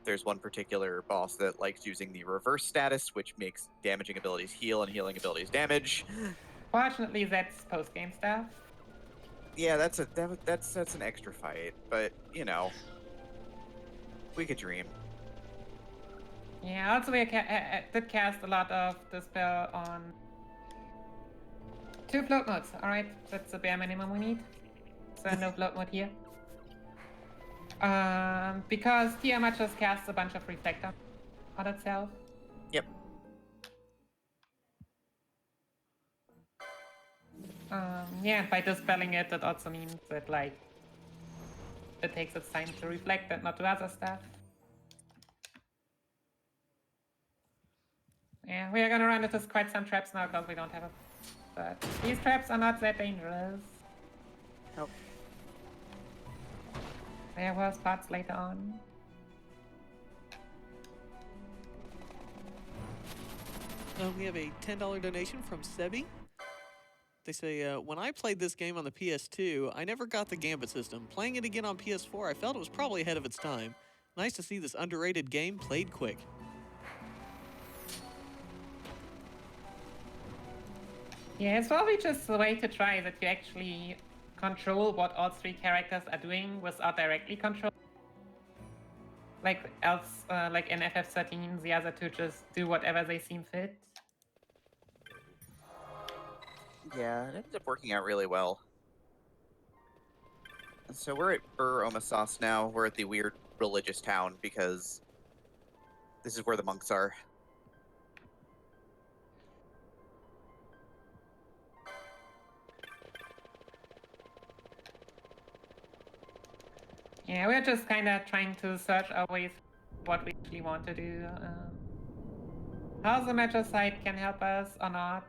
There's one particular boss that likes using the reverse status, which makes damaging abilities heal and healing abilities damage. Fortunately, that's post-game stuff. Yeah, that's an extra fight, but you know, we could dream. Yeah, also we did cast a lot of the spell on 2 float modes. Alright, that's the bare minimum we need. So no float mode here. Because Tiamat just casts a bunch of reflector on itself. Yep. Yeah, by dispelling it, that also means that like it takes its time to reflect and not do other stuff. Yeah, we are gonna run into quite some traps now because we don't have a. But these traps are not that dangerous. Nope. There were spots later on. We have a $10 donation from Sebi. They say, when I played this game on the PS2, I never got the Gambit system. Playing it again on PS4, I felt it was probably ahead of its time. Nice to see this underrated game played quick. Yeah, it's probably just the way to try that you actually control what all 3 characters are doing without directly control. Like else, like in FF13, the other 2 just do whatever they seem fit. Yeah, it ended up working out really well. And so we're at Bur Omasas now. We're at the weird religious town because this is where the monks are. Yeah, we're just kind of trying to search our ways what we actually want to do. How the Magicite can help us or not.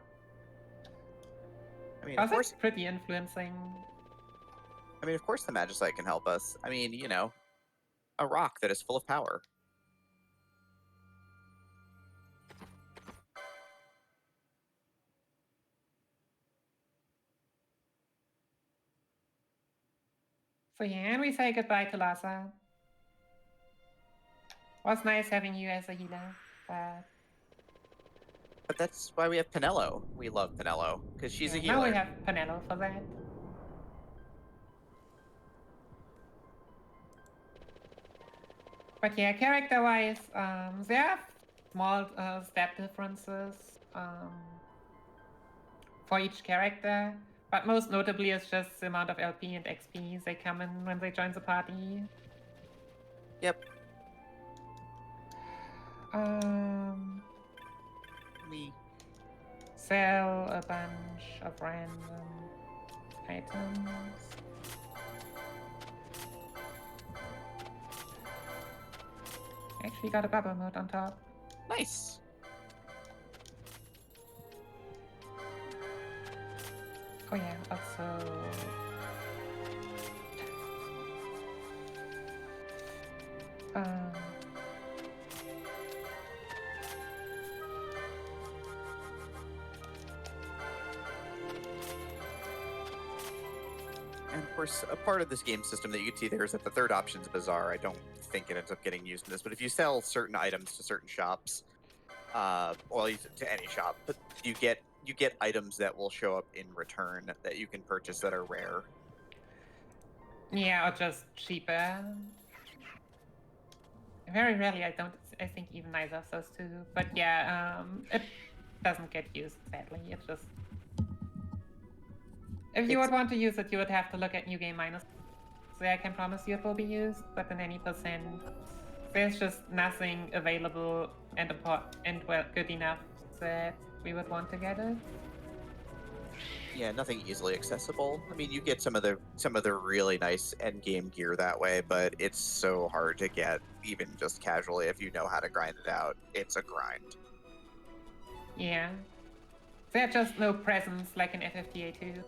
I mean, of course, It's pretty influencing. of course the Magicite can help us. I mean, you know, a rock that is full of power. So yeah, and we say goodbye to Lhasa. Was nice having you as a healer, but But that's why we have Pinello. We love Pinello because she's a Yeah, healer. now we have Panello for that. But yeah, character-wise, there are small stat differences for each character, but most notably it's just the amount of LP and XP they come in when they join the party. Yep. We sell a bunch of random items. Actually got a bubble mode on top. Nice. Oh yeah, also... And of course, a part of this game system that you can see there is that the third option is bizarre. I don't think it ends up getting used in this, but if you sell certain items to certain shops, well, to any shop, but you get items that will show up in return that you can purchase that are rare. Yeah, or just cheaper. Very rarely, I think even either of those two. But yeah, it doesn't get used, sadly. It just... If you would want to use it, you would have to look at New Game Minus. So I can promise you it will be used, but in any percent, there's just nothing available and well, good enough that we would want to get it. Yeah, nothing easily accessible. I mean, you get some of the really nice end game gear that way, but it's so hard to get, even just casually, if you know how to grind it out. It's a grind. Yeah. There's just no presence like in FFTA 2.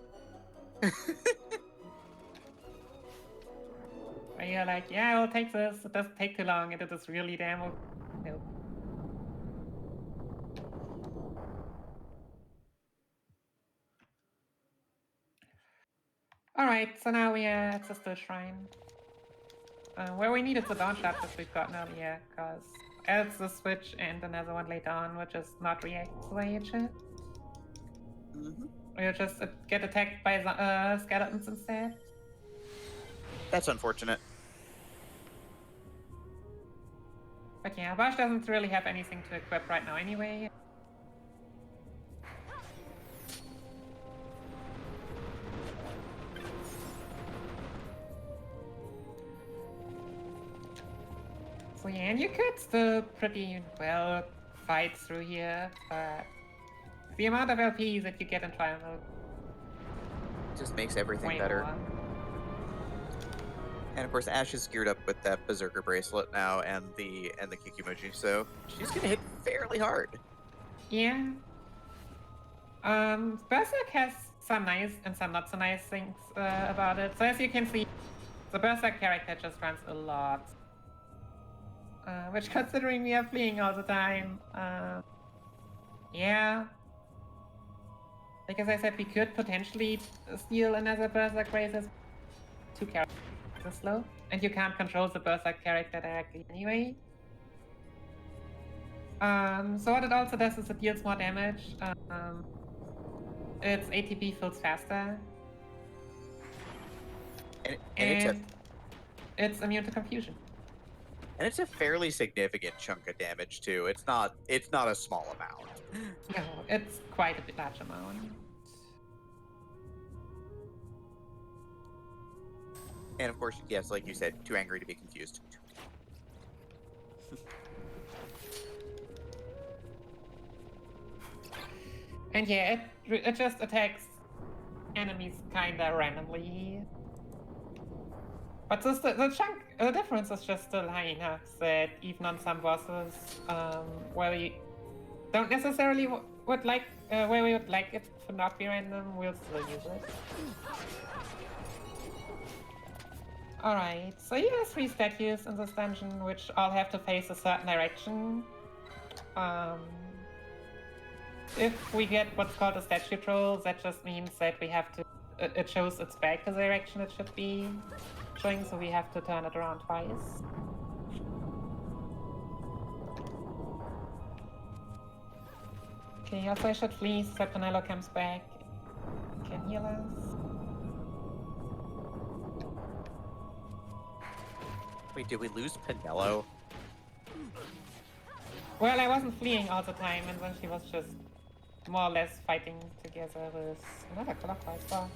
Where you're like, yeah, I'll take this, it doesn't take too long, and it is really damn... No. Alright, so now we are at the Still Shrine. Where we needed the Dawn Shot, which we've gotten earlier, because else the Switch and another one later on would just not react the way it should. We'll just get attacked by skeletons instead. That's unfortunate. But yeah, Bosch doesn't really have anything to equip right now anyway. So yeah, and you could still pretty well fight through here, but the amount of LP that you get in trial mode Just makes everything way better. more. And of course, Ash is geared up with that Berserker bracelet now and the Kikumoji, so she's gonna hit fairly hard. Yeah. Berserk has some nice and some not so nice things about it. So as you can see, the Berserk character just runs a lot. Which, considering we are fleeing all the time, yeah. Like as I said, we could potentially steal another Berserk bracelet. Two characters are slow, and you can't control the Berserk character directly anyway. So what it also does is it deals more damage. Its ATB fills faster, And it's immune to confusion. and it's a fairly significant chunk of damage too. It's not a small amount. No, it's quite a large amount. And of course, yes, like you said, too angry to be confused. And yeah, it just attacks enemies kinda randomly. But the difference is just still high enough that even on some bosses, where we don't necessarily would like, where we would like it to not be random, we'll still use it. Alright, so you have 3 statues in this dungeon, which all have to face a certain direction. If we get what's called a statue troll, that just means that we have to... It shows its back the direction it should be showing, so we have to turn it around twice. Okay, also I should flee so that Penelo comes back. Can heal us. Wait, did we lose Pinello? Well, I wasn't fleeing all the time, and then she was just more or less fighting together with another clockwise bar.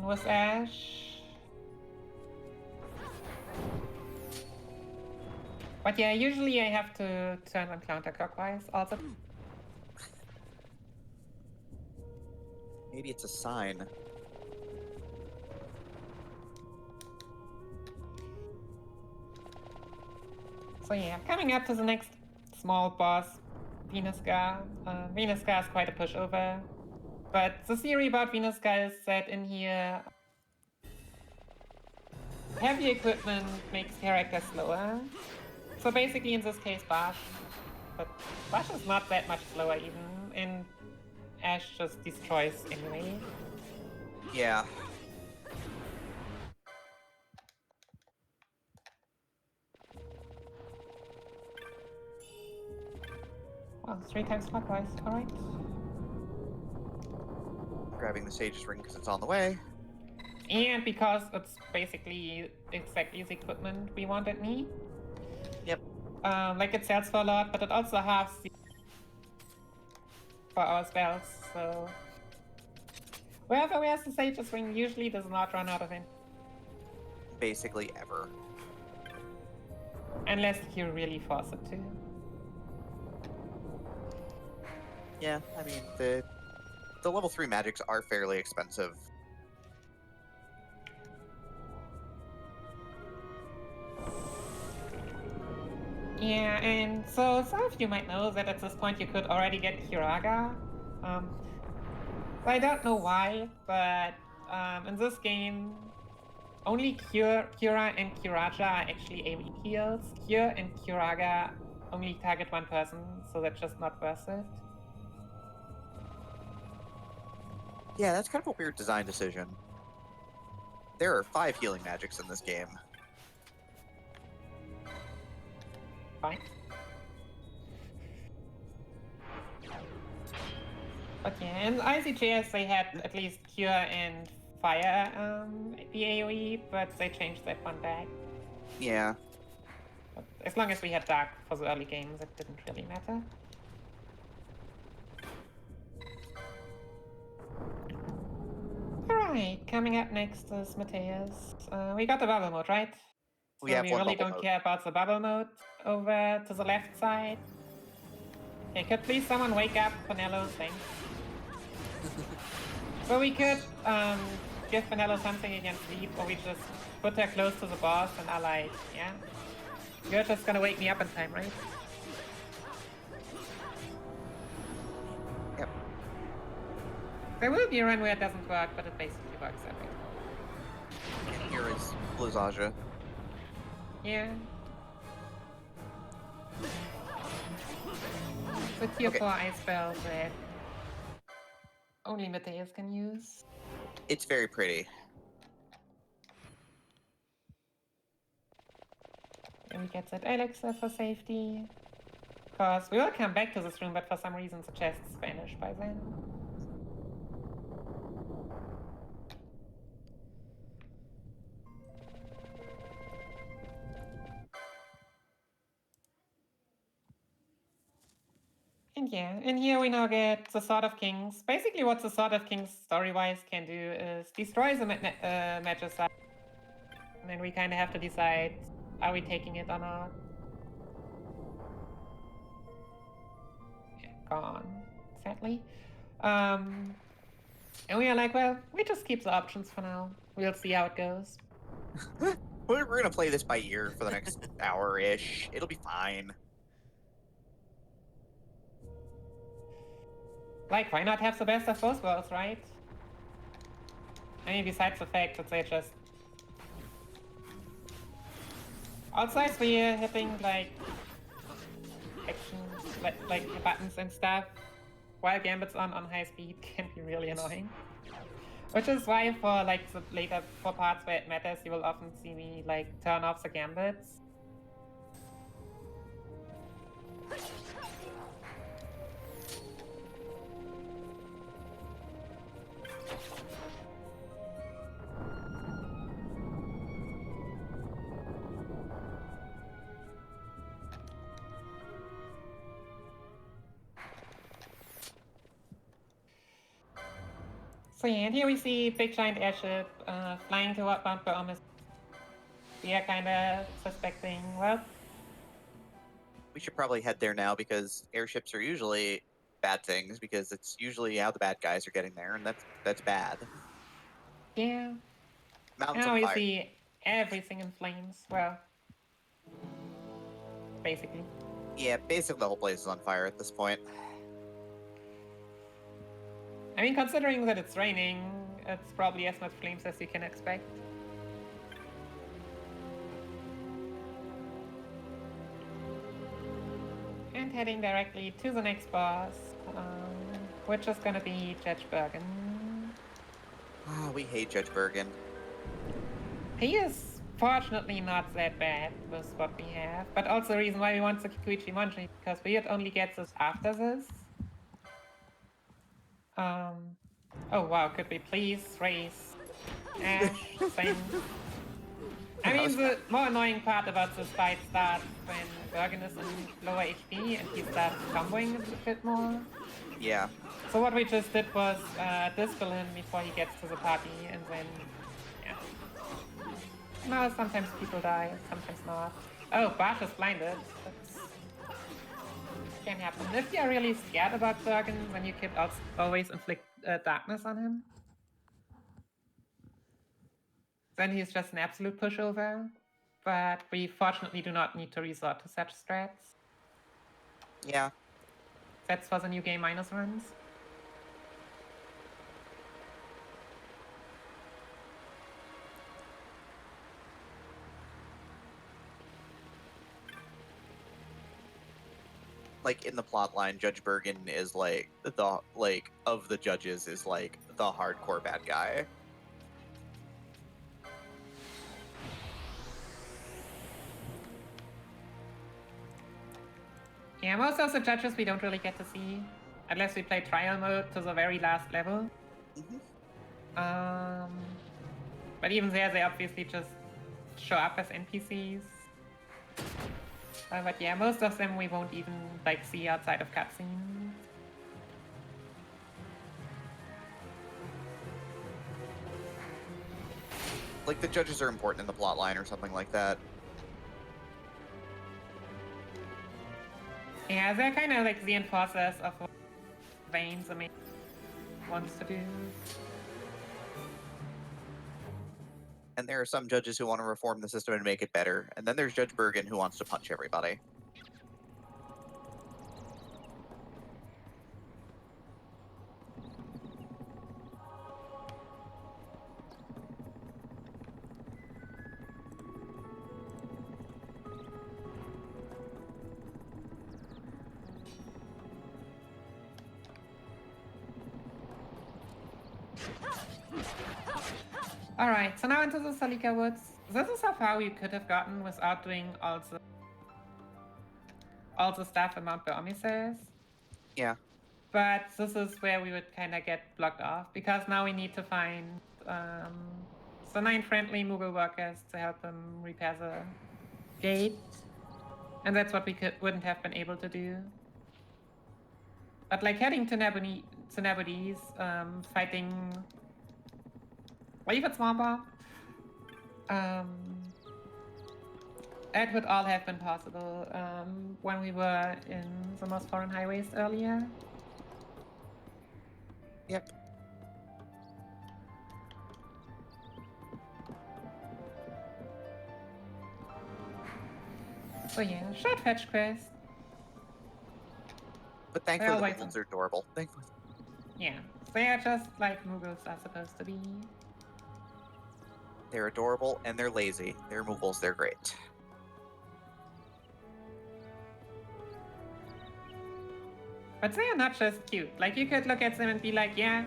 With Ash. But yeah, usually I have to turn them counterclockwise also. Maybe it's a sign. So yeah, coming up to the next small boss, Venuska. Venuska is quite a pushover. But the theory about Venuska is that in here, heavy equipment makes characters slower. So basically in this case, Bash. But Bash is not that much slower even, and Ash just destroys anyway. Yeah. Well, 3 times clockwise, alright. Grabbing the Sage's ring because it's on the way. And because it's basically exactly the equipment we wanted me. Yep. Like it sells for a lot, but it also halves the for our spells, so whoever wears the Sage's ring usually does not run out of it. Basically ever. Unless you really force it to. Yeah, I mean, the level 3 magics are fairly expensive. Yeah, and so some of you might know that at this point you could already get Kiraga. I don't know why, but in this game, only Kira and Kiraja are actually AoE heals. Cure and Kiraga only target one person, so that's just not worth it. Yeah, that's kind of a weird design decision. There are 5 healing magics in this game. Fine. But yeah, in ICGS they had at least Cure and Fire the AoE, but they changed that one back. Yeah. But as long as we had Dark for the early games, it didn't really matter. Alright, coming up next is Mateus. We got the bubble mode, right? We So have we one really bubble don't mode. care about the bubble mode. Over to the left side. Okay, could please someone wake up Penelo? Thanks. So we could give Penelo something against sleep, or we just put her close to the boss and are like, yeah, you're just gonna wake me up in time, right? Yep. There will be a run where it doesn't work, but it basically works that way. And here is Blizaja. Yeah. So tier Okay. 4 ice spell that only Mateus can use. It's very pretty. And we get that elixir for safety. Because we will come back to this room, but for some reason the chests vanish by then. And yeah, and here we now get the Sword of Kings. Basically what the Sword of Kings story-wise can do is destroy the Magicite. And then we kind of have to decide, are we taking it or not? Yeah, gone, sadly. And we are like, well, we just keep the options for now. We'll see how it goes. We're gonna play this by ear for the next hour-ish. It'll be fine. Like, why not have the best of both worlds, right? I mean, besides the fact that they just... Outside we're hitting, like, actions, like buttons and stuff, while Gambit's on high speed can be really annoying. Which is why for, like, the later 4 parts where it matters, you will often see me, like, turn off the Gambits. So yeah, and here we see big giant airship flying toward Bumper almost. We are kind of suspecting, well, We should probably head there now because airships are usually bad things because it's usually how the bad guys are getting there, and that's bad. yeah. Mountains Now on we fire. see everything in flames. Well, basically. Yeah, basically the whole place is on fire at this point. I mean, considering that it's raining, it's probably as much flames as you can expect. And heading directly to the next boss, which is gonna be Judge Bergen. Ah, we hate Judge Bergen. He is fortunately not that bad with what we have, but also the reason why we want the Kikuichi Monchi, because we would only get this after this. Oh wow, could we please raise Ash? Same. I mean, the more annoying part about this fight starts when Bergen is in lower HP and he starts comboing a bit more. Yeah. So what we just did was dispel him before he gets to the party, and then, yeah. No, sometimes people die, sometimes not. Oh, Bash is blinded. That's... can happen. If you're really scared about Bergen, then you could also always inflict darkness on him. Then he's just an absolute pushover. But we fortunately do not need to resort to such strats. Yeah. That's for the new game minus runs. Like in the plot line, Judge Bergen is like of the judges is like the hardcore bad guy. Yeah, most of the judges we don't really get to see, unless we play trial mode to the very last level. But even there, they obviously just show up as NPCs. But yeah, most of them we won't even like see outside of cutscenes. Like the judges are important in the plot line or something like that. Yeah, they're kind of like the enforcers of what Vane's the main wants to do. And there are some judges who want to reform the system and make it better. And then there's Judge Bergen who wants to punch everybody. Alright, so now into the Salika Woods. This is how far we could have gotten without doing all the stuff in Mount Beomi says. Yeah. But this is where we would kind of get blocked off, because now we need to find the 9 friendly Moogle workers to help them repair the gate. And that's what we wouldn't have been able to do. But like heading to Nabudis, fighting... Well, even Small Bomb. That would all have been possible when we were in the most foreign highways earlier. Yep. So yeah, short fetch quest. But thankfully the Well, Moogles are adorable. Thankfully. Yeah, they are just like Moogles are supposed to be. They're adorable and they're lazy. They're Moogles, they're great. But they are not just cute. Like, you could look at them and be like, yeah,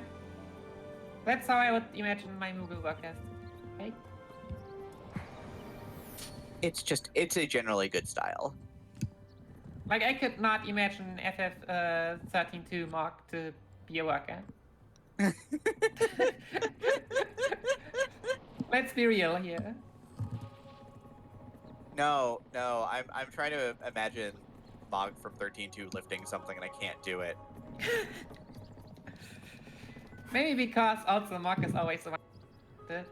that's how I would imagine my Moogle workers. Right? It's a generally good style. Like, I could not imagine FF13.2 Mark to be a worker. Let's be real here. No, I'm trying to imagine Mog from 13.2 lifting something and I can't do it. Maybe because also Mock is always the one who did it.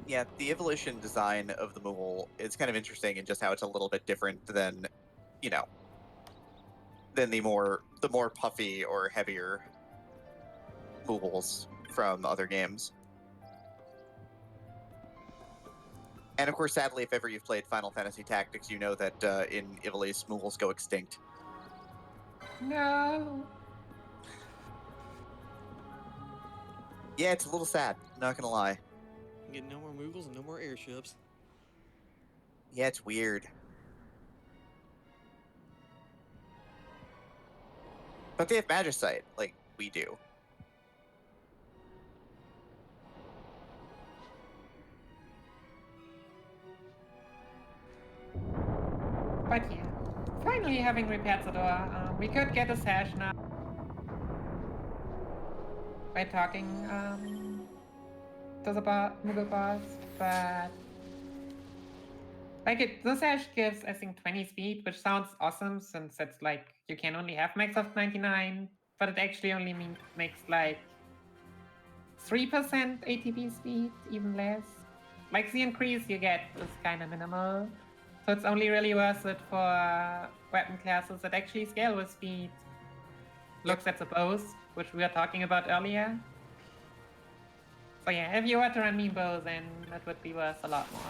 Yeah, the evolution design of the Moogle is kind of interesting in just how it's a little bit different than, you know, than the more puffy or heavier Moogles from other games. And of course, sadly, if ever you've played Final Fantasy Tactics, you know that in Ivalice, Moogles go extinct. No. Yeah, it's a little sad, not gonna lie. Get no more Moogles and no more airships. Yeah, it's weird. But they have Magicite, like we do. But yeah, finally having repaired the door, we could get a sash now by talking to the Moogle boss, but like the sash gives I think 20 speed, which sounds awesome since it's like you can only have max of 99, but it actually only makes like 3% ATB speed, even less. Like the increase you get is kind of minimal. So it's only really worth it for weapon classes that actually scale with speed. Looks at the bows, which we were talking about earlier. So yeah, if you were to run mean bow, then it would be worth a lot more.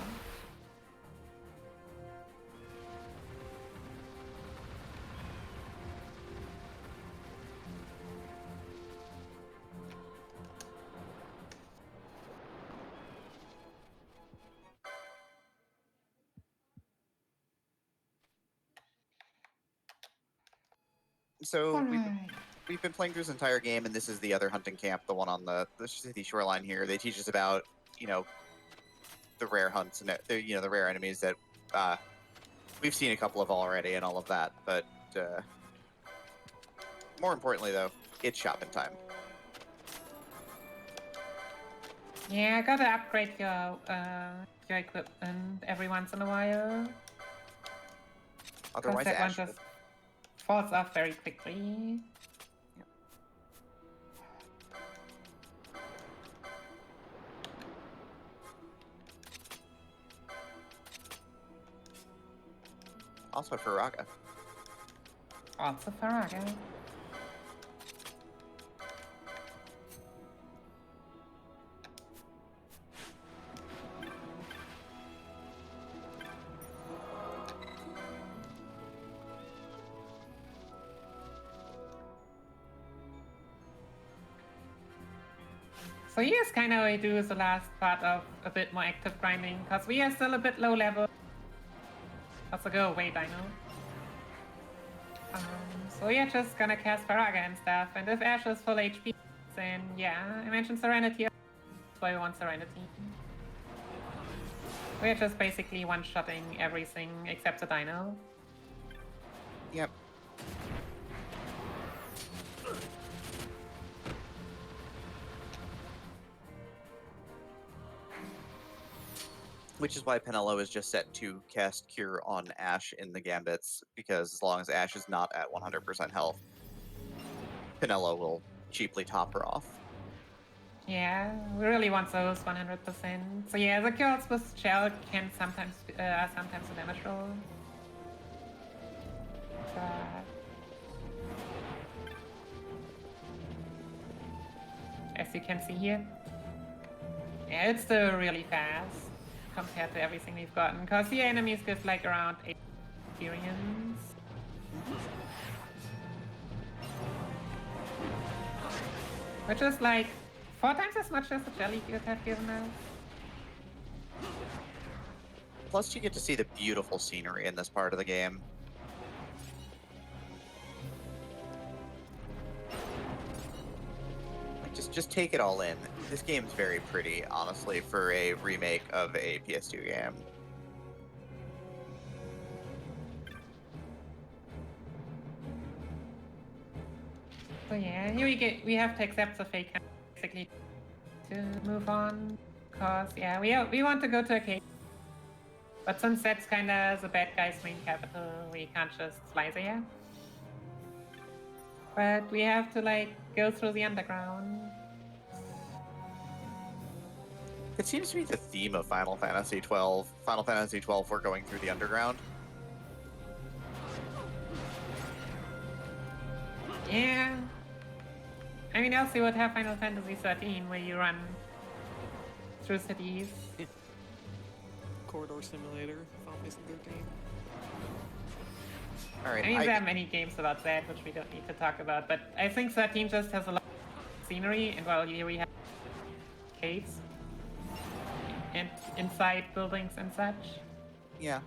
So we've been playing through this entire game, and this is the other hunting camp, the one on the city shoreline here. They teach us about, you know, the rare hunts and the rare enemies that we've seen a couple of already and all of that. But more importantly, though, it's shopping time. Yeah, I gotta upgrade your equipment every once in a while. Otherwise, that one Ash. just falls off very quickly. Also Faraga. Also Faraga. So here's kind of what we do the last part of a bit more active grinding, because we are still a bit low level. Also go away, Dino. So we are just gonna cast Faraga and stuff, and if Ash is full HP, then yeah, I mentioned Serenity. That's why we want Serenity. We're just basically one-shotting everything except the Dino. Yep. Which is why Penelo is just set to cast Cure on Ash in the Gambits, because as long as Ash is not at 100% health, Penelo will cheaply top her off. Yeah, we really want those 100%. So yeah, the kills with Shell can sometimes a damage roll. But as you can see here, yeah, it's still really fast compared to everything we've gotten, because the enemies give like around 8 experience. Which is like 4 times as much as the jelly could have given us. Plus, you get to see the beautiful scenery in this part of the game. Like, just take it all in. This game's very pretty, honestly, for a remake of a PS2 game. So yeah, here we have to accept the fake basically to move on, cause yeah, we want to go to a cave, but since that's kind of the bad guy's main capital, we can't just fly there. But we have to, like, go through the underground. It seems to be the theme of Final Fantasy XII. Final Fantasy XII, we're going through the underground. Yeah. I mean, else you would have Final Fantasy XIII, where you run through cities. Corridor Simulator, Final Fantasy 13. All right. I mean, there are many games about that, which we don't need to talk about, but I think 13 just has a lot of scenery, and while here we have caves and inside buildings and such. Yeah.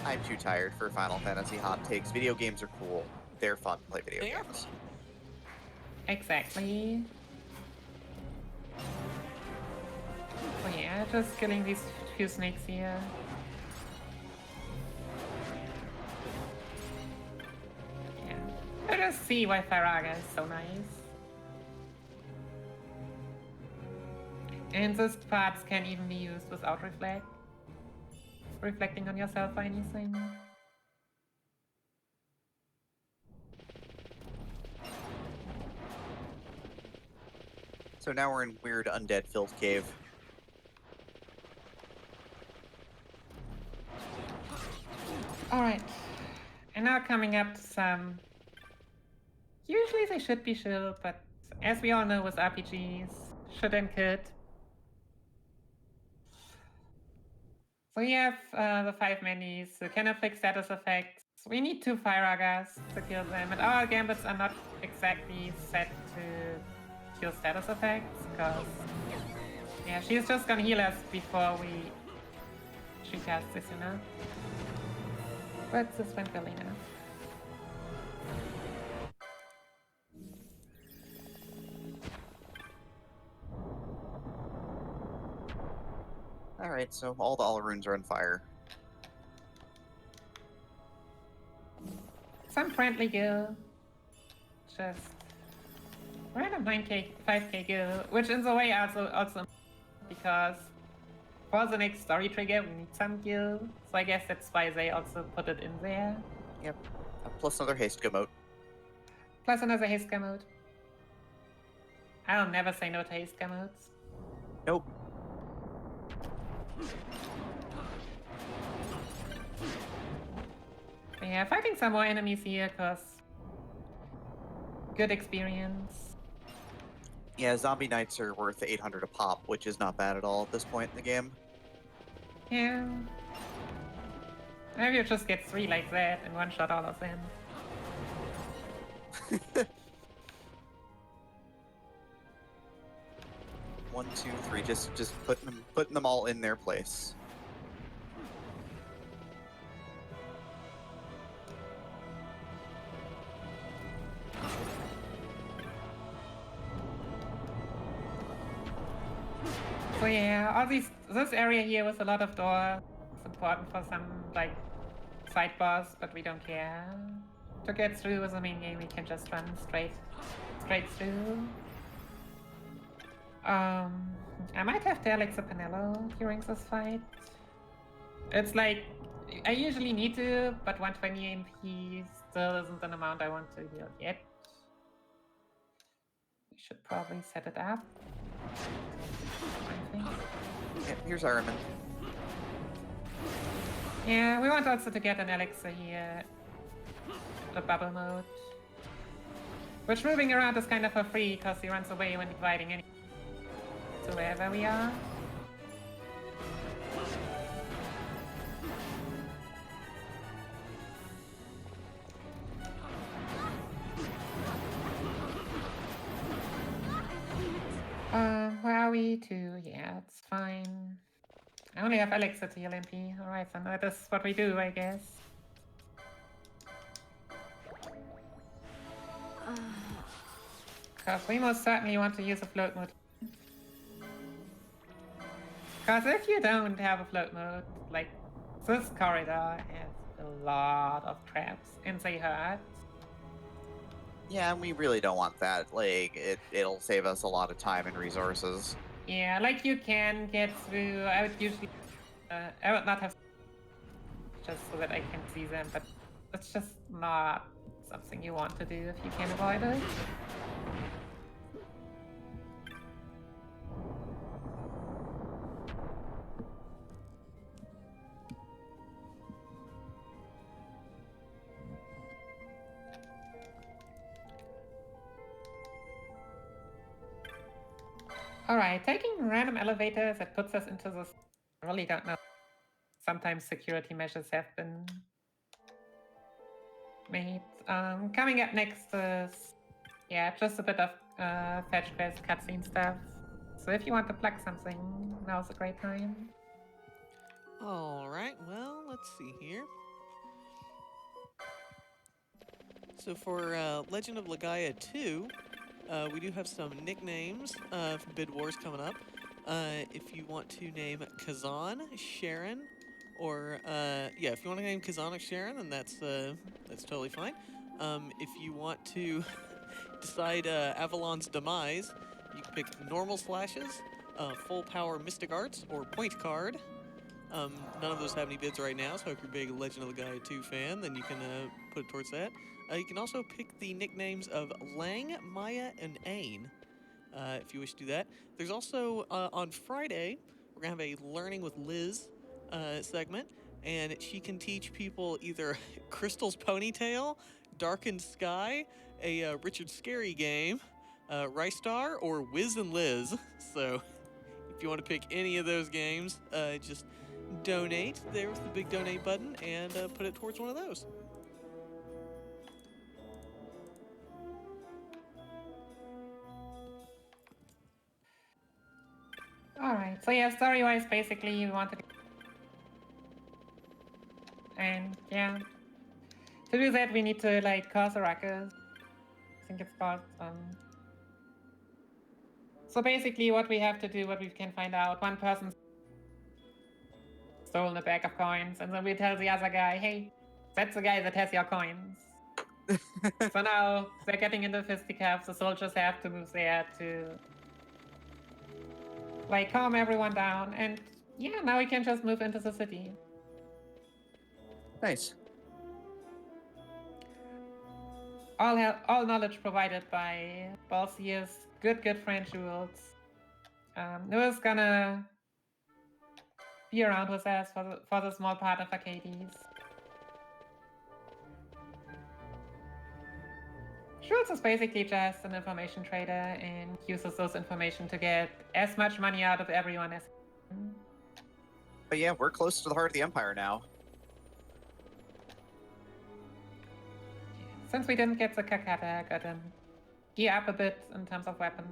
I'm too tired for Final Fantasy hot takes. Video games are cool. They're fun to play video They are games. fun. Exactly. So yeah, just killing these few snakes here. Yeah. I just see why Faraga is so nice. And these parts can even be used without reflecting on yourself or anything. So now we're in weird undead-filled cave. Alright. And now coming up to some... Usually they should be chill, but as we all know with RPGs, should and could. So we have the 5 minis who can afflict status effects. We need 2 Firagas to kill them, and our gambits are not exactly set to kill status effects, because yeah, she's just gonna heal us before she casts this, you know? But this went well enough. Alright, so all the Allarunes are on fire. Some friendly gil. Just random 9k, 5k gil, which in the way also because for the next story trigger we need some gil. So I guess that's why they also put it in there. Yep. Plus another haste mode. Plus another haste mode. I'll never say no to haste modes. Nope. But yeah, fighting some more enemies here, cause good experience. Yeah, zombie knights are worth 800 a pop, which is not bad at all at this point in the game. Yeah. Maybe you just get 3 like that and one-shot all of them. 1, 2, 3, just putting them all in their place. So yeah, this area here with a lot of doors is important for some like side boss, but we don't care. To get through with the main game, we can just run straight through. I might have to Alexa Panello during this fight. It's like I usually need to, but 120 MP still isn't an amount I want to heal yet. We should probably set it up. I think. Yep, here's Ironman. Yeah, we want also to get an Alexa here. The bubble mode. Which moving around is kind of for free because he runs away when dividing any to wherever we are. Where are we to? Yeah, it's fine. I only have Alexa to heal MP. Alright, so that is what we do, I guess. Because we most certainly want to use a float mode. Because if you don't have a float mode, like, this corridor has a lot of traps, and they hurt. Yeah, and we really don't want that. Like, it'll save us a lot of time and resources. Yeah, like you can get through, I would usually I would not have just so that I can see them, but it's just not something you want to do if you can avoid it. Alright, taking random elevators, that puts us into this. I really don't know. Sometimes security measures have been made. Coming up next is, yeah, just a bit of fetch quest cutscene stuff. So if you want to plug something, now's a great time. All right, well, let's see here. So for Legend of Legaia 2, we do have some nicknames for Bid Wars coming up. If you want to name Kazan, Sharon, or yeah, if you want to name Kazan or Sharon, then that's totally fine. If you want to decide Avalon's demise, you can pick normal slashes, full power mystic arts, or point card. None of those have any bids right now, so if you're a big Legend of Legaia 2 fan, then you can put it towards that. You can also pick the nicknames of Lang, Maya, and Ain, if you wish to do that. There's also, on Friday, we're going to have a Learning with Liz segment, and she can teach people either Crystal's Ponytail, Darkened Sky, a Richard Scarry game, Rice Star, or Wiz and Liz. So if you want to pick any of those games, just donate there with the big donate button and put it towards one of those. Alright, so yeah, story-wise, basically, you want to... And, yeah. To do that, we need to, like, cause a ruckus. I think it's called, So basically, what we have to do, what we can find out, one person stolen a bag of coins, and then we tell the other guy, hey, that's the guy that has your coins. So now, they're getting into fisticuffs, the soldiers have to move there to... like, calm everyone down, and yeah, now we can just move into the city. Nice. All knowledge provided by Balsia's good friend Jules. Noah's gonna be around with us for the small part of Arcades. Jules is basically just an information trader and uses those information to get as much money out of everyone as he can. But yeah, we're close to the heart of the Empire now. Since we didn't get the Kakata, I gotta gear up a bit in terms of weapons.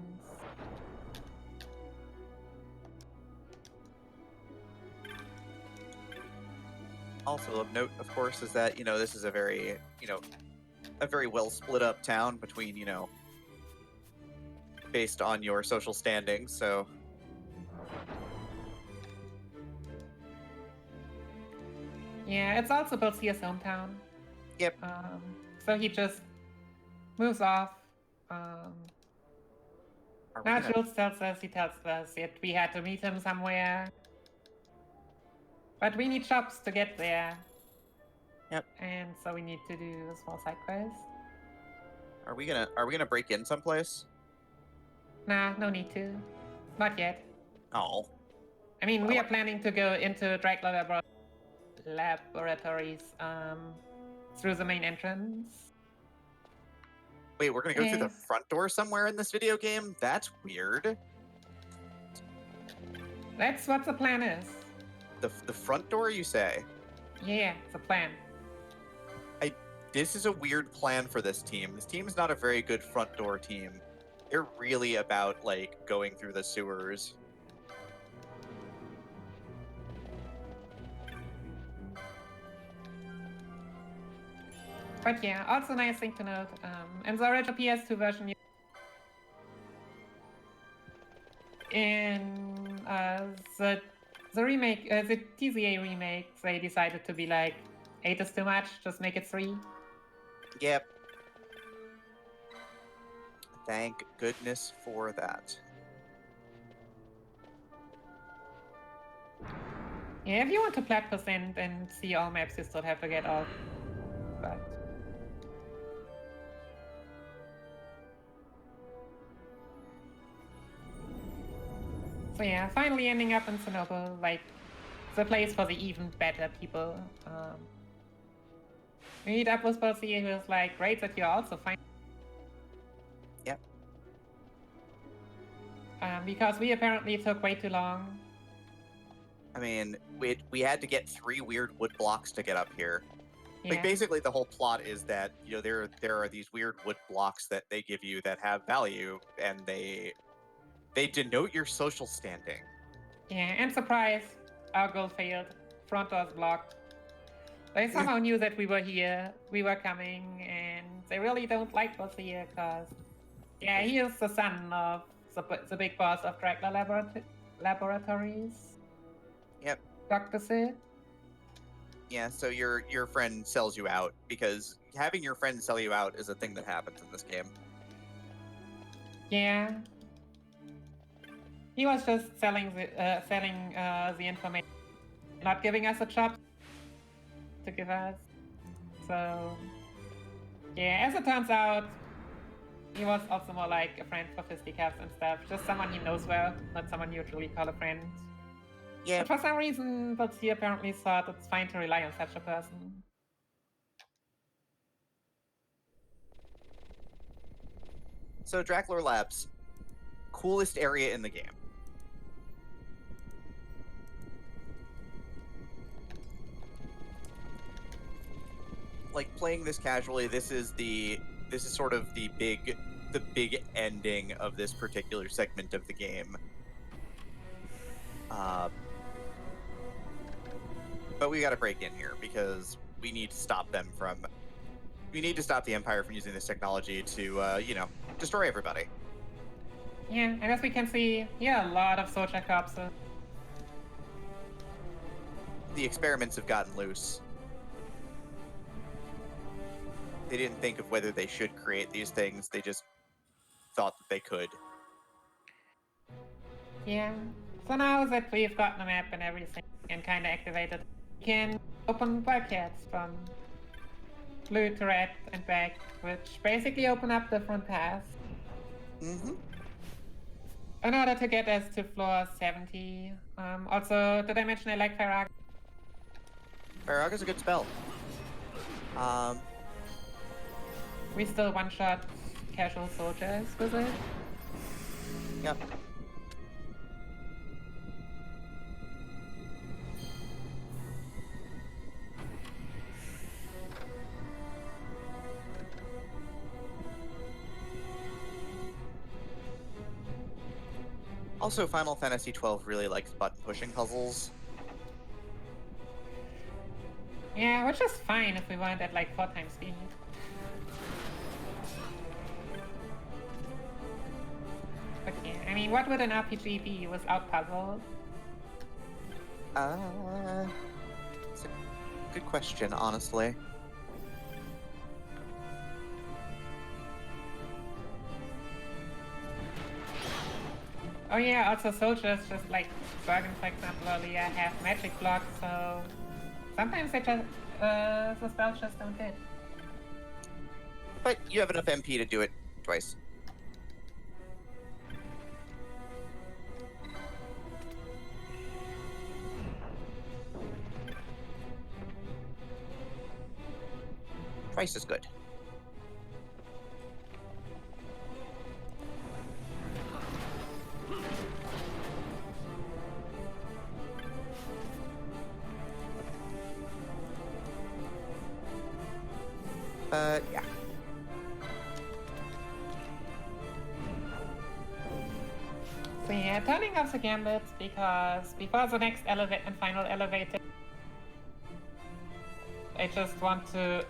Also of note, of course, is that, this is a very, a very well split up town between, based on your social standing, so... Yeah, it's also Balsia's hometown. Yep. So he just moves off. Now Jules tells us that we had to meet him somewhere. But we need shops to get there. Yep. And so we need to do a small side quest. Are we gonna break in someplace? Nah, no need to. Not yet. Oh. I mean, we are planning to go into Dracula laboratories through the main entrance. Wait, we're gonna go through the front door somewhere in this video game? That's weird. That's what the plan is. The front door, you say? Yeah, it's a plan. This is a weird plan for this team. This team is not a very good front door team. They're really about, like, going through the sewers. But yeah, also nice thing to note, in the original PS2 version, in the remake, the TZA remake, they decided to be like, 8 is too much, just make it 3. Yep. Thank goodness for that. Yeah, if you want to plat percent and see all maps, you still have to get all. But so yeah, finally ending up in Chernobyl, like the place for the even better people. We meet up with Percy, who was like, "Great that you're also fine." Yep. Because we apparently took way too long. I mean, we had to get 3 weird wood blocks to get up here. Yeah. Like, basically, the whole plot is that, you know, there are these weird wood blocks that they give you that have value, and they denote your social standing. Yeah, and surprise, our goal failed. Front door's blocked. They somehow knew that we were here, we were coming, and they really don't like us here, because, yeah, he is the son of the big boss of Dracula Laboratories. Yep. Dr. Sid. Yeah, so your friend sells you out, because having your friend sell you out is a thing that happens in this game. Yeah. He was just selling the information, not giving us a job to give us. So, yeah, as it turns out, he was also more like a friend for fisticuffs and stuff. Just someone he knows well, not someone you truly call a friend. Yeah. But for some reason, he apparently thought it's fine to rely on such a person. So Dracula Labs, coolest area in the game. Like, playing this casually, this is sort of the big ending of this particular segment of the game. But we got to break in here because we need to stop them from. We need to stop the Empire from using this technology to, destroy everybody. Yeah, and as we can see, yeah, a lot of soldier corpses. The experiments have gotten loose. They didn't think of whether they should create these things. They just thought that they could. Yeah. So now that we've gotten a map and everything and kind of activated, we can open bulkheads from blue to red and back, which basically open up different paths. Mm-hmm. In order to get us to floor 70. Also, did I mention I like Farag? Farag is a good spell. We still one-shot casual soldiers with it. Yep. Also, Final Fantasy XII really likes button-pushing puzzles. Yeah, which is fine if we weren't at like 4 times speed. But yeah, I mean, what would an RPG be without puzzles? It's a good question, honestly. Oh yeah, also soldiers, just like Dragon, for example, earlier, have magic blocks, so sometimes they just, the spells just don't hit. But you have enough MP to do it twice. Twice is good. Yeah. So yeah, turning off the gambits because before the next final elevator, I just want to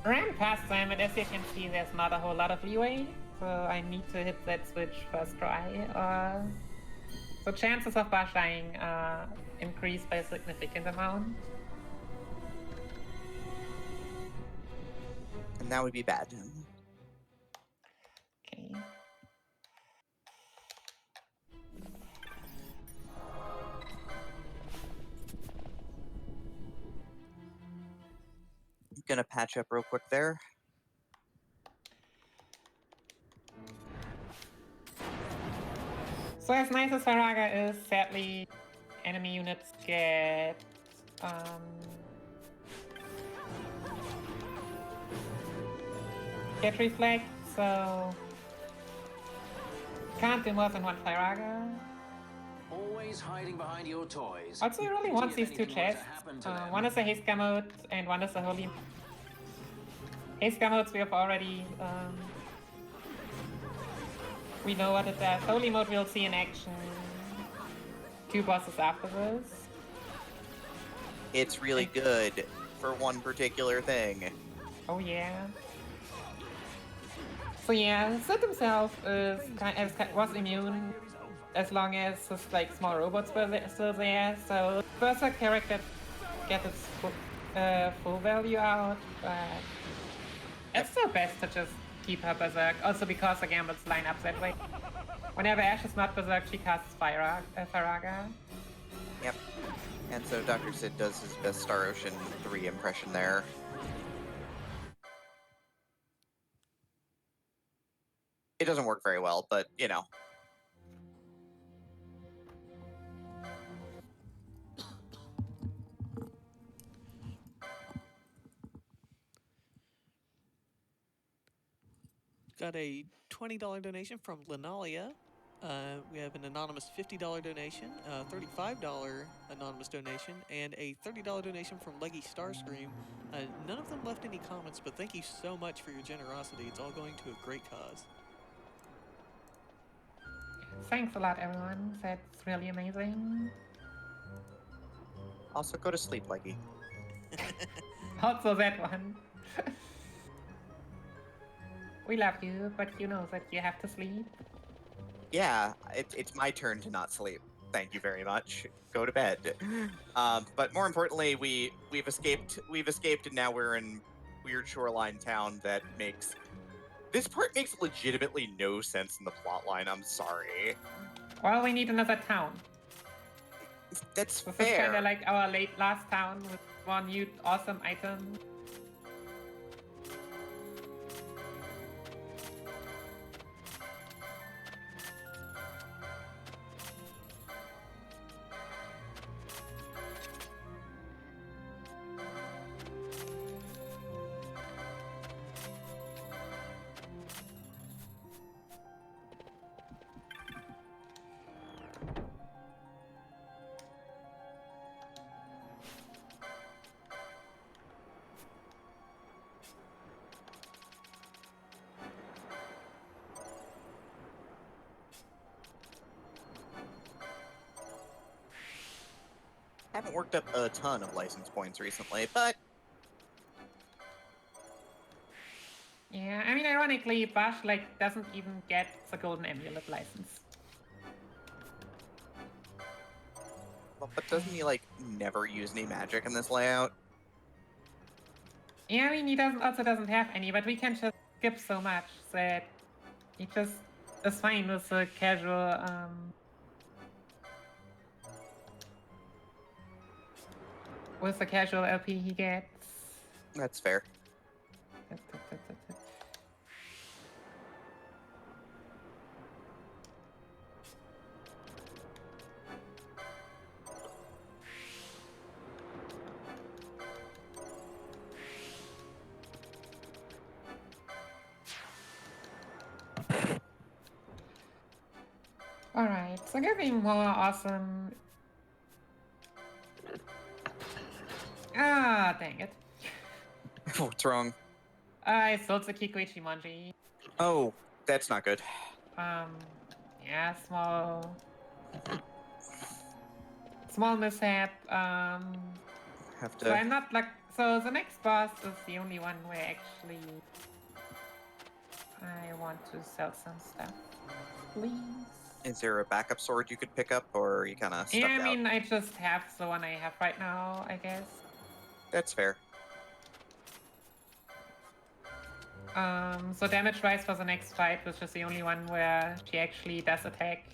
ram past them, and as you can see, there's not a whole lot of leeway, so I need to hit that switch first try. So chances of Bash dying increase by a significant amount. And that would be bad. Okay. Gonna patch up real quick there. So as nice as Faraga is, sadly, enemy units get reflect, so can't do more than one Faraga. Always hiding behind your toys. Also, he really wants these two chests. One is a haste gamut and one is a holy. Haste gamuts we have already. We know what it does. Holy mode we'll see in action. 2 bosses after this. It's really good for one particular thing. Oh yeah. So yeah, Sid himself was immune as long as his like small robots were still there. So Berserk character get its full value out, but it's still best to just keep her Berserk. Also because the gambits line up that way. Whenever Ash is not Berserk, she casts Faraga. Yep. And so Dr. Sid does his best Star Ocean 3 impression there. It doesn't work very well, but, you know. Got a $20 donation from Linalia. We have an anonymous $50 donation, a $35 anonymous donation, and a $30 donation from Leggy Starscream. None of them left any comments, but thank you so much for your generosity. It's all going to a great cause. Thanks a lot, everyone. That's really amazing. Also, go to sleep, Leggy. Also that one. We love you, but you know that you have to sleep. Yeah, it's my turn to not sleep. Thank you very much. Go to bed. But more importantly, we've escaped, and now we're in weird shoreline town that makes... This part makes legitimately no sense in the plotline, I'm sorry. Well, we need another town. That's This is fair. kinda like our last town with one new awesome item. Haven't worked up a ton of license points recently, but Yeah, I mean, ironically, Bash like doesn't even get the golden amulet license. but doesn't he like never use any magic in this layout? Yeah, I mean, he also doesn't have any, but we can just skip so much that he just is fine with the casual LP he gets. That's fair. Alright, so getting more awesome. Ah, dang it. What's wrong? I sold the Kikuichi Manji. Oh, that's not good. Yeah, small mishap. Have So to. I'm not like, so the next boss is the only one where actually I want to sell some stuff, please. Is there a backup sword you could pick up, or are you kind of stuck Yeah, I out? mean, I just have the one I have right now, I guess. That's fair. So damage rise for the next fight, which is the only one where she actually does attack.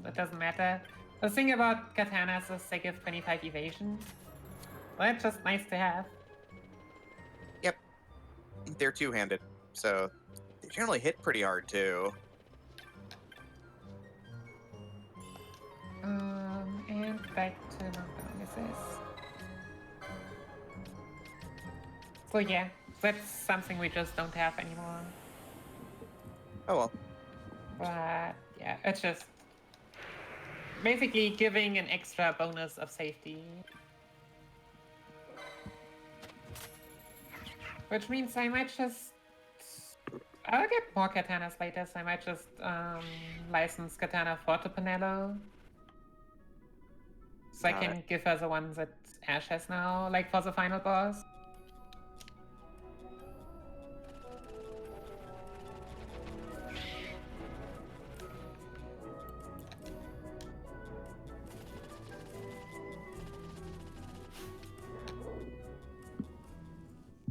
It doesn't matter. The thing about katanas is they give 25 evasion. Well, that's just nice to have. They're two-handed, so they generally hit pretty hard too. And back to non-bonuses. So yeah, that's something we just don't have anymore. Oh well. But yeah, it's just basically giving an extra bonus of safety. Which means I might just... I'll get more katanas later, so I might just license Katana 4 to Penelo. So I can give her the ones that Ash has now, like for the final boss.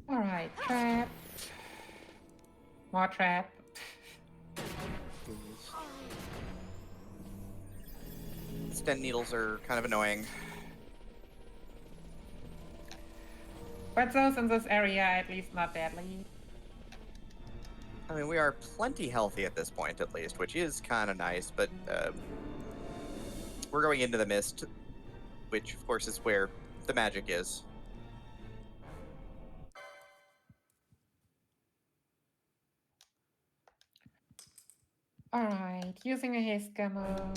Alright, trap. More trap. Stem needles are kind of annoying. But those in this area are at least not deadly. I mean, we are plenty healthy at this point, at least, which is kind of nice, but we're going into the mist, which, of course, is where the magic is. Alright, using a haste camo.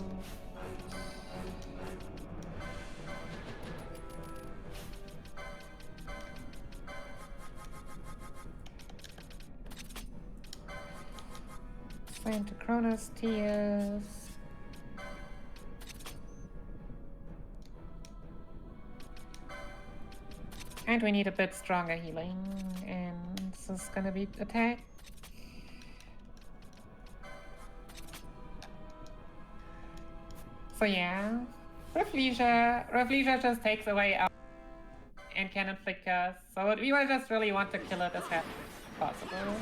Santa Chronos Tears. And we need a bit stronger healing, and this is gonna be attack. So yeah, Reflegia just takes away our and can inflict us. So we will just really want to kill it as fast as possible.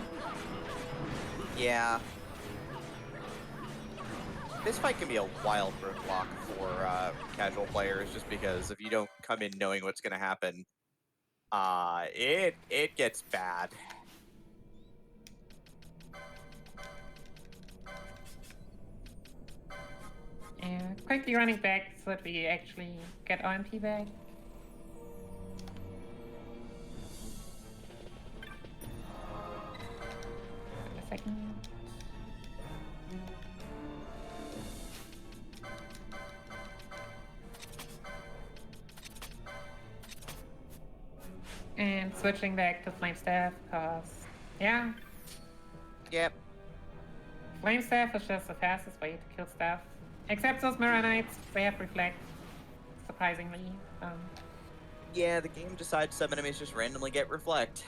Yeah. This fight can be a wild roadblock for casual players, just because if you don't come in knowing what's going to happen, it gets bad. And quickly running back so that we actually get OMP back. Wait a second. And switching back to Flame Staff, cause yeah. Yep. Flame Staff is just the fastest way to kill stuff. Except those Mirror Knights, they have Reflect, surprisingly. Yeah, the game decides some enemies just randomly get Reflect.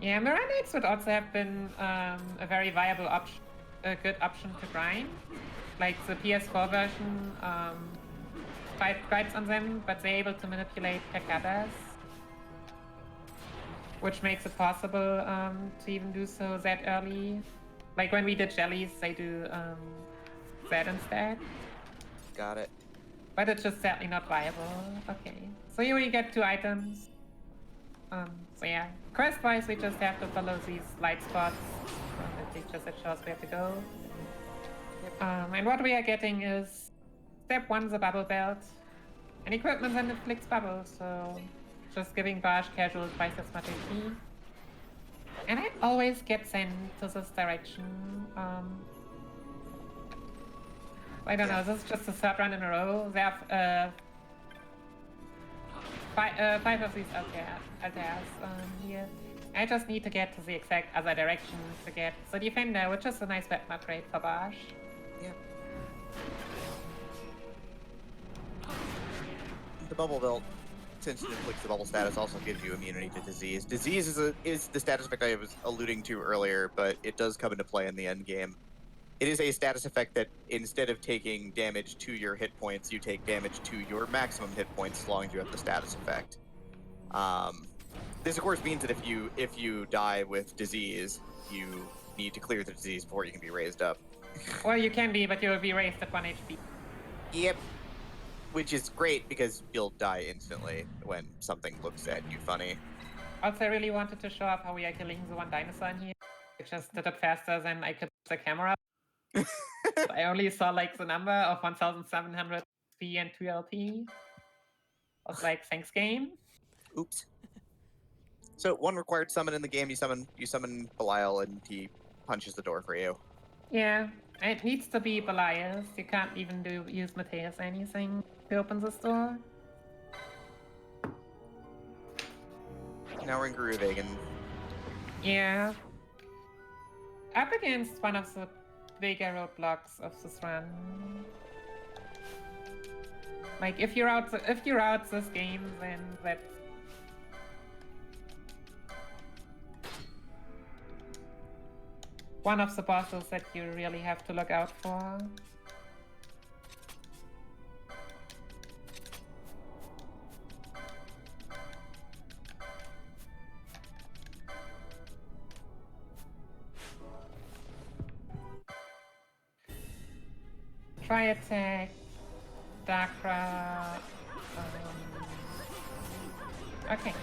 Yeah, Mirror Knights would also have been a very viable option, a good option to grind. Like the PS4 version, 5 gripes on them, but they're able to manipulate Kakadas. Which makes it possible to even do so that early. Like when we did jellies, they do that instead. Got it. But it's just sadly not viable. Okay. So here we get 2 items. So yeah. Quest-wise, we just have to follow these light spots. The pictures that shows where to go. And what we are getting is step 1, the bubble belt. And equipment that inflicts bubbles, so just giving Barsh casual twice as much HP. And I always get sent to this direction. I don't know, this is just the 3rd run in a row. There are 5 of these altars here. I just need to get to the exact other direction to get the Defender, which is a nice weapon upgrade for Barsh. Yep. The bubble belt, since it inflicts the bubble status, also gives you immunity to disease. Disease is the status effect I was alluding to earlier, but it does come into play in the end game. It is a status effect that instead of taking damage to your hit points, you take damage to your maximum hit points as long as you have the status effect. This of course means that if you die with disease, you need to clear the disease before you can be raised up. Well, you can be, but you will be raised at 1 HP. Yep. Which is great because you'll die instantly when something looks at you funny. Also, I really wanted to show off how we are killing the one dinosaur in here. It just did it faster than I could the camera. I only saw like the number of 1,700 XP and 2 LP. I was like, thanks game. Oops. So one required summon in the game, you summon Belial and he punches the door for you. Yeah, it needs to be Belias. You can't even use Mateus or anything to open this door. Now we're in Gruvegan. Yeah. Up against one of the bigger roadblocks of this run. Like if you're out this game, then that's one of the bosses that you really have to look out for. Try attack, Dakra. Okay.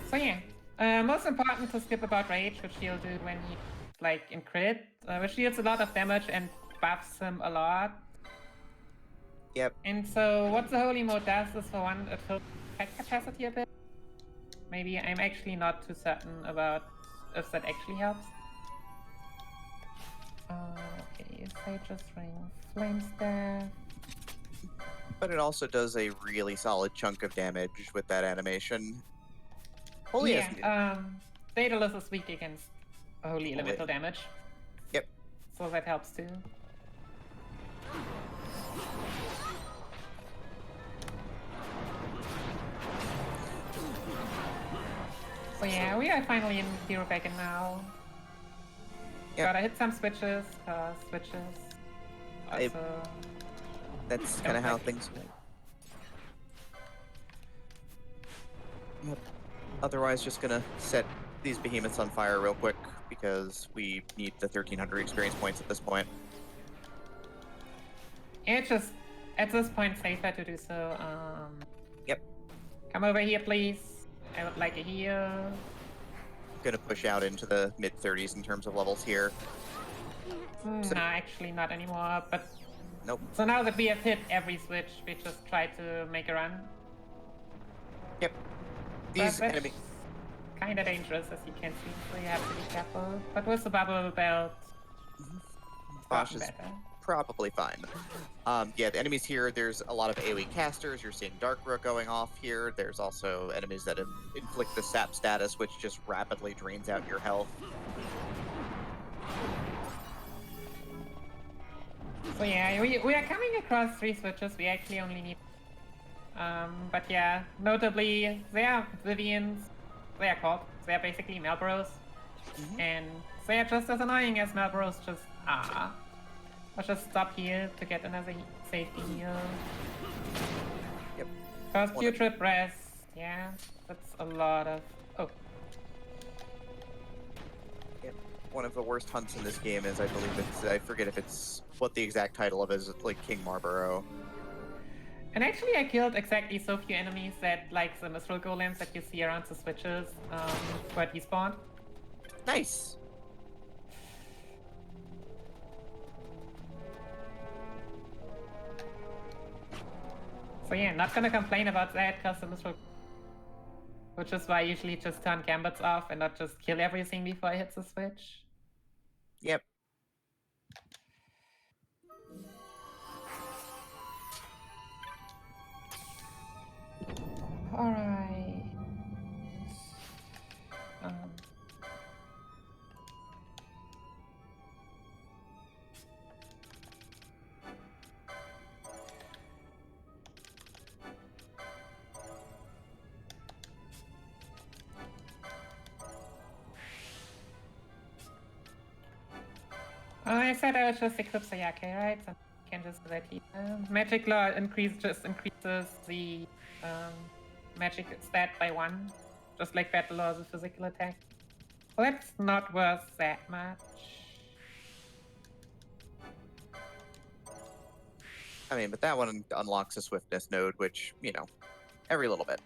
So yeah, most important to skip about Rage, which he'll do when he's like in crit, which deals a lot of damage and buffs him a lot. Yep. And so what the Holy Mode does is, for one, it fills attack capacity a bit. Maybe I'm actually not too certain about if that actually helps. Okay, Sage's Ring, Flame Staff. But it also does a really solid chunk of damage with that animation. Holy Daedalus is weak against Holy Elemental damage. Yep. So that helps too. So yeah, we are finally in Hero Wagon now. Yep. Gotta hit some switches, Also, that's kind of how things go. Yep. Otherwise, just gonna set these behemoths on fire real quick because we need the 1,300 experience points at this point. it's just at this point safer to do so. Yep. Come over here, please. I would like a heal. Gonna push out into the mid-30s in terms of levels here. No, actually not anymore, but... Nope. So now that we have hit every switch, we just try to make a run. Yep. These But enemy... Kinda dangerous, as you can see, so you have to be careful. But with the bubble belt, Bosch is better. probably fine. Yeah, the enemies here, there's a lot of AoE casters. You're seeing Darkroot going off here. There's also enemies that inflict the sap status, which just rapidly drains out your health. So yeah, we are coming across 3 switches. We actually only need... but yeah, notably, they are Vivians. They are called. They are basically Malboros. And they are just as annoying as Malboros just are. Let's just stop here to get another safety heal. Yep. First putrid breath. Yeah, that's a lot of... Oh. Yep. One of the worst hunts in this game is, I believe it's... I forget if it's... what the exact title of it is. It's like King Marlborough. And actually I killed exactly so few enemies that, like the Mithril Golems that you see around the switches, where he spawned. Nice! So yeah, not gonna complain about that, because the Mithril... Which is why I usually just turn gambits off and not just kill everything before I hit the switch. Yep. Alright. I said I would just equip Sayake, right? So I can just do that here. Magic Law increases the magic stat by 1, just like Battle Law is a physical attack. Well, that's not worth that much. I mean, but that one unlocks a swiftness node, which, you know, every little bit.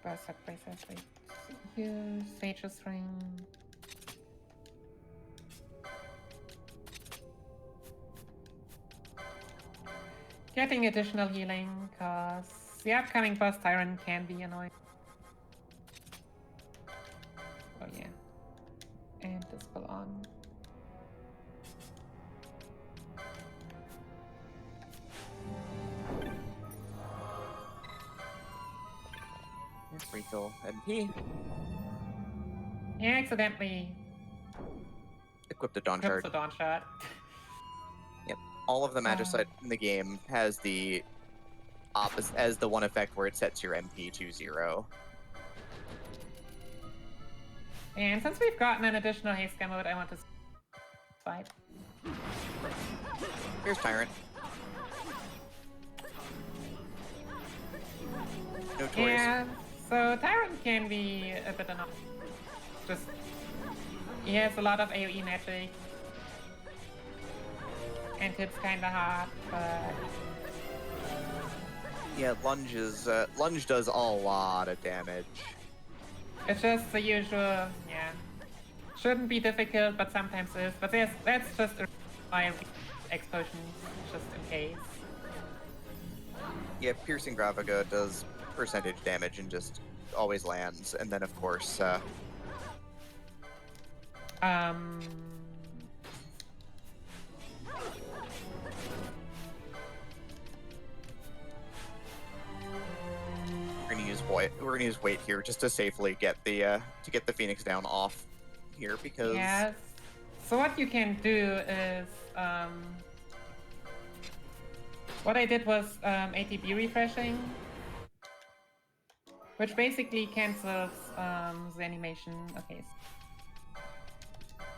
Burst up braces, wait. Use Sage's Ring. Getting additional healing, cause the upcoming boss Tyrant can be annoying. Oh yeah. And Dispel on. Refill MP. Yeah, accidentally Equip the Dawn equipped Shard. the Dawn Shot. All of the Magicite in the game has the opposite as the one effect where it sets your MP to 0. And since we've gotten an additional haste mode, I want to fight. Here's Tyrant. No toys. Yeah, so Tyrant can be a bit annoying. Just he has a lot of AoE magic. And hits kinda hard, but Yeah, lunge does a lot of damage. it's just the usual, yeah. Shouldn't be difficult, but sometimes is. But that's just a my explosion, just in case. Yeah, Piercing Gravaga does percentage damage and just always lands, and then of course, we're gonna use weight here just to safely get the Phoenix down off here because Yes. So what you can do is, what I did was ATB refreshing, which basically cancels the animation. Okay.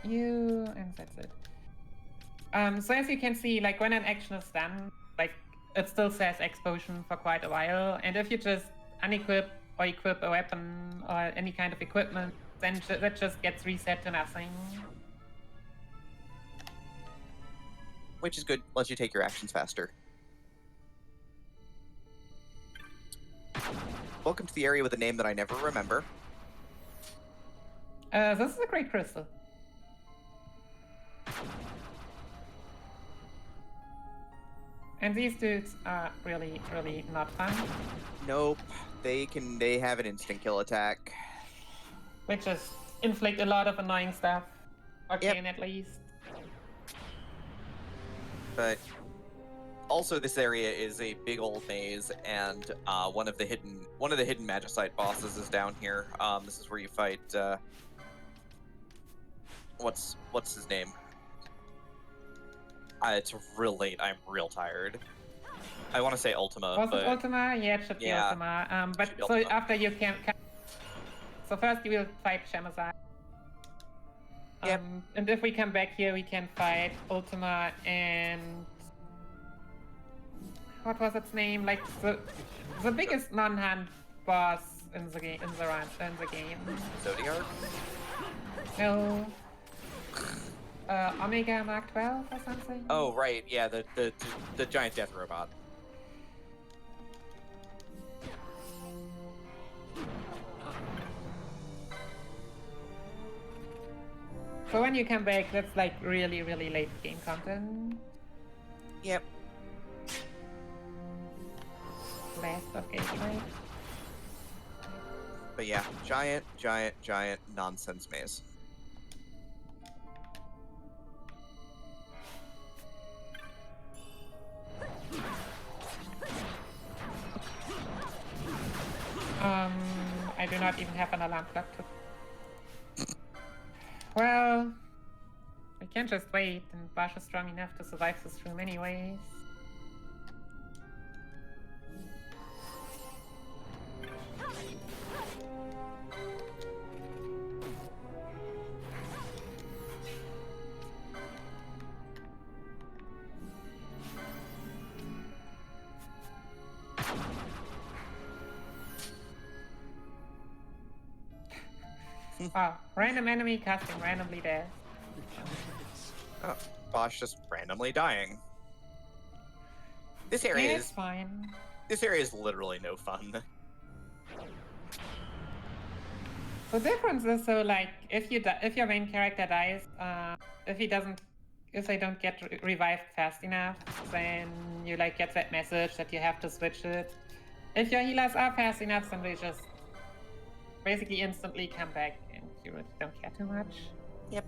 And that's it. So as you can see, like when an action is done, like it still says explosion for quite a while, and if you just unequip or equip a weapon or any kind of equipment, then that just gets reset to nothing. which is good, lets you take your actions faster. Welcome to the area with a name that I never remember. This is a great crystal. And these dudes are really, really not fun. Nope. They have an instant kill attack. Which just inflict a lot of annoying stuff. Or Yep. can at least. But also this area is a big old maze, and one of the hidden Magicite bosses is down here. This is where you fight what's his name? It's real late. I'm real tired. I want to say Ultima, Was but it Ultima? Yeah, it should be yeah, Ultima. But should be so Ultima. after you can. So first you will fight Shamazai. Yep. And if we come back here, we can fight Ultima and what was its name? Like the biggest non-hand boss in the game. In the game. Zodiac? No. Omega Mark 12 or something. Oh right, yeah, the giant death robot. So when you come back, that's like really, really late game content. Yep. Last of game, right? But yeah, giant nonsense maze. I do not even have an alarm clock to... Well, we can just wait, and Bosch is strong enough to survive this room anyways. Oh, random enemy casting randomly death. Oh, Bosch just randomly dying. This Yeah, area it's is fine. literally no fun. The difference is, so like, if your main character dies, if they don't get revived fast enough, then you like get that message that you have to switch it. If your healers are fast enough, then they just basically instantly come back, and you really don't care too much. Yep.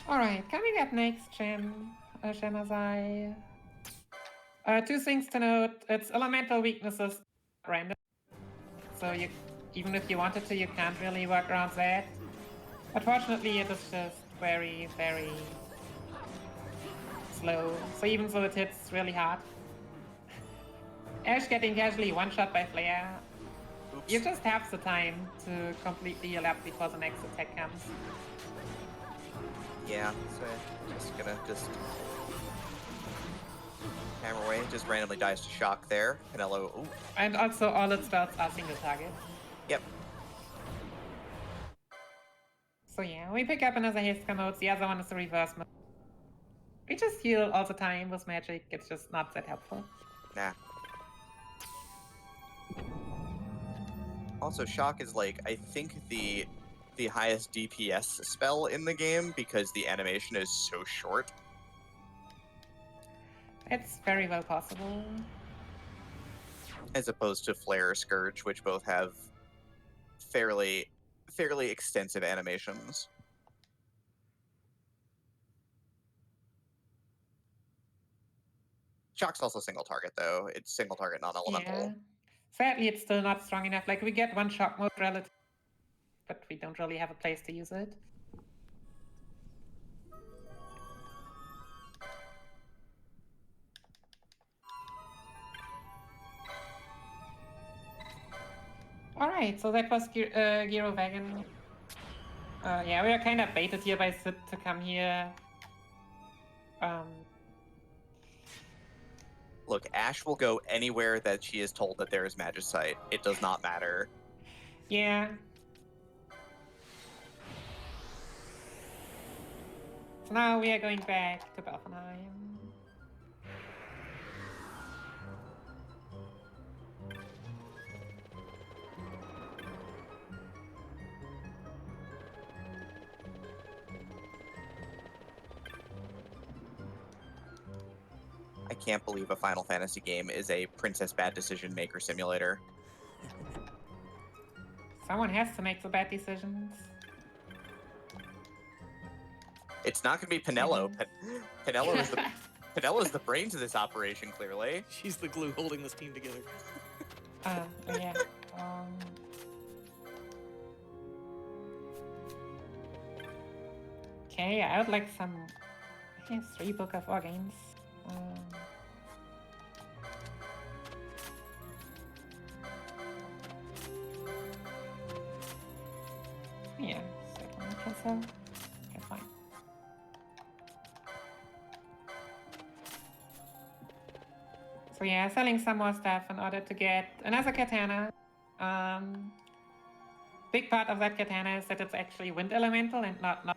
All right, coming up next, Shemazai. Two things to note: its elemental weaknesses are random, so even if you wanted to, you can't really work around that. Unfortunately, it is just very, very slow. So even though it hits really hard, Ash getting casually one-shot by Flare, Oops. you just have the time to completely heal up before the next attack comes. Yeah, so just gonna hammer away. Just randomly dies to shock there. Pinello. Ooh. And also, all its spells are single target. Yep. So yeah, we pick up another haste mode. The other one is the reverse mode. We just heal all the time with magic. It's just not that helpful. Nah. Also, shock is like, I think the highest DPS spell in the game because the animation is so short. It's very well possible. As opposed to Flare or Scourge, which both have fairly extensive animations. Shock's also single target though. It's single target non-elemental. Yeah. Sadly, it's still not strong enough. Like, we get one shock mode relative, but we don't really have a place to use it. Alright, so that was Giro Wagon. Yeah, we are kind of baited here by Sid to come here. Look, Ash will go anywhere that she is told that there is Magicite. It does not matter. Yeah. So now we are going back to Belfenheim. I can't believe a Final Fantasy game is a Princess Bad Decision Maker simulator. Someone has to make the bad decisions. It's not going to be Pinello. Pinello is the brains of this operation, clearly. She's the glue holding this team together. Yeah. Okay, I would like some 3 Book of Organs. Yeah, second cancel. Okay, fine. So yeah, selling some more stuff in order to get another katana. Big part of that katana is that it's actually wind elemental and not.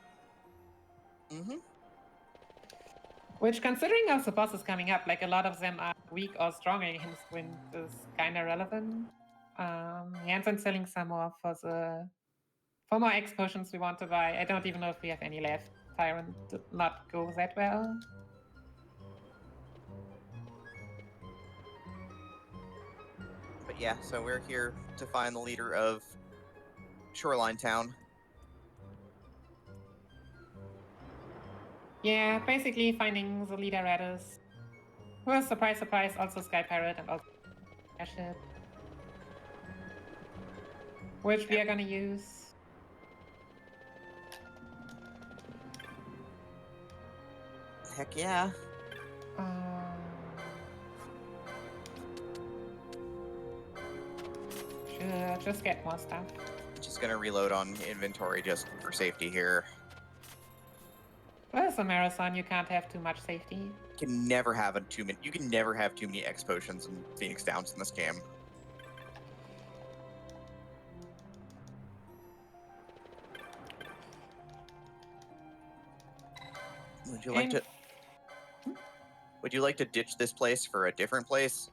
Mm-hmm. Which, considering how the boss is coming up, like a lot of them are weak or strong against wind, is kind of relevant. And then selling some more for more X potions we want to buy. I don't even know if we have any left. Tyrant did not go that well. But yeah, so we're here to find the leader of Shoreline Town. Yeah, basically finding the leader Radis. Who is, surprise, surprise, also Sky Pirate and also ship. Which we are gonna use. Heck yeah. Should just get more stuff. Just gonna reload on inventory just for safety here. Well, it's a marathon, you can't have too much safety. You can never have too many X potions and Phoenix Downs in this game. Would you like And- to? Would you like to ditch this place for a different place?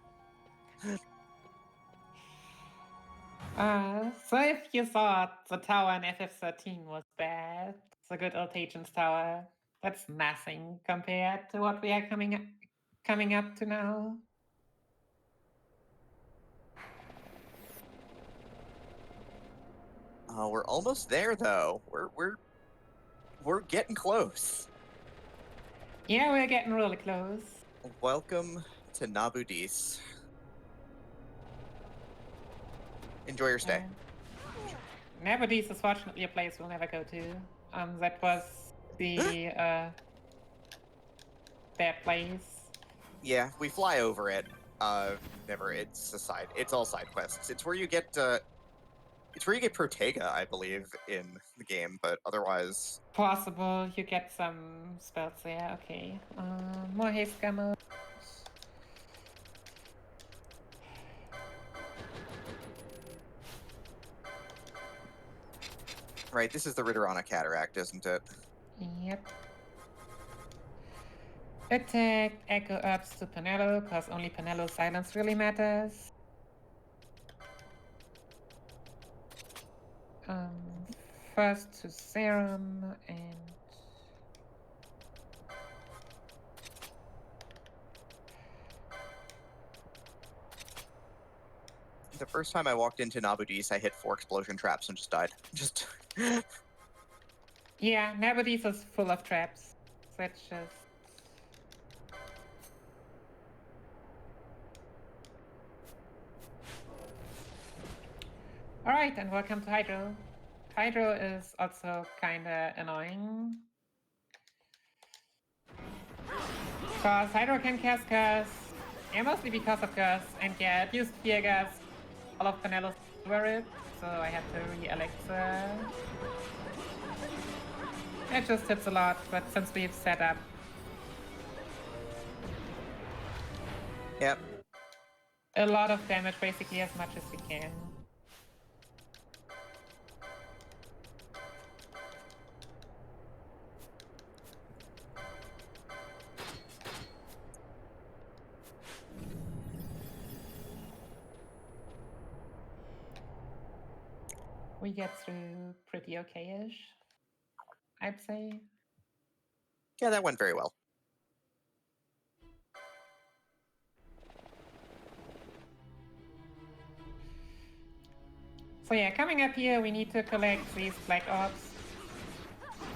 So if you thought the tower in FF13 was bad, the good old Agent's Tower, that's nothing compared to what we are coming up to now. We're almost there, though. We're getting close. Yeah, we're getting really close. Welcome to Nabudis. Enjoy your stay. Nabudis is fortunately a place we'll never go to. That was the that place. Yeah, we fly over it. Never. It's a side. It's all side quests. It's where you get. It's where you get Protega, I believe, in the game. But otherwise, Possible you get some spells there. Okay. More haste gamma. right. This is the Ritterana Cataract, isn't it? Yep. Attack Echo Ups to Panello, because only Panello's silence really matters. First to Serum and The first time I walked into Nabudis, I hit 4 explosion traps and just died. Just. yeah, Nabudis is full of traps. That's just alright, and welcome to Hydro. Hydro is also kinda annoying. Because Hydro can cast Curse, yeah, mostly because of Curse, and yeah, it used Fear Gas, all of Panello's over it, so I had to re-elixir. It just hits a lot, but since we've set up Yep. a lot of damage, basically as much as we can. We get through pretty okay-ish, I'd say. Yeah, that went very well. So yeah, coming up here, we need to collect these Black Orbs.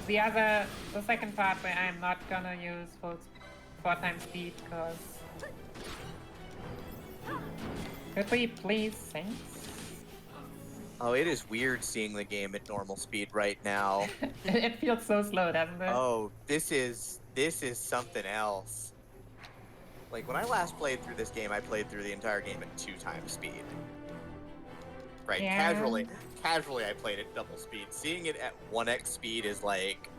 The second part where I'm not gonna use full 4x speed, because... Could we please sync? Oh, it is weird seeing the game at normal speed right now. It feels so slow, doesn't it? Oh, this is something else. Like, when I last played through this game, I played through the entire game at 2x speed. Right, Yeah. casually I played at double speed. Seeing it at 1x speed is like...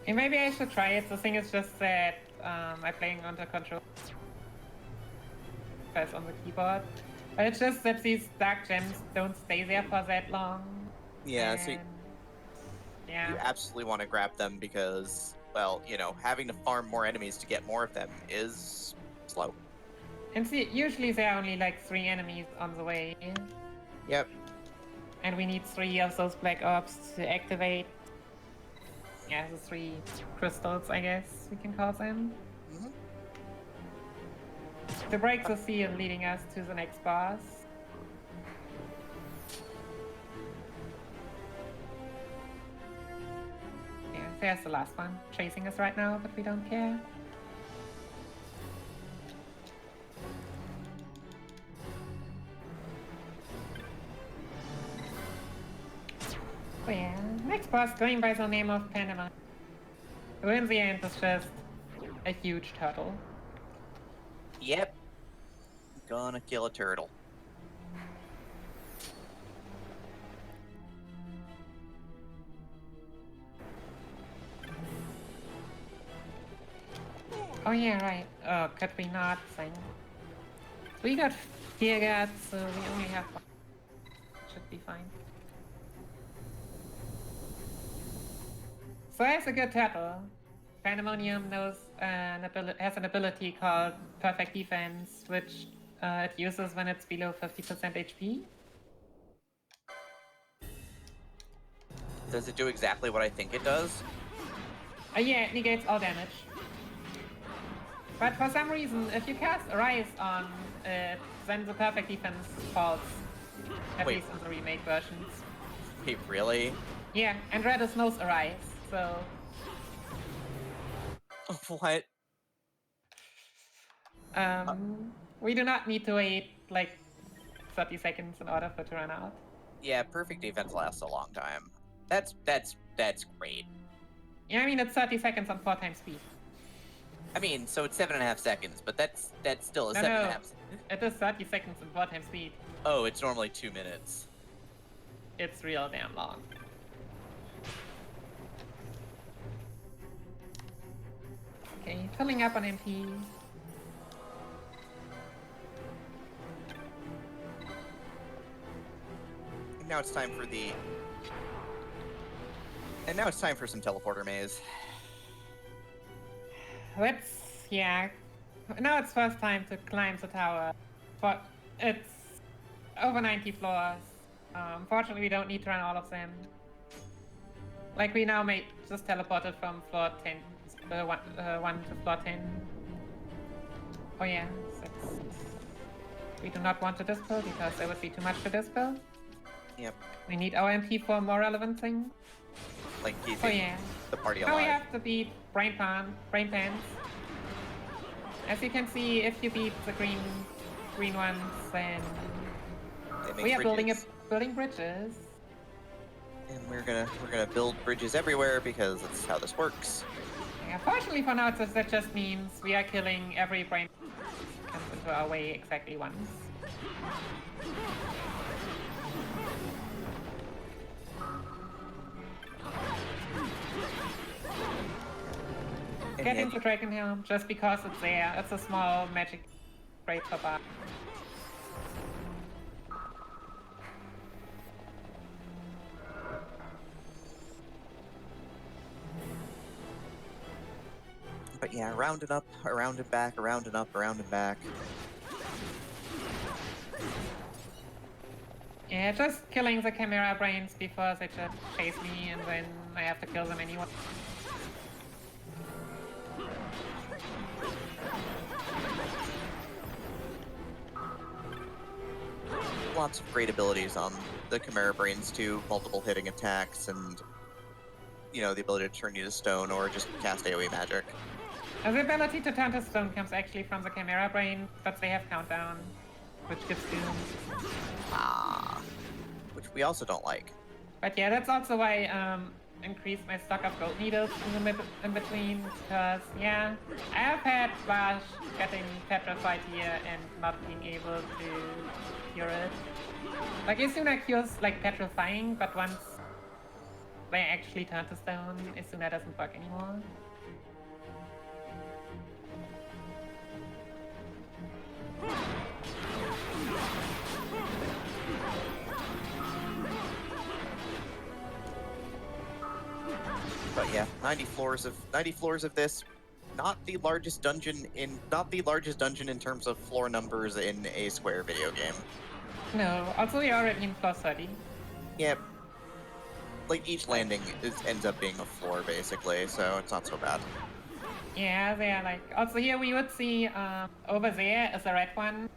And maybe I should try it. The thing is just that I'm playing under control. Press on the keyboard. But it's just that these dark gems don't stay there for that long. Yeah, so and... yeah. you absolutely want to grab them because, well, you know, having to farm more enemies to get more of them is slow. And see, usually there are only like 3 enemies on the way. Yep. And we need 3 of those Black Orbs to activate. Yeah, the 3 crystals, I guess we can call them. Mm-hmm. To break the seal leading us to the next boss. Yeah, there's the last one chasing us right now, but we don't care. Oh yeah, next boss going by the name of Panama. Who in the end is just a huge turtle. Yep. Gonna kill a turtle. Oh yeah, right. Oh, could we not sing? We got Fear Guards, so we only have one. Should be fine. So that's a good turtle. Pandemonium has an ability called Perfect Defense, which it uses when it's below 50% HP. Does it do exactly what I think it does? Yeah, it negates all damage. But for some reason, if you cast Arise on it, then the Perfect Defense falls. At Wait. least in the remake versions. Wait, really? Yeah, and Redis knows Arise, so... What? We do not need to wait, like, 30 seconds in order for it to run out. Yeah, perfect defense lasts a long time. That's great. Yeah, I mean, it's 30 seconds on 4 times speed. I mean, so it's 7.5 seconds, but that's still a No, 7.5. it is 30 seconds and 4 times speed. Oh, it's normally 2 minutes. It's real damn long. Okay, filling up on MP. And now it's time for the... And now it's time for some teleporter maze. Yeah. Now it's first time to climb the tower. But it's over 90 floors. Fortunately, we don't need to run all of them. Like, we now may just teleported from floor 10, 1 to floor 10. Oh yeah, we do not want to dispel because there would be too much to dispel. Yep. We need our MP for a more relevant thing. Like Oh keeping yeah. the party Now we alive. have to beat Brain Pans. As you can see, if you beat the green ones, then They make we are bridges. building bridges. And we're gonna build bridges everywhere because that's how this works. Yeah, fortunately for now, that just means we are killing every brain that comes into our way exactly once. And Getting yet- the Dragon Helm just because it's there. It's a small magic great for bar. But yeah, around and up, around and back, around and up, around and back. Yeah, just killing the Chimera brains before they just chase me and then I have to kill them anyway. Lots of great abilities on the Chimera Brains too, multiple hitting attacks and, you know, the ability to turn you to stone or just cast AoE magic. The ability to turn to stone comes actually from the Chimera brain, but they have countdown, which gives doom. Ah. Which we also don't like. But yeah, that's also why increase my stock of gold needles in between, because yeah, I have had Flash getting petrified here and not being able to cure it. Like Isuna cures like petrifying, but once they actually turn to stone, Isuna doesn't work anymore. But yeah, 90 floors of this. Not the largest dungeon in terms of floor numbers in a Square video game. No, also we are already in floor 30. Yeah. Like each landing ends up being a floor basically, so it's not so bad. Yeah, they are like. Also here we would see over there is a red one.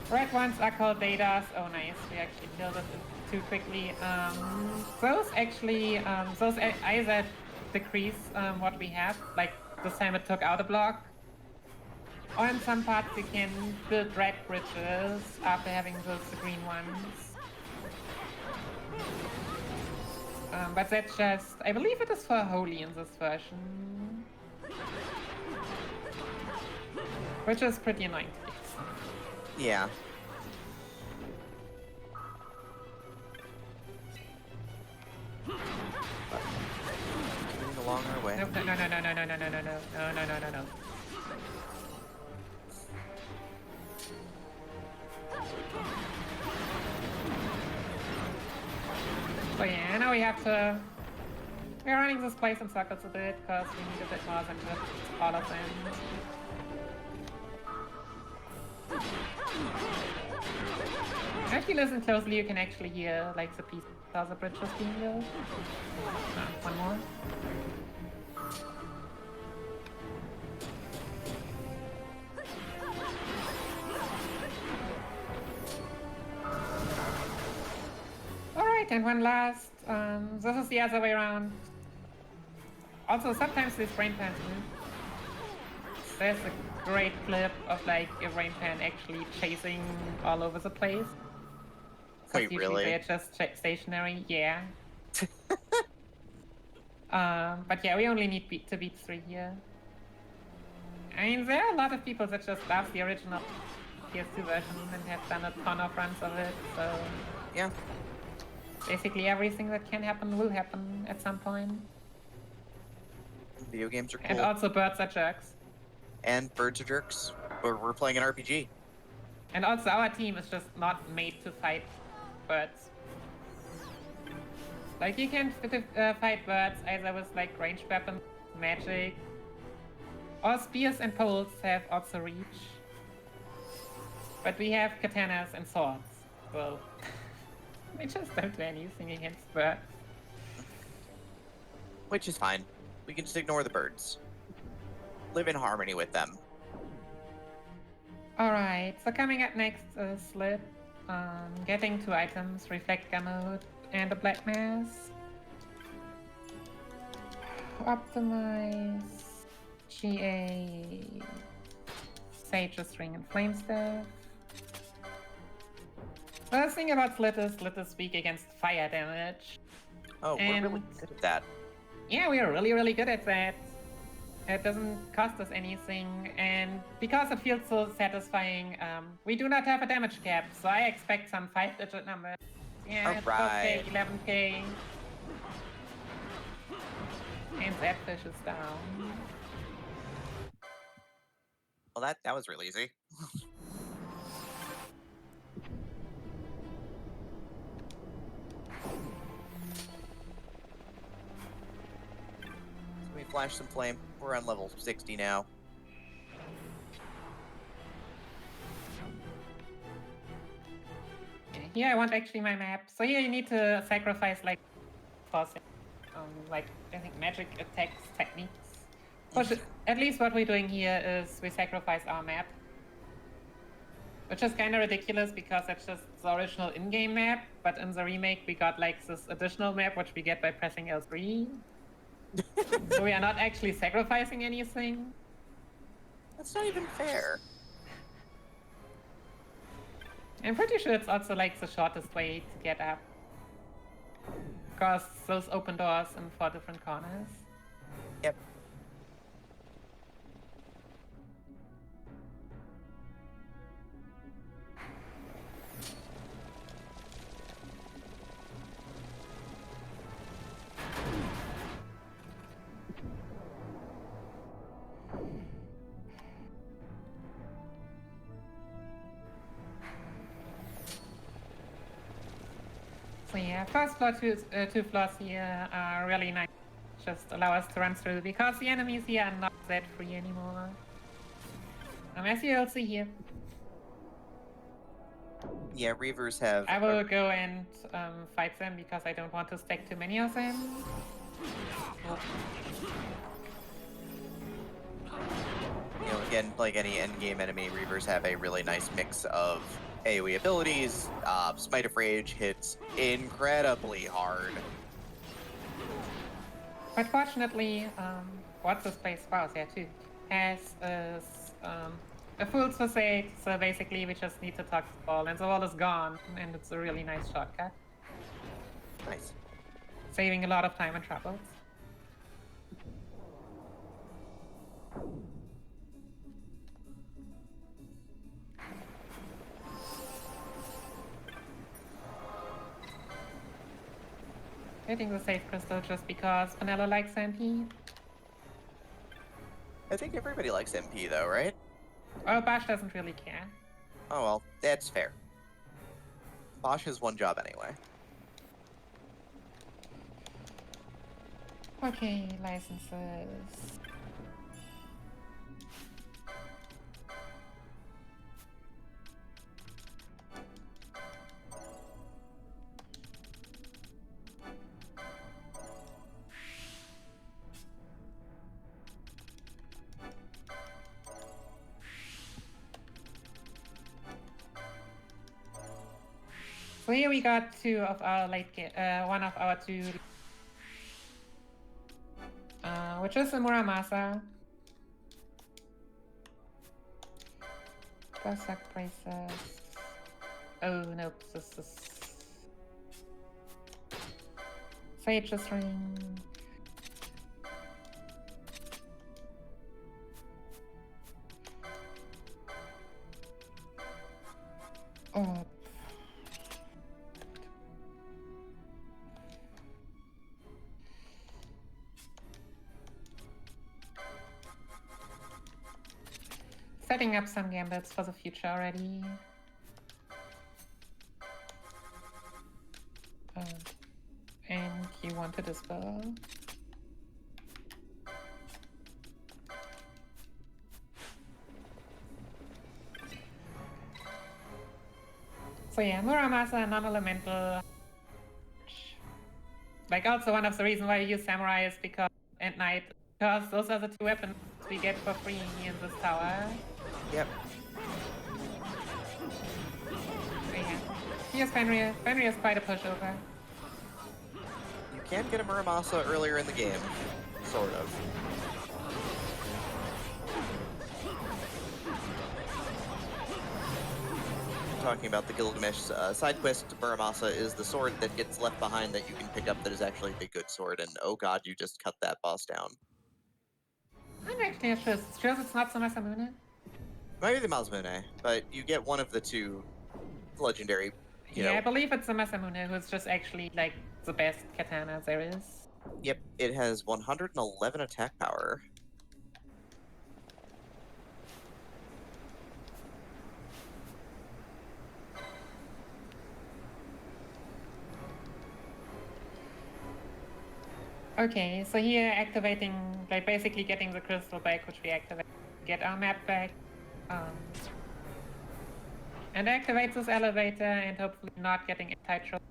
Red ones are called datas. Oh nice, we actually killed it too quickly. Those actually, those either decrease what we have. Like this time it took out a block. Or in some parts you can build red bridges after having those green ones. But that's just, I believe it is for Holy in this version. Which is pretty annoying to fix. Yeah. Continuing along our way. No, no, no, no, no, no, no, no, no, no, no, no, no, no, no. Oh yeah, now we have We're running this place in circles a bit because we need a bit more than just all of them. If you listen closely, you can actually hear like the pieces of the bridges being built. One more. Alright, and one last. This is the other way around. Also, sometimes these brain pans move. There's a great clip of like a brain pan actually chasing all over the place. Wait, really? They're just stationary, yeah. But yeah, we only need to beat 3 here. I mean, there are a lot of people that just love the original PS2 version and have done a ton of runs of it, so... Yeah. Basically everything that can happen will happen at some point. Video games are cool. And also birds are jerks. And birds are jerks. We're playing an RPG. And also our team is just not made to fight birds. Like you can fight birds either with like ranged weapons, magic, or spears and poles have also reach. But we have katanas and swords, so we just don't do anything against birds. Which is fine. We can just ignore the birds. Live in harmony with them. Alright, so coming up next is Slip. Getting 2 items, Reflect Gamut and a Black Mass. Optimize, GA, Sage's Ring and Flame Staff. The thing about Slit is weak against fire damage. Oh, And- we're really good at that. Yeah, we are really, really good at that. It doesn't cost us anything, and because it feels so satisfying, we do not have a damage cap, so I expect some 5-digit numbers. Yeah, Alright. 12K, 11K. And that fish is down. Well, that was really easy. So we flash some flame. We're on level 60 now. Here I want actually my map. So here you need to sacrifice like, like I think magic attacks techniques. At least what we're doing here is we sacrifice our map. Which is kind of ridiculous because that's just the original in-game map, but in the remake we got like this additional map which we get by pressing L3. So we are not actually sacrificing anything. That's not even fair. I'm pretty sure it's also like the shortest way to get up. Because those open doors in 4 different corners. Yep. So yeah, first floor, two floors here are really nice. Just allow us to run through because the enemies here are not that free anymore. As you'll see here. Yeah, Reavers have... I will go and fight them because I don't want to stack too many of them. You know, again, like any endgame enemy, Reavers have a really nice mix of AoE abilities. Smite of Rage hits incredibly hard. But fortunately, what's this place? Wow, there too. Has a full facade, so basically we just need to talk to the wall, and the wall is gone, and it's a really nice shortcut. Nice. Saving a lot of time and troubles. Hitting the safe crystal just because Vanilla likes MP. I think everybody likes MP though, right? Well, Bash doesn't really care. Oh well, that's fair. Bosch has one job anyway. Okay, licenses. So here we got two of our late game, one of our two, which is the Muramasa. Cossack prices. Oh nope, this is Sage's ring. Oh. Setting up some gambits for the future already. And you want to dispel. So yeah, Muramasa, non-elemental. Like also one of the reasons why I use Samurai is because at night, because those are the two weapons we get for free in this tower. Yep. So yeah. Here's Fenrir. Fenrir is quite a pushover. You can get a Muramasa earlier in the game, sort of. Talking about the Gilgamesh side quest, Muramasa is the sword that gets left behind that you can pick up that is actually the good sword, and oh god, you just cut that boss down. I'm actually not sure. Sure it's not so Masamune? Maybe the Mazmune, but you get one of the two legendary, you Yeah, know. I believe it's the Masamune who's just actually like the best katana there is. Yep, it has 111 attack power. Okay, so here activating, like basically getting the crystal back, which we activate, get our map back, and activates this elevator, and hopefully not getting anti-troll.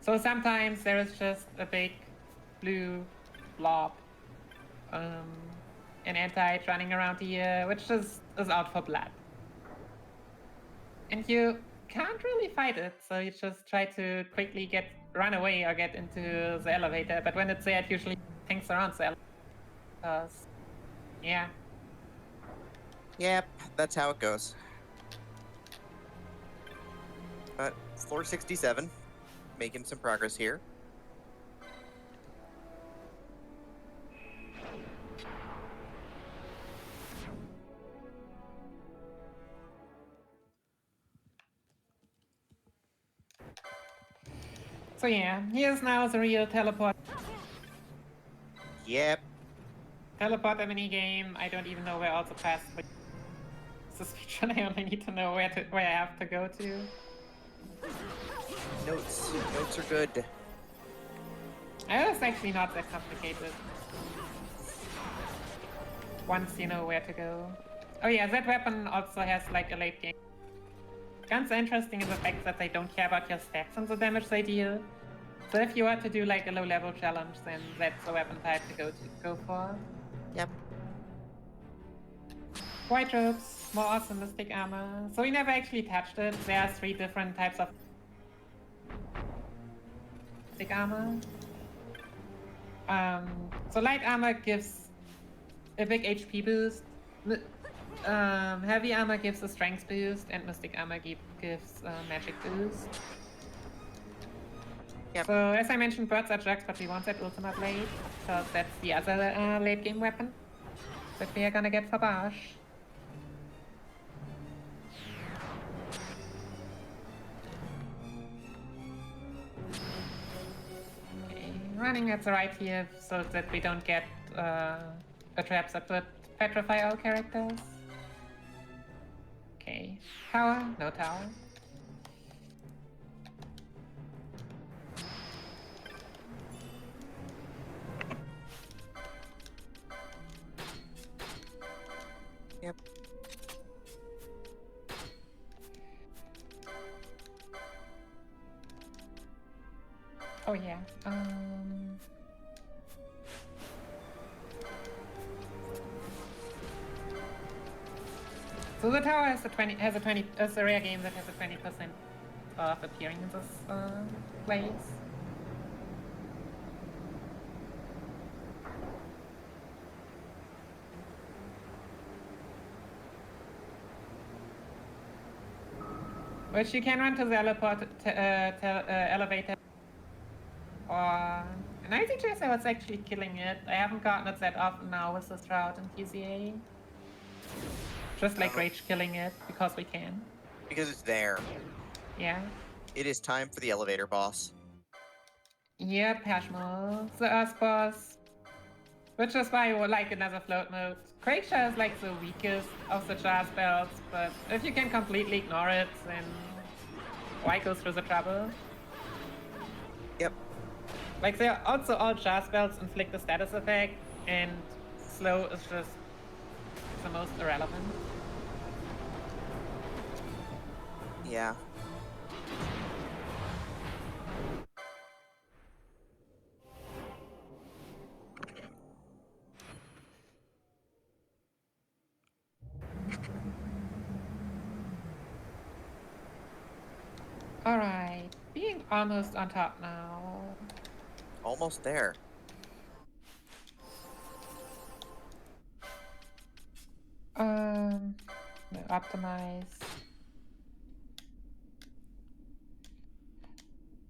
So sometimes there is just a big blue blob, an anti running around here, which is out for blood. And you can't really fight it, so you just try to quickly run away or get into the elevator. But when it's there, it usually things around the elevator. Because, yeah. Yep, that's how it goes. But floor 67, making some progress here. So yeah, here's now the real teleport. Yep. Teleporter minigame. I don't even know where all the paths lead. Suspicion. I only need to know where I have to go to. Notes. Notes are good. It's actually not that complicated. Once you know where to go. Oh yeah, that weapon also has like a late game. Ganz interesting is the fact that they don't care about your stats and the damage they deal. So if you were to do like a low level challenge, then that's the weapon type to go for. Yep. White robes, more awesome mystic armor. So we never actually touched it. There are 3 different types of mystic armor. So light armor gives a big HP boost. Heavy armor gives a strength boost, and mystic armor gives a magic boost. Yep. So as I mentioned, birds are jugs, but we want that ultimate blade, because that's the other late game weapon that we are gonna get for Bash. Okay, running at the right here so that we don't get traps that would petrify all characters. Okay, tower, no tower. Yep. Oh yeah. So the tower has a 20 has a rare game that has a 20% of appearing in this place. Which you can run to the elevator. Or in ICGS I was actually killing it. I haven't gotten it that often now with this route in TZA. Just like rage killing it because we can. Because it's there. Yeah. It is time for the elevator boss. Yep, Hashmo. The Earth boss. Which is why I would like another float mode. Craigshire is like the weakest of the jar spells, but if you can completely ignore it, then why go through the trouble? Yep. Like, they're also all jar spells inflict a status effect, and slow is just the most irrelevant. Yeah. Alright, being almost on top now. Almost there. Optimize.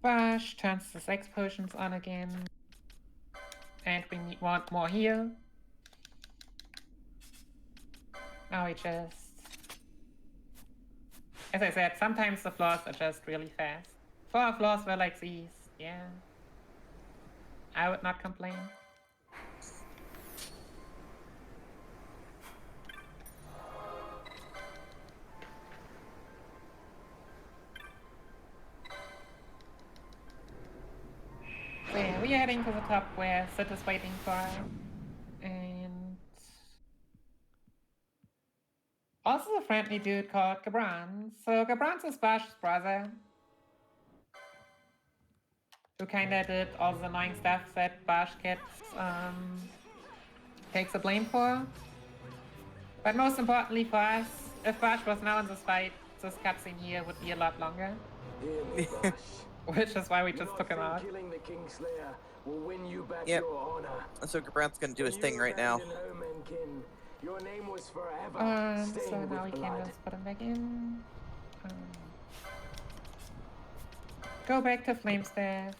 Bash turns the sex potions on again. And we want more here. Now we just... As I said, sometimes the floors are just really fast. For our floors were like these, yeah. I would not complain. So yeah, we are heading to the top where Sid is waiting for us. And... also a friendly dude called Gabran. So Gabran's is Bash's brother. Who kinda did all the annoying stuff that Bash takes the blame for. But most importantly for us, if Bash was now in this fight, this cutscene here would be a lot longer. Hear me, Bash. Which is why we just took him out. Killing the Kingslayer will win you back Yep. your honor. So Gabrant's gonna do his thing right now. Your name was forever So stained now we with can blood. just put him back in. Go back to Flamestaff.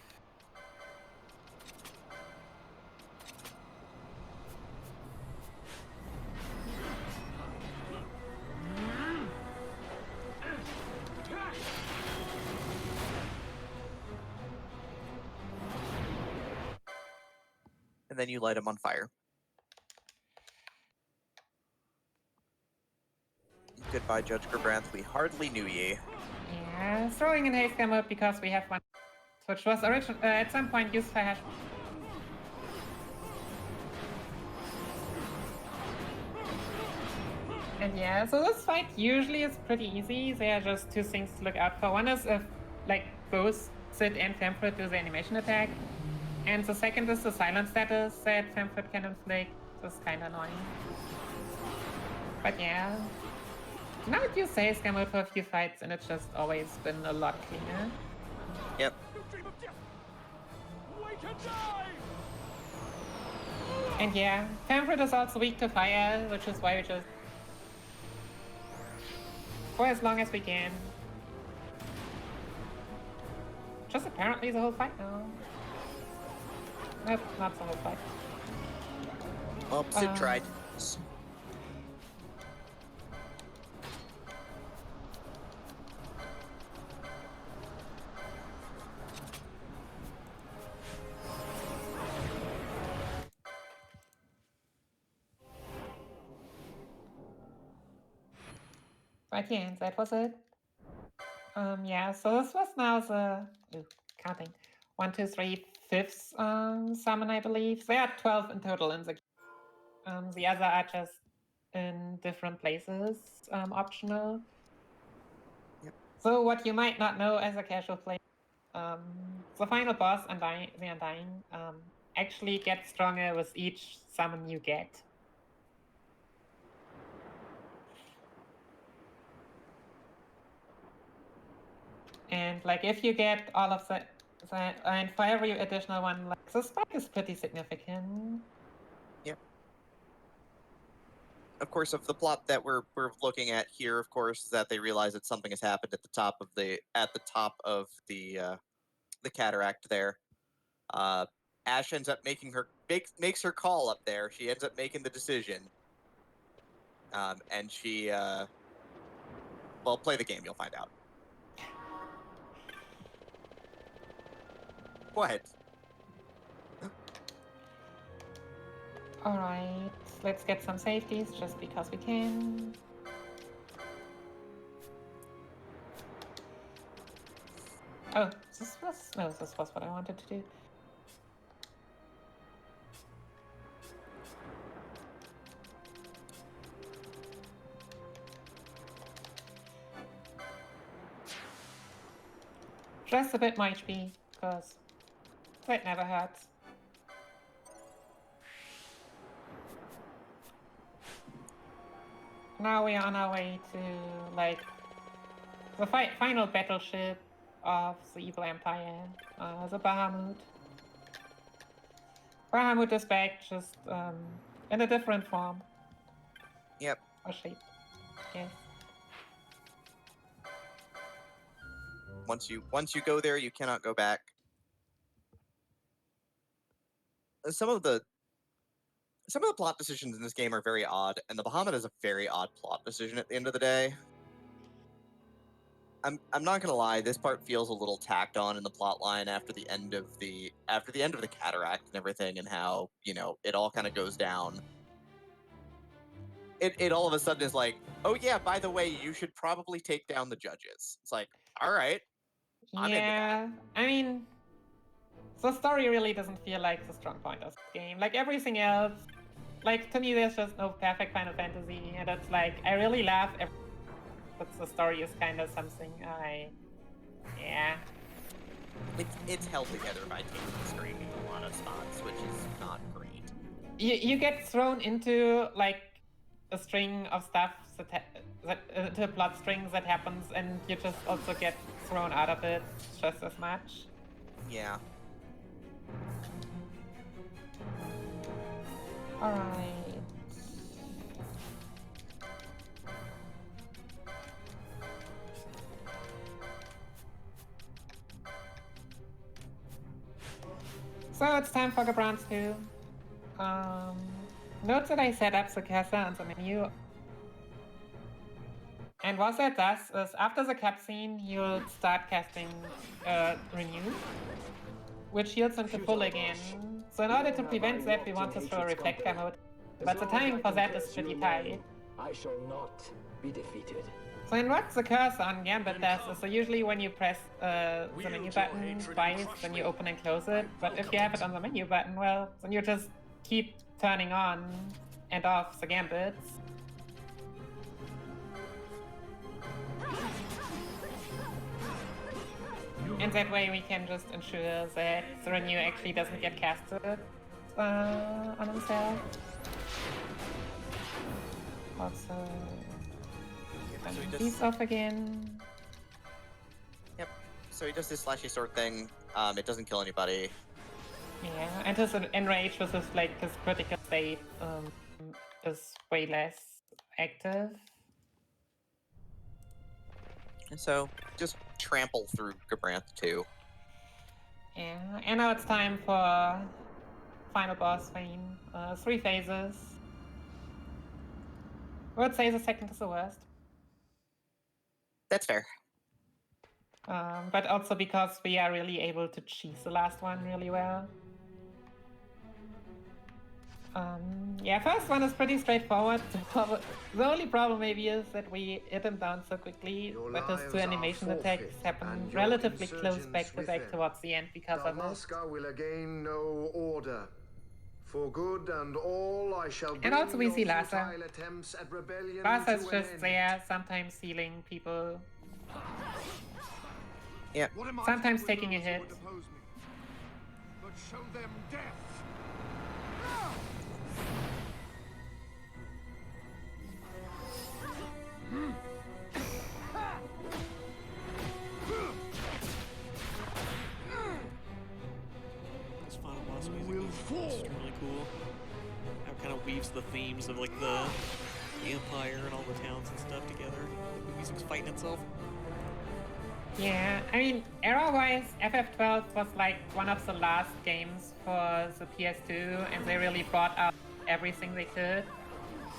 And then you light him on fire. Goodbye, Judge Gabrant. We hardly knew ye. Yeah, throwing in haste mode because we have one, which was at some point used for hash. And yeah, so this fight usually is pretty easy. There are just two things to look out for. One is if, like, both Sid and Femfrit do the animation attack. And the second is the silent status that Femfrit can inflict. This is kinda annoying. But yeah. Now that you say scam mode for a few fights, and it's just always been a lot cleaner. Yep. And yeah, Femfrit is also weak to fire, which is why we just... for as long as we can. Just apparently the whole fight now. Nope, not the whole fight. Well, Sid tried. But yeah, that was it. Yeah, so this was now the... ooh, counting. 1, 2, 3, 5th summon, I believe. There are 12 in total in the... the other are just in different places, optional. Yep. So what you might not know as a casual player, the final boss, the Undying, actually gets stronger with each summon you get. And like if you get all of the and for every additional one, like the spike is pretty significant. Yep. Of course, of the plot that we're looking at here, of course, is that they realize that something has happened at the top of the cataract there. Ash ends up makes her call up there. She ends up making the decision. And she well, play the game, you'll find out. Go ahead. Alright, let's get some safeties just because we can. Oh, this was what I wanted to do. Just a bit more HP, because that never hurts. Now we are on our way to, like, the final battleship of the evil empire, the Bahamut. Bahamut is back, just in a different form. Yep. Or shape, yes. Once you go there, you cannot go back. Some of the plot decisions in this game are very odd, and the Bahamut is a very odd plot decision at the end of the day. I'm not gonna lie, this part feels a little tacked on in the plot line after the end of the cataract and everything, and how, you know, it all kind of goes down. It all of a sudden is like, oh yeah, by the way, you should probably take down the judges. It's like, all right. Yeah, I mean, the story really doesn't feel like the strong point of the game. Like everything else, like to me, there's just no perfect Final Fantasy, and it's like I really love but the story is kind of something yeah. It's held together by taking the screen in a lot of spots, which is not great. You get thrown into like a string of stuff to a plot string that happens, and you just also get thrown out of it just as much. Yeah. Alright. So it's time for Gabrans 2. Note that I set up the cursor on the menu. And what that does is after the cutscene, you'll start casting Renew, which heals into full again. So in order to prevent that, we want to throw a Reflector mode. But the timing for that is pretty tight. I shall not be defeated. So in what the cursor on Gambit does is, so usually when you press the menu button twice, then you open and close it. But if you have it on the menu button, well, then you just keep turning on and off the Gambits. And that way we can just ensure that the Renew actually doesn't get casted on himself. Also, he's off again. Yep. So he does this slashy sword thing. It doesn't kill anybody. Yeah, and his enrage with his like his critical state is way less active. And so just trample through Gabranth 2. Yeah, and now it's time for final boss Fane. 3 phases. I would say the second is the worst. That's fair. But also because we are really able to cheese the last one really well. Yeah, first one is pretty straightforward. The only problem maybe is that we hit him down so quickly that his 2 animation attacks happen relatively close back to back towards the end because of it. Moscow will again know order, For good and all, I shall bring also we your see Lhasa. futile attempts at rebellion Lhasa is to an just end. there, sometimes healing people, Yeah. What am I sometimes to do with taking a those who hit. would oppose me? But show them death. This final boss music Will is fall. extremely cool. How it kind of weaves the themes of like the Empire and all the towns and stuff together. The music's fighting itself. Yeah, I mean, era-wise, FF12 was like one of the last games for the PS2, and they really brought out everything they could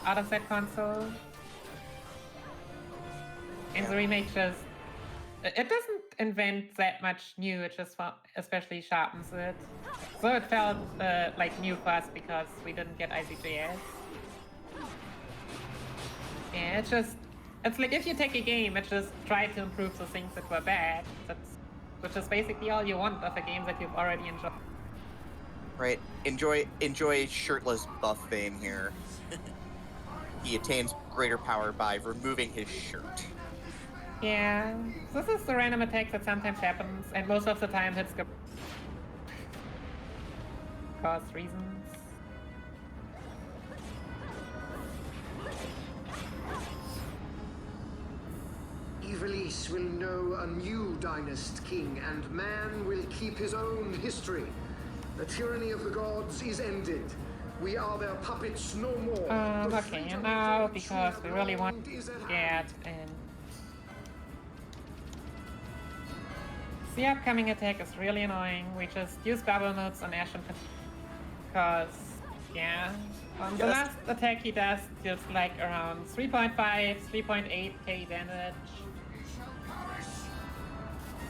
out of that console. And the remake just... It doesn't invent that much new, it just especially sharpens it. So it felt like new for us because we didn't get ICJS. Yeah, it's just... It's like if you take a game and just try to improve the things that were bad, which is basically all you want of a game that you've already enjoyed. Right. Enjoy shirtless buff Vayne here. He attains greater power by removing his shirt. Yeah, this is the random attack that sometimes happens, and most of the time hits cause reasons. Ivalice will know a new dynast king, and man will keep his own history. The tyranny of the gods is ended. We are their puppets no more. The Okay, freedom and now, for which because have we really want longed is to at get hand. in... The upcoming attack is really annoying. We just use bubble notes on Ash and because, yeah, on the last attack he does just like around 3.5, 3.8k damage.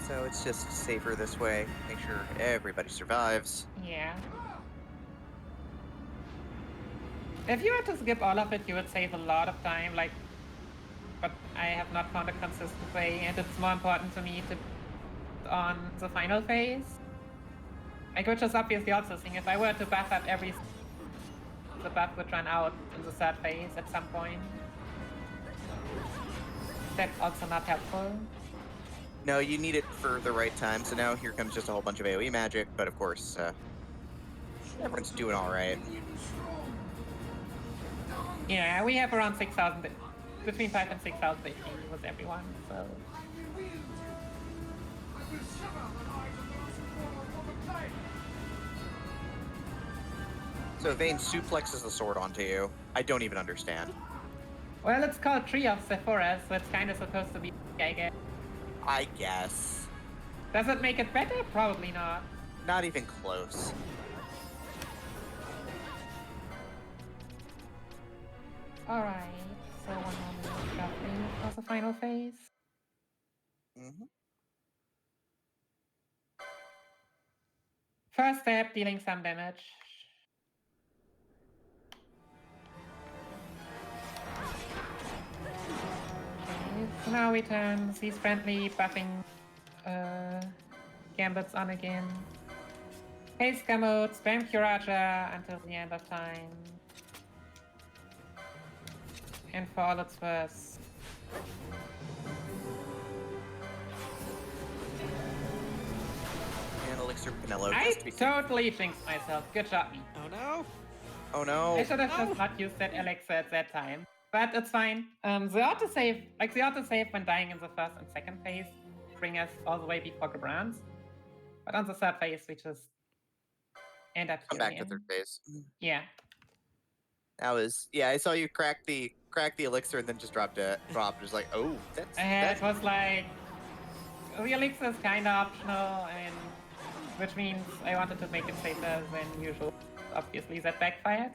So it's just safer this way. Make sure everybody survives. Yeah. If you were to skip all of it, you would save a lot of time, like, but I have not found a consistent way, and it's more important to me to on the final phase. Like, which is obviously also a thing. If I were to buff up the buff would run out in the third phase at some point. That's also not helpful. No, you need it for the right time. So now here comes just a whole bunch of AoE magic, but of course, everyone's doing all right. Yeah, we have around 6,000, between 5 and 6,000 HP with everyone, so... So Vayne suplexes the sword onto you. I don't even understand. Well, it's called Tree of Sephora, so it's kind of supposed to be, I guess. I guess. Does it make it better? Probably not. Not even close. Alright, so 1 more minute roughly for the final phase. First step, dealing some damage. Okay, so now we turn Cease Friendly, buffing Gambits on again. Haste mode, spam Curaja until the end of time. And for all it's worth. And Elixir Pinello. I just to be safe. totally jinxed myself. Good job, me. Oh no! Oh no. I should have just not used that elixir at that time. But it's fine. The autosave when dying in the first and second phase bring us all the way before Gabrans. But on the third phase, we just end up Come here back to again. third phase. Yeah. That was, yeah, I saw you crack the elixir and then just dropped it. Just like, oh, that's It was like, the elixir is kind of optional, and which means I wanted to make it safer than usual. Obviously, that backfired.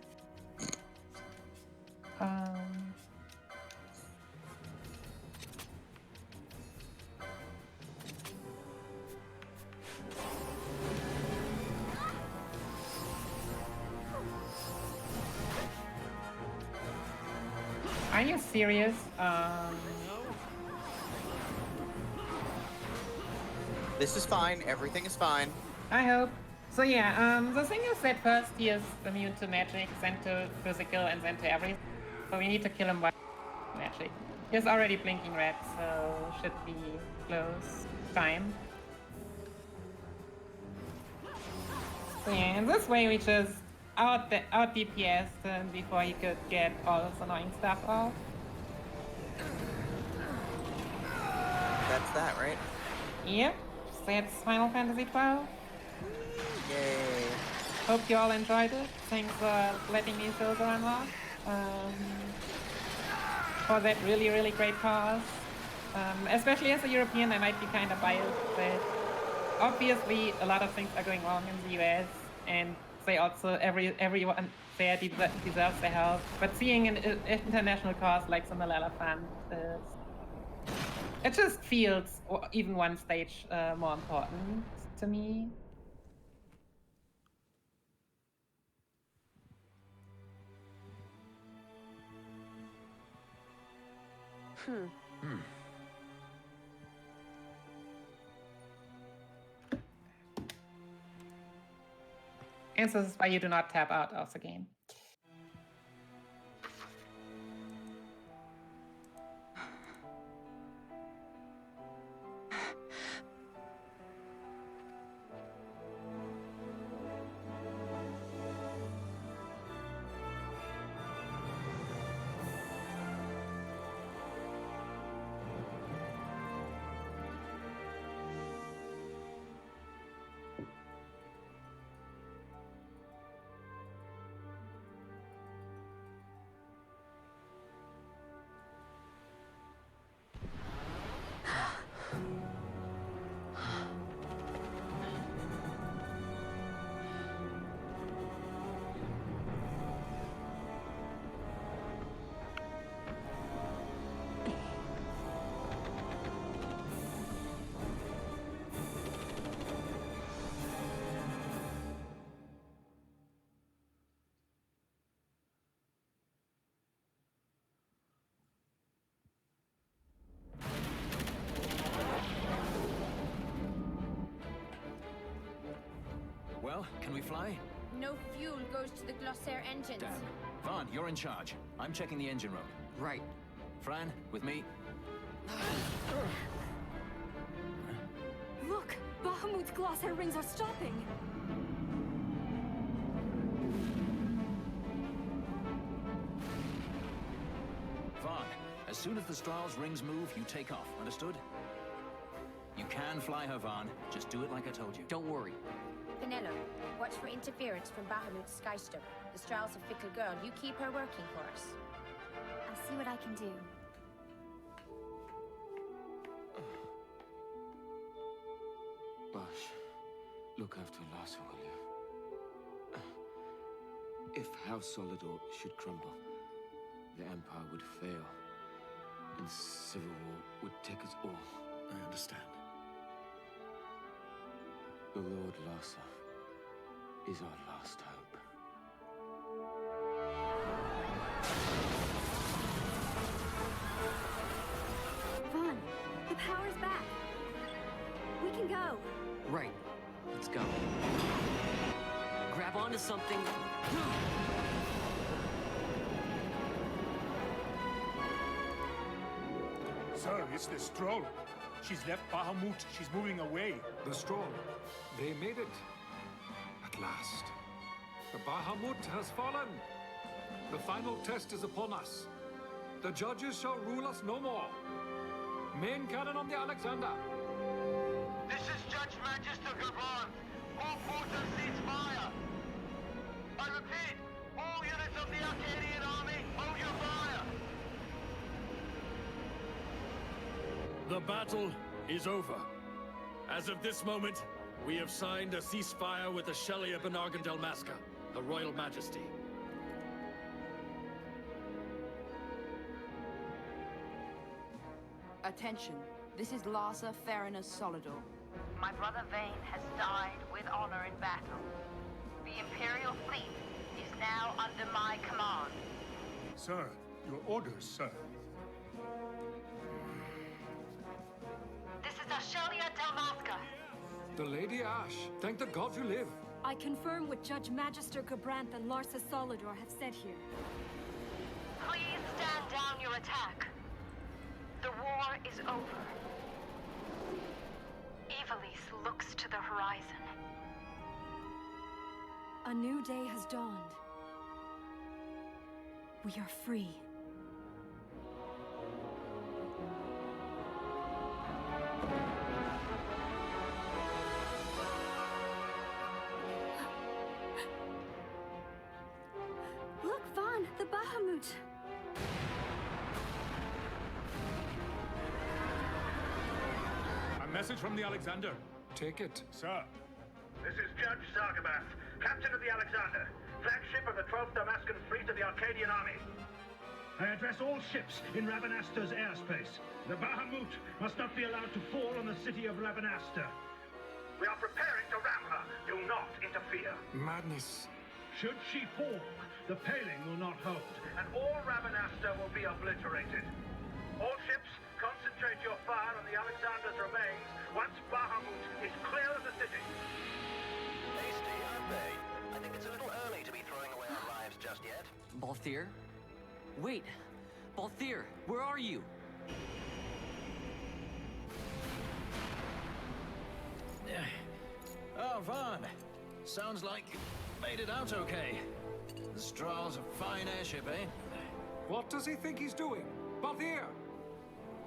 Are you serious? This is fine. Everything is fine. I hope. So yeah, the thing is that first he is immune to magic, then to physical, and then to everything. So we need to kill him by magic. He's already blinking red, so should be close time. So yeah, in this way we just out DPS him before he could get all this annoying stuff off. That's that, right? Yep, that's Final Fantasy XII. Yay. Hope you all enjoyed it. Thanks for letting me show the unlock. For that really great cause. Especially as a European, I might be kind of biased, but obviously a lot of things are going wrong in the US, and they also everyone there deserves their help. But seeing an international cause like the Malala Fund, it just feels even one stage more important to me. And this is why you do not tap out of the game. Well, can we fly? No fuel goes to the Glossair engines. Damn. Vaughn, you're in charge. I'm checking the engine room. Right. Fran, with me. Look! Bahamut's Glossair rings are stopping! Vaughn, as soon as the Strahls rings move, you take off. Understood? You can fly her, Vaughn. Just do it like I told you. Don't worry. Penelope, watch for interference from Bahamut's Skystone. The Strahls a fickle girl. You keep her working for us. I'll see what I can do. Bash, look after Larsa, will you? If House Solidor should crumble, the Empire would fail, and civil war would take us all. I understand. The Lord Larsa is our last hope. Vaughn, the power's back. We can go. Right. Let's go. Grab onto something. Sir, it's the Stroll. She's left Bahamut. She's moving away. The Stroll. They made it. At last. The Bahamut has fallen. The final test is upon us. The judges shall rule us no more. Main cannon on the Alexander. This is Judge Magister Gavon. All forces cease fire. I repeat, all units of the Arcadian army, hold your fire. The battle is over. As of this moment, we have signed a ceasefire with the Shelia Benargan Delmasca, Her Royal Majesty. Attention, this is Larsa Farina Solidor. My brother Vane has died with honor in battle. The Imperial fleet is now under my command. Sir, your orders, sir. This is Ashelia Delmasca. The Lady Ash. Thank the gods you live. I confirm what Judge Magister Gabranth and Larsa Solidor have said here. Please stand down your attack. The war is over. Ivalice looks to the horizon. A new day has dawned. We are free. Look, Vaughn, the Bahamut. A message from the Alexander. Take it. Sir. This is Judge Sargabath, Captain of the Alexander, flagship of the 12th Damascan Fleet of the Arcadian Army. I address all ships in Rabanasta's airspace. The Bahamut must not be allowed to fall on the city of Rabanasta. We are preparing to ram her. Do not interfere. Madness. Should she fall, the paling will not hold, and all Rabanasta will be obliterated. All ships, concentrate your fire on the Alexander's remains once Bahamut is clear of the city. Hasty, aren't they? I think it's a little early to be throwing away our lives just yet. Balthier? Wait! Balthier, where are you? Oh, Vaughn. Sounds like you made it out okay. The Strahle's a fine airship, eh? What does he think he's doing? Balthier!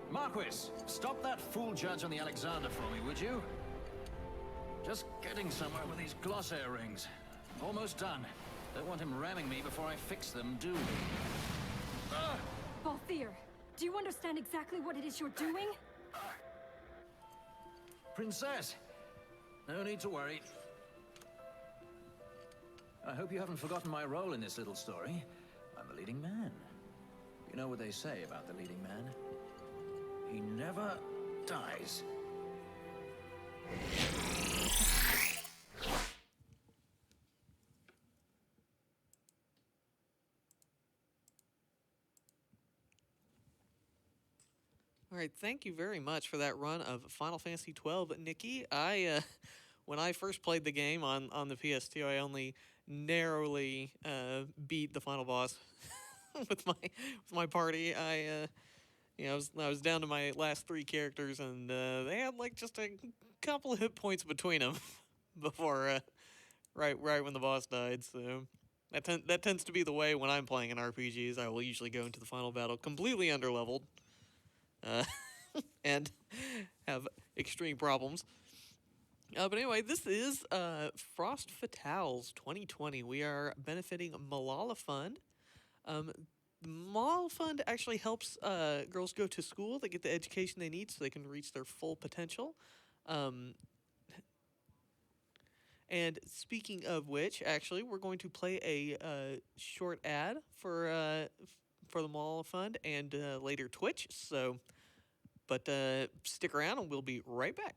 Marquis, stop that fool judge on the Alexander for me, would you? Just getting somewhere with these glossair rings. Almost done. Don't want him ramming me before I fix them, do we? Balthier, do you understand exactly what it is you're doing? Princess! No need to worry. I hope you haven't forgotten my role in this little story. I'm the leading man. You know what they say about the leading man? He never dies. All right, thank you very much for that run of Final Fantasy XII, Nicky. When I first played the game on the PS2, I only narrowly beat the final boss with my party. I was down to my last 3 characters, and they had like just a couple of hit points between them before right when the boss died. So that tends to be the way when I'm playing in RPGs. I will usually go into the final battle completely underleveled. And have extreme problems. But anyway, this is Frost Fatales 2020. We are benefiting Malala Fund. The Malala Fund actually helps girls go to school. They get the education they need so they can reach their full potential. And speaking of which, actually, we're going to play a short ad for the Malala Fund and later Twitch. But stick around and we'll be right back.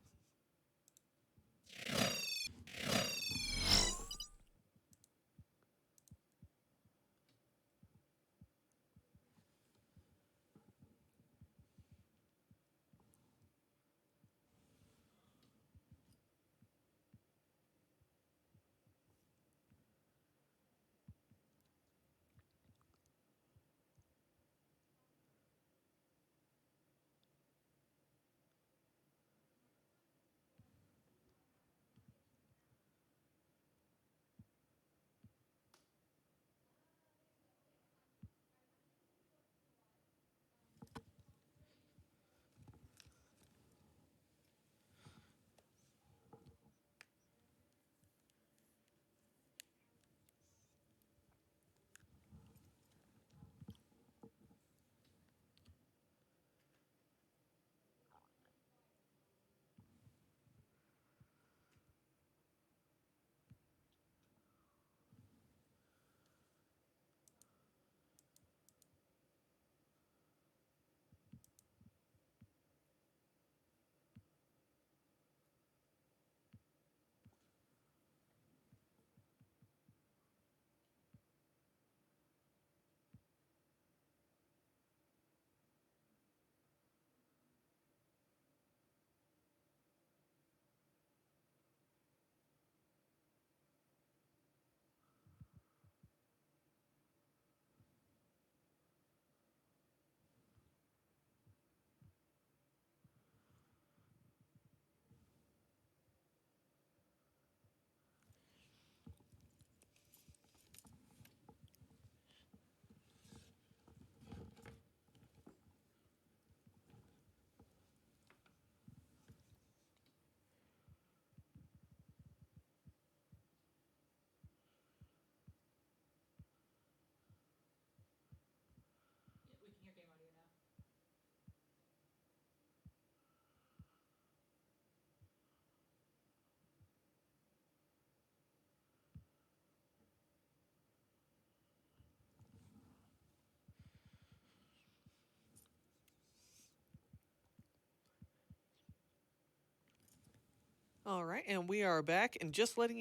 All right, and we are back, and just letting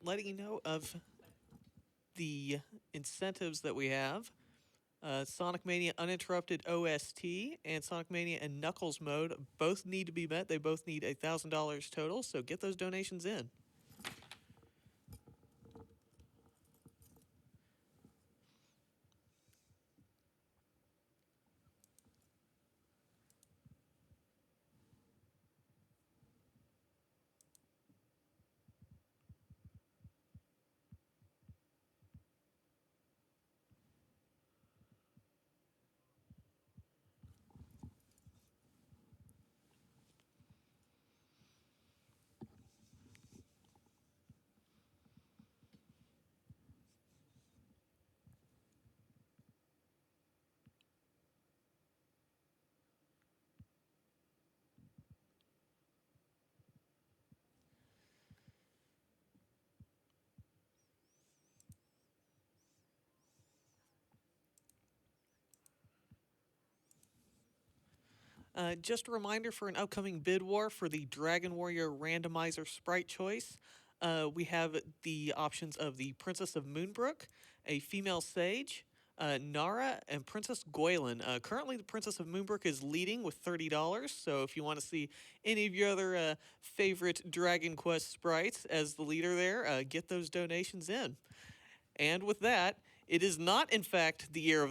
you know of the incentives that we have. Sonic Mania Uninterrupted OST and Sonic Mania and Knuckles mode both need to be met. They both need $1,000 total, so get those donations in. Just a reminder for an upcoming bid war for the Dragon Warrior randomizer sprite choice. We have the options of the Princess of Moonbrook, a female sage, Nara, and Princess Goylin. Currently, the Princess of Moonbrook is leading with $30, so if you want to see any of your other favorite Dragon Quest sprites as the leader there, get those donations in. And with that, it is not, in fact, the year of